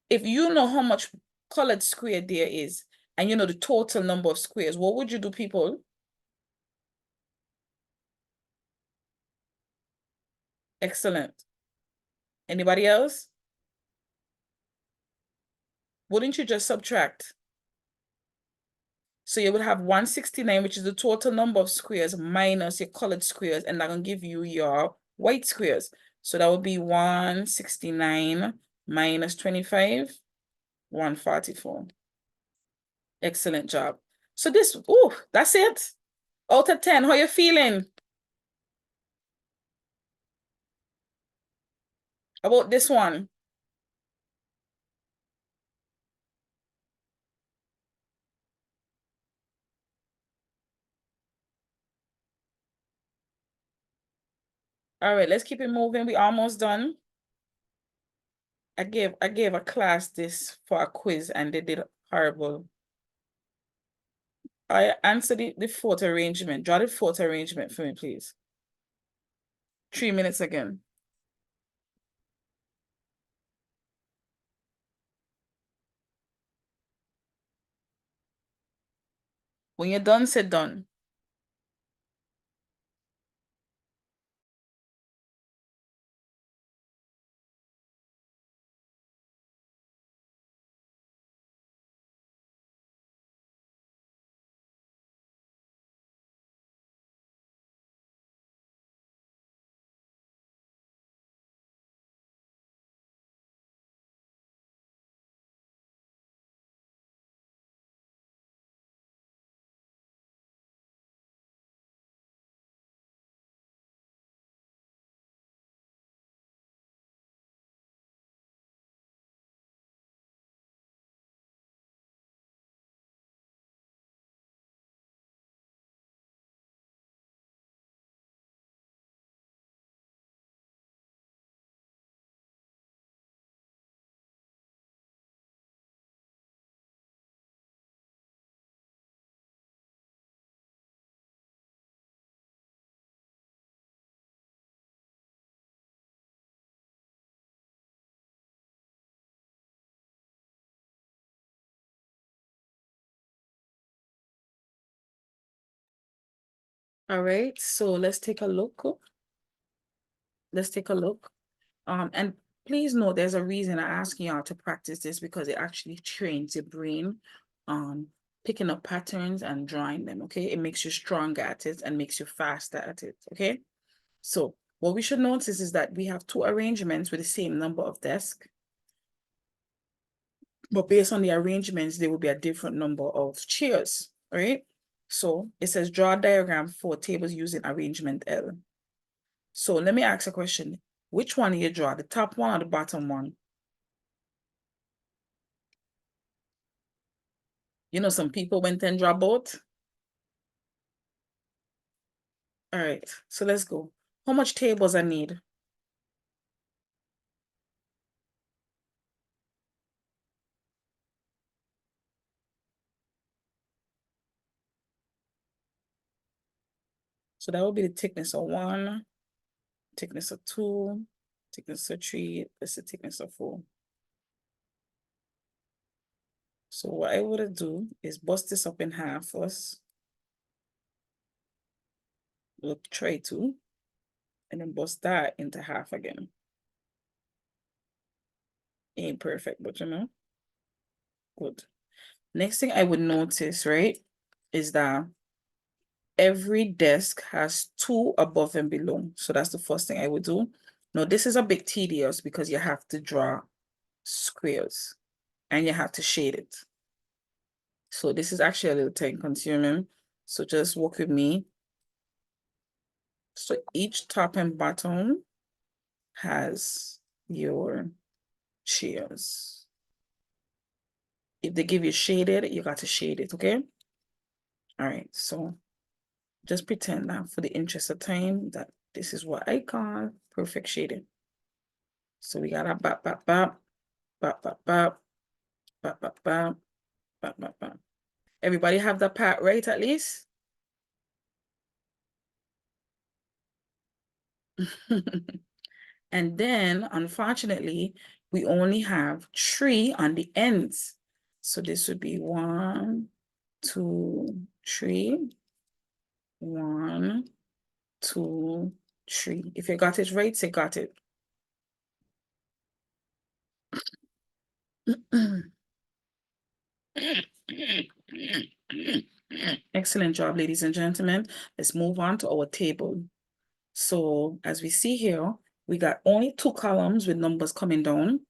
S1: If you know how much colored square there is, and you know the total number of squares, what would you do, people? Excellent. Anybody else? Wouldn't you just subtract? So you would have 169, which is the total number of squares minus your colored squares, and that will give you your white squares. So that would be 169 minus 25, 144. Excellent job. So this, oh, that's it. Out of 10, how you feeling about this one? All right, let's keep it moving. We almost done. I gave a class this for a quiz and they did horrible. I answer the fourth arrangement. Draw the fourth arrangement for me, please. 3 minutes again. When you're done, say done. All right, so let's take a look. Let's take a look. And please know there's a reason I ask y'all to practice this, because it actually trains your brain on picking up patterns and drawing them, okay? It makes you stronger at it and makes you faster at it, okay? So what we should notice is that we have two arrangements with the same number of desks, but based on the arrangements, there will be a different number of chairs, right? So it says draw a diagram for tables using arrangement L. So let me ask a question. Which one you draw, the top one or the bottom one? You know, some people went and draw both. All right, so let's go. How much tables I need? So that will be the thickness of 1, thickness of 2, thickness of 3, that's the thickness of 4. So what I would do is bust this up in half first. We'll try to, and then bust that into half again. Ain't perfect, but you know, good. Next thing I would notice, right, is that every desk has 2 above and below. So that's the first thing I would do. Now, this is a bit tedious because you have to draw squares and you have to shade it. So this is actually a little time consuming. So just work with me. So each top and bottom has your chairs. If they give you shaded, you got to shade it, okay? All right, so just pretend that for the interest of time that this is what I call perfect shading. So we got a bap, bap, bap, bap, bap, bap, bap, bap, bap, bap, bap, bap. Everybody have that part right at least? And then, unfortunately, we only have 3 on the ends. So this would be 1, 2, 3. 1, 2, 3. If you got it right, say got it. Excellent job, ladies and gentlemen. Let's move on to our table. So as we see here, we got only 2 columns with numbers coming down,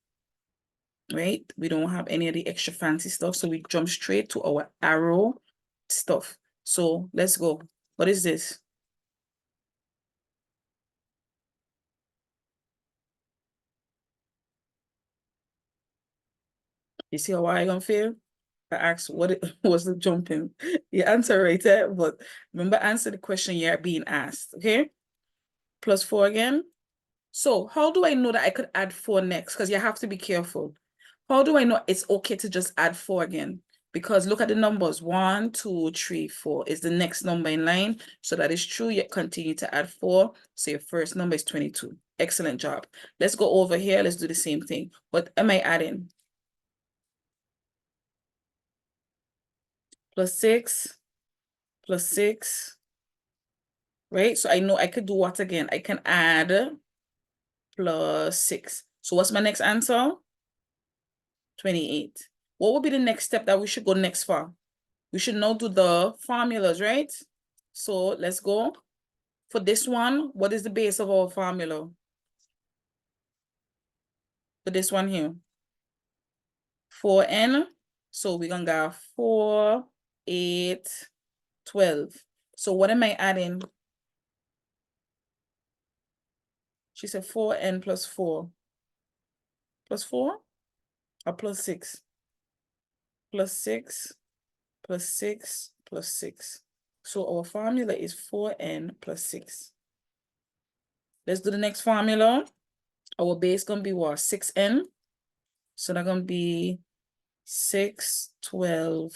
S1: right? We don't have any of the extra fancy stuff. So we jump straight to our arrow stuff. So let's go. What is this? You see how I gonna feel? I asked what it was the jumping. You answer right there, but remember answer the question you're being asked, okay? +4 again. So how do I know that I could add 4 next? Because you have to be careful. How do I know it's okay to just add 4 again? because look at the numbers. 1, 2, 3, 4 is the next number in line. So that is true. You continue to add 4. So your first number is 22. Excellent job. Let's go over here. Let's do the same thing. What am I adding? Plus 6, plus 6, right? So I know I could do what again? I can add plus 6. So what's my next answer? 28. What would be the next step that we should go next for? We should now do the formulas, right? So let's go. For this one, what is the base of our formula? For this one here. 4n. So we're going to go 4, 8, 12. So what am I adding? She said 4n plus 4. Plus 4 or plus 6? Plus 6, plus 6, plus 6. So our formula is 4n plus 6. Let's do the next formula. Our base going to be what? 6n. So that's going to be 6, 12,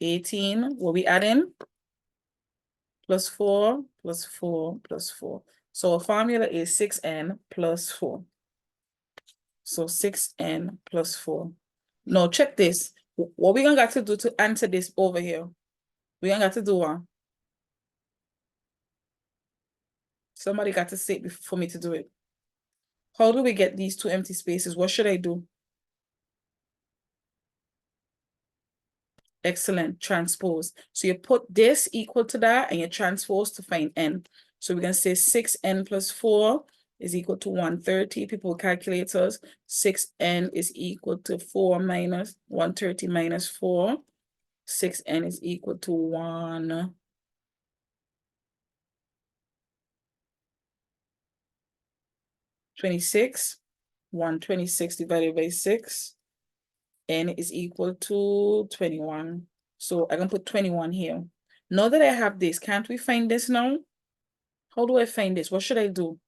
S1: 18. What we adding? Plus 4, plus 4, plus 4. So our formula is 6n plus 4. So 6n plus 4. Now check this. What we gonna got to do to answer this over here? We gonna got to do what? Somebody got to say it for me to do it. How do we get these two empty spaces? What should I do? Excellent. Transpose. So you put this equal to that and you transpose to find n. So we're going to say 6n plus 4 is equal to 130. People calculators. 6n is equal to 4 minus 130 minus 4. 6n is equal to 126. 126 divided by 6. N is equal to 21. So I can put 21 here. Now that I have this, can't we find this now? How do I find this? What should I do?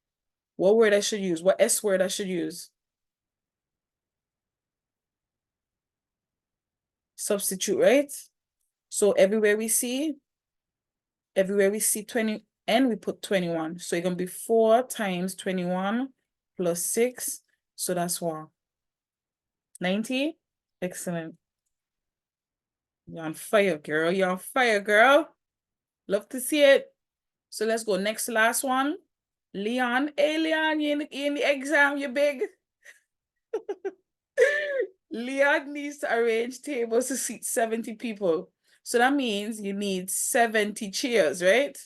S1: What word I should use? What S word I should use? Substitute, right? So everywhere we see 20 n, we put 21. So it's going to be 4 times 21 plus 6. So that's what? 90? Excellent. You're on fire, girl. You're on fire, girl. Love to see it. So let's go. Next, last one. Leon. Hey, Leon, you in the exam, you big. Leon needs to arrange tables to seat 70 people. So that means you need 70 chairs, right?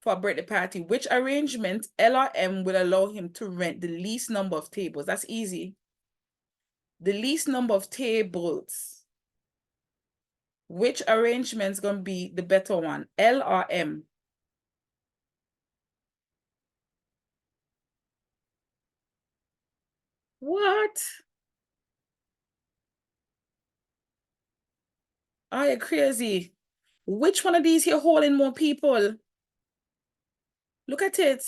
S1: For a birthday party. Which arrangement L or M will allow him to rent the least number of tables? That's easy. The least number of tables. Which arrangement is going to be the better one? L or M? What? Oh, you're crazy. Which one of these here holding more people? Look at it.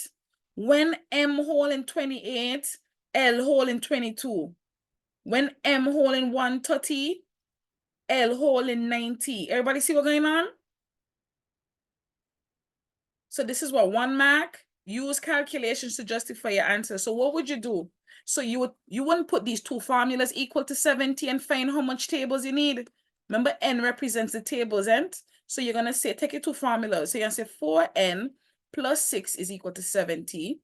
S1: When M holding 28, L holding 22. When M holding 130, L holding 90. Everybody see what's going on? So this is what 1 mark. Use calculations to justify your answer. So what would you do? So you wouldn't put these two formulas equal to 70 and find how much tables you need. Remember, N represents the tables, and so you're gonna say take your two formulas. So you're gonna say 4n plus 6 is equal to 70,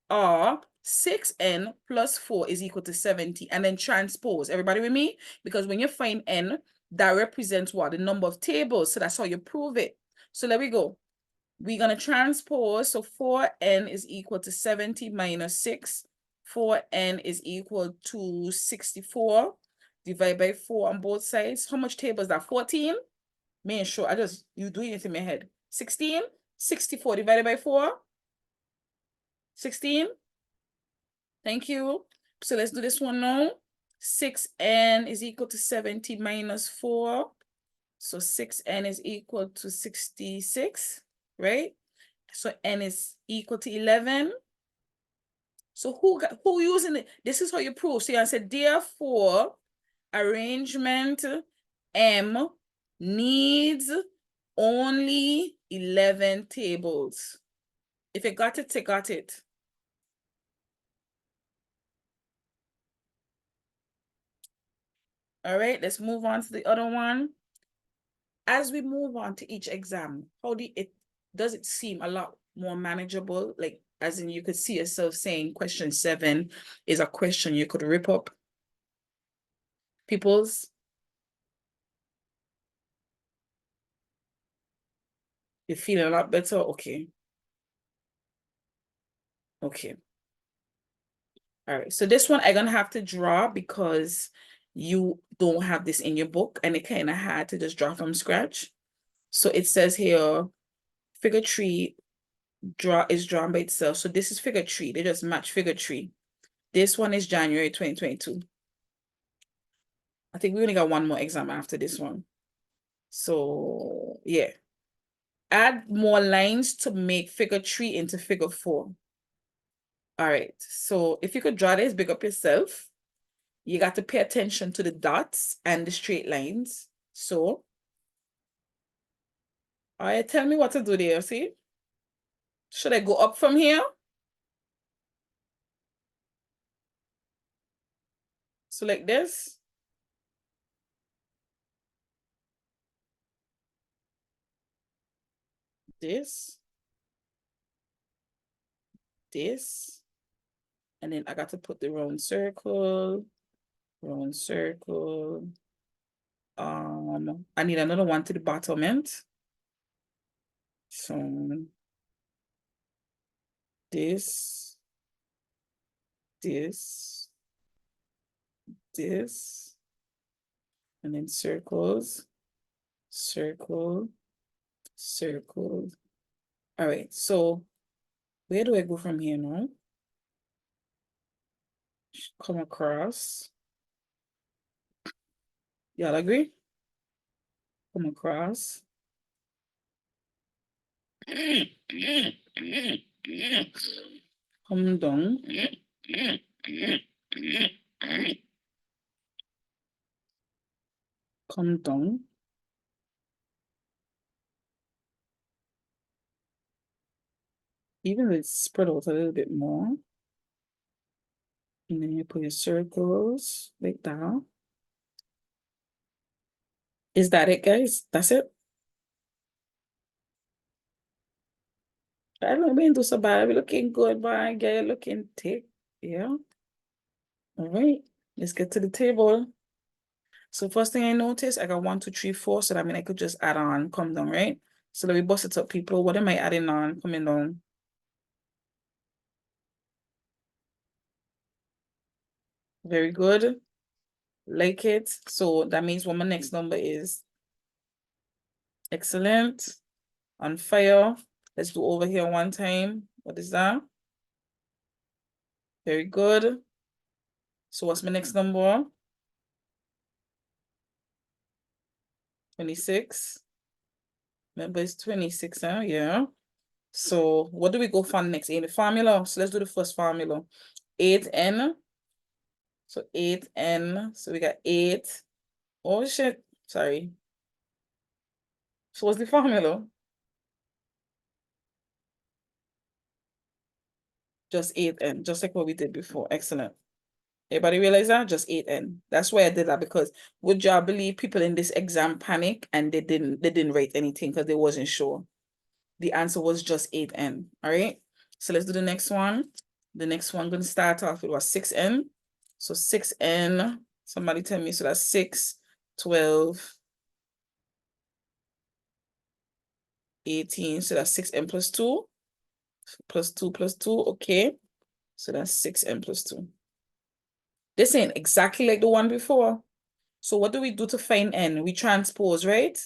S1: or 6n plus 4 is equal to 70, and then transpose. Everybody with me? Because when you find n, that represents what? The number of tables. So that's how you prove it. So there we go. We're going to transpose. So 4n is equal to 70 minus 6. 4n is equal to 64. Divide by 4 on both sides. How much tables is that? 14? Man, sure. You doing it in my head. 16? 64 divided by 4? 16? Thank you. So let's do this one now. 6n is equal to 70 minus 4. So 6n is equal to 66, right? So n is equal to 11. So who using it? This is how you prove. So you said, therefore, arrangement M needs only 11 tables. If you got it, you got it. All right, let's move on to the other one. As we move on to each exam, does it seem a lot more manageable? Like, as in you could see yourself saying question 7 is a question you could rip up. People's, you're feeling a lot better? Okay. Okay. All right. So this one I'm gonna have to draw because you don't have this in your book and it kind of hard to just draw from scratch. So it says here, figure 3 is drawn by itself. So this is figure 3. They just match figure 3. This one is January 2022. I think we only got one more exam after this one. So yeah. Add more lines to make figure 3 into figure 4. All right. So if you could draw this, big up yourself. You got to pay attention to the dots and the straight lines. So, all right, tell me what to do there, see? Should I go up from here? So like this. This. This. And then I got to put the round circle. Round circle. I need another one to the bottom end. So this, this, this, and then circles, circle, circle. All right, so where do I go from here now? Come across. Y'all agree? Come across. Come down. Come down. Even if it's spread out a little bit more. And then you put your circles like that. Is that it, guys? That's it? I don't mean to so bad. We're looking good, but you're looking thick. Yeah. All right. Let's get to the table. So first thing I noticed, I got 1, 2, 3, 4. So that means I could just add on, come down, right? So let me bust it up, people. What am I adding on, coming down? Very good. Like it. So that means what my next number is. Excellent. On fire. Let's do over here one time. What is that? Very good. So what's my next number? 26. Remember, it's 26, huh? Yeah. So what do we go for next? In the formula. So let's do the first formula. 8n. So 8n. So we got 8. Oh shit. Sorry. So what's the formula? Just 8n, just like what we did before. Excellent. Everybody realize that? Just 8n. That's why I did that, because would y'all believe people in this exam panic and they didn't write anything because they wasn't sure. The answer was just 8n. All right. So let's do the next one. The next one gonna start off with what, 6n. So 6n. Somebody tell me. So that's 6, 12, 18. So that's 6n plus 2. Plus 2 plus 2. Okay. So that's 6n plus 2. This ain't exactly like the one before. So what do we do to find n? We transpose, right?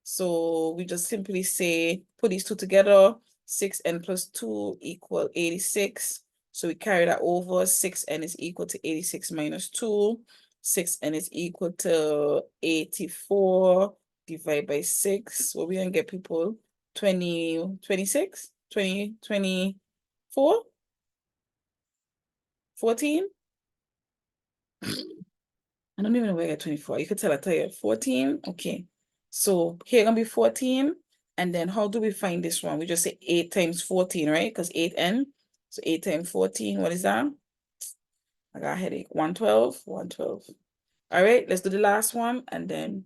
S1: So we just simply say, put these two together, 6n plus 2 equal 86. So we carry that over, 6n is equal to 86 minus 2. 6n is equal to 84 divided by 6. What we gonna get, people? 20, 26? 20, 24? 14? I don't even know where I get 24. You could tell I tell you 14. Okay. So here gonna be 14. And then how do we find this one? We just say 8 times 14, right? Because 8n. So 8 times 14, what is that? I got a headache. 112, 112. All right, let's do the last one. And then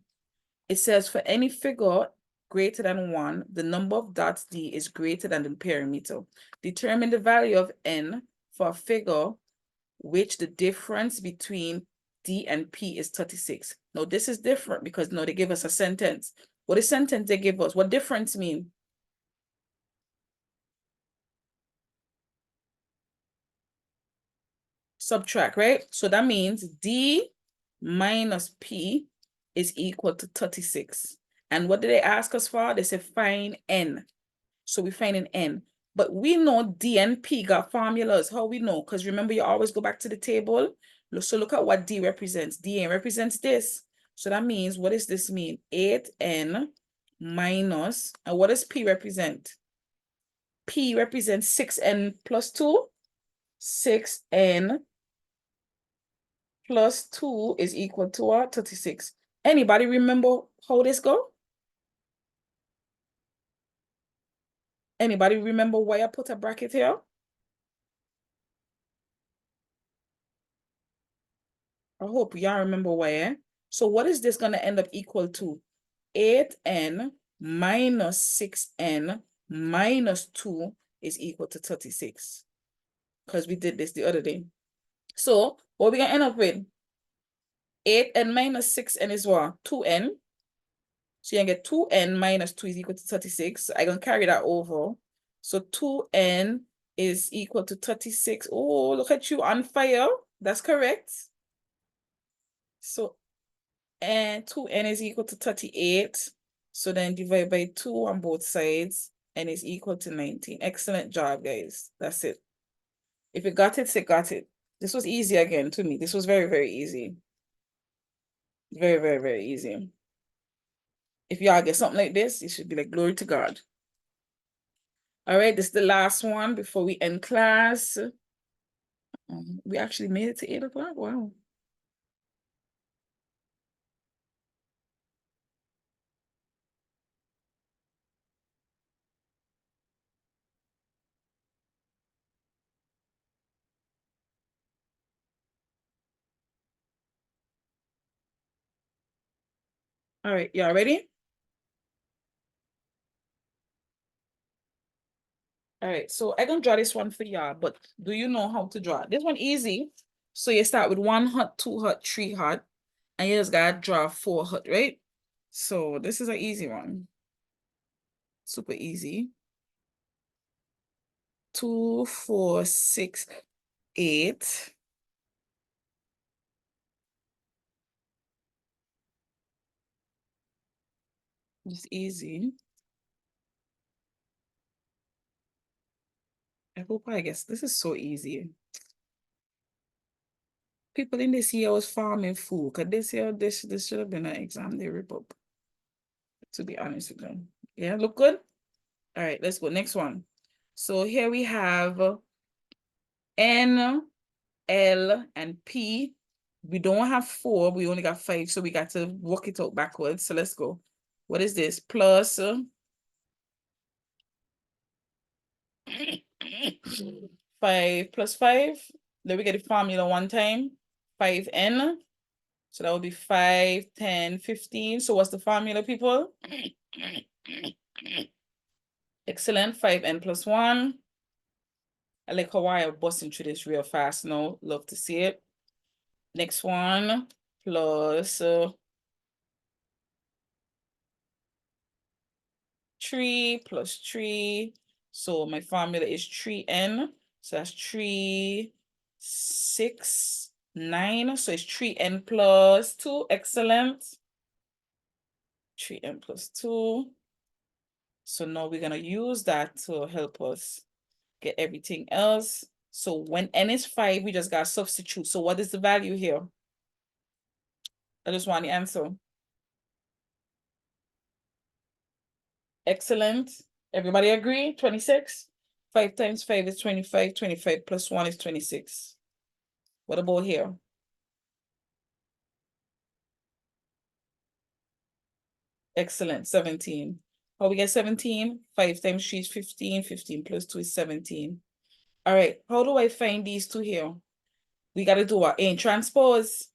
S1: it says for any figure greater than 1, the number of dots D is greater than the perimeter. Determine the value of n for a figure which the difference between D and P is 36. Now, this is different because now they give us a sentence. What is sentence they give us? What difference mean? Subtract, right? So that means D minus P is equal to 36. And what did they ask us for? They said find N. So we find an N. But we know D and P got formulas. How we know? Because remember, you always go back to the table. So look at what D represents. D represents this. So that means, what does this mean? 8N minus, and what does P represent? P represents 6N plus 2. 6N plus 2 is equal to what? 36. Anybody remember how this go? Anybody remember why I put a bracket here? I hope y'all remember why. So what is this going to end up equal to? 8N minus 6N minus 2 is equal to 36. Because we did this the other day. So what we're going to end up with? 8N minus 6N is what? 2N. So you get 2N minus 2 is equal to 36. So I'm going to carry that over. So 2N is equal to 36. Oh, look at you on fire. That's correct. So, and 2N is equal to 38. So then divide by 2 on both sides. And is equal to 19. Excellent job, guys. That's it. If you got it, say got it. This was easy again to me. This was very, very easy. Very, very, very easy. If y'all get something like this, you should be like, glory to God. All right, this is the last one before we end class. We actually made it to 8 o'clock. Wow. All right, y'all ready? All right, so I'm gonna draw this one for y'all, but do you know how to draw? This one easy. So you start with 1 hot, 2 hot, 3 hot, and you just gotta draw 4 hot, right? So this is an easy one. Super easy. 2, 4, 6, 8. Just easy. I guess this is so easy. People in this year was farming food, because this year, this should have been an exam they rip up, to be honest with them. Yeah, look good? All right, let's go. Next one. So here we have N, L, and P. We don't have 4, we only got 5, so we got to work it out backwards. So let's go. What is this? Plus 5 plus 5. Then we get the formula one time. 5N. So that would be 5, 10, 15. So what's the formula, people? Excellent. 5N plus 1. I like how I'm busting through this real fast now. Love to see it. Next one. Plus 3 plus 3. So my formula is 3N. So that's 3, 6, 9. So it's 3N plus 2. Excellent. 3N plus 2. So now we're going to use that to help us get everything else. So when N is 5, we just got to substitute. So what is the value here? I just want the answer. Excellent. Everybody agree? 26? 5 times 5 is 25. 25 plus 1 is 26. What about here? Excellent, 17. How we get 17? 5 times 3 is 15. 15 plus 2 is 17. All right, how do I find these two here? We got to do what? A transpose,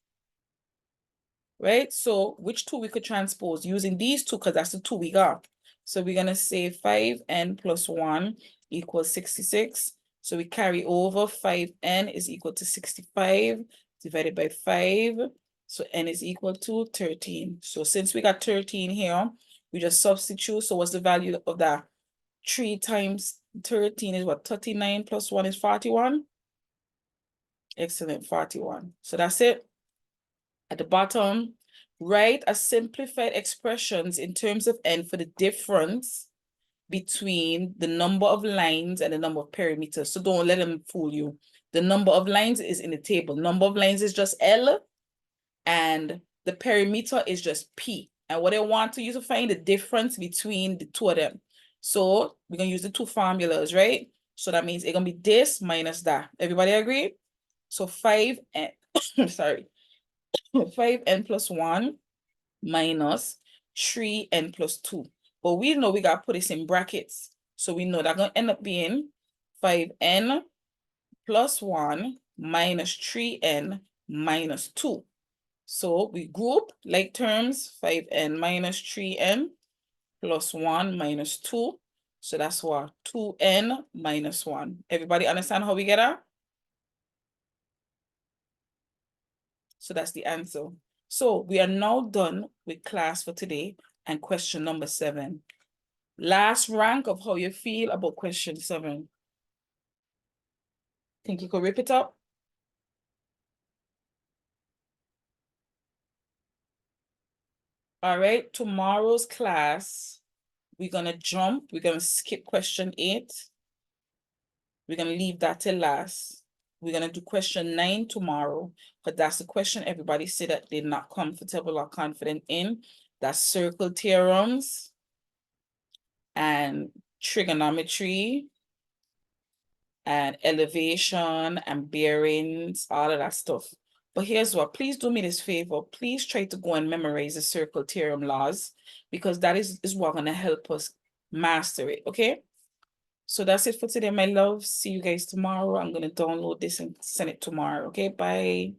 S1: right? So which two we could transpose? Using these two, because that's the two we got. So we're going to say 5n plus 1 equals 66. So we carry over 5n is equal to 65 divided by 5. So n is equal to 13. So since we got 13 here, we just substitute. So what's the value of that? 3 times 13 is what? 39 plus 1 is 41. Excellent, 41. So that's it. At the bottom, write a simplified expressions in terms of n for the difference between the number of lines and the number of perimeters. So don't let them fool you. The number of lines is in the table. Number of lines is just L, and the perimeter is just P. And what I want to use to find the difference between the two of them. So we're going to use the two formulas, right? So that means it's going to be this minus that. Everybody agree? So 5n, sorry, 5n plus 1 minus 3n plus 2. But we know we got to put this in brackets. So we know that's going to end up being 5n plus 1 minus 3n minus 2. So we group like terms, 5n minus 3n plus 1 minus 2. So that's what? 2n minus 1. Everybody understand how we get that? So that's the answer. So we are now done with class for today and question number 7. Last rank of how you feel about question 7. Think you could rip it up? All right, tomorrow's class, we're going to skip question 8. We're going to leave that till last. We're going to do question 9 tomorrow, but that's the question everybody said that they're not comfortable or confident in. That's circle theorems and trigonometry and elevation and bearings, all of that stuff. But here's what, please do me this favor. Please try to go and memorize the circle theorem laws, because that is what's going to help us master it, okay? So that's it for today, my love. See you guys tomorrow. I'm going to download this and send it tomorrow, okay? Bye.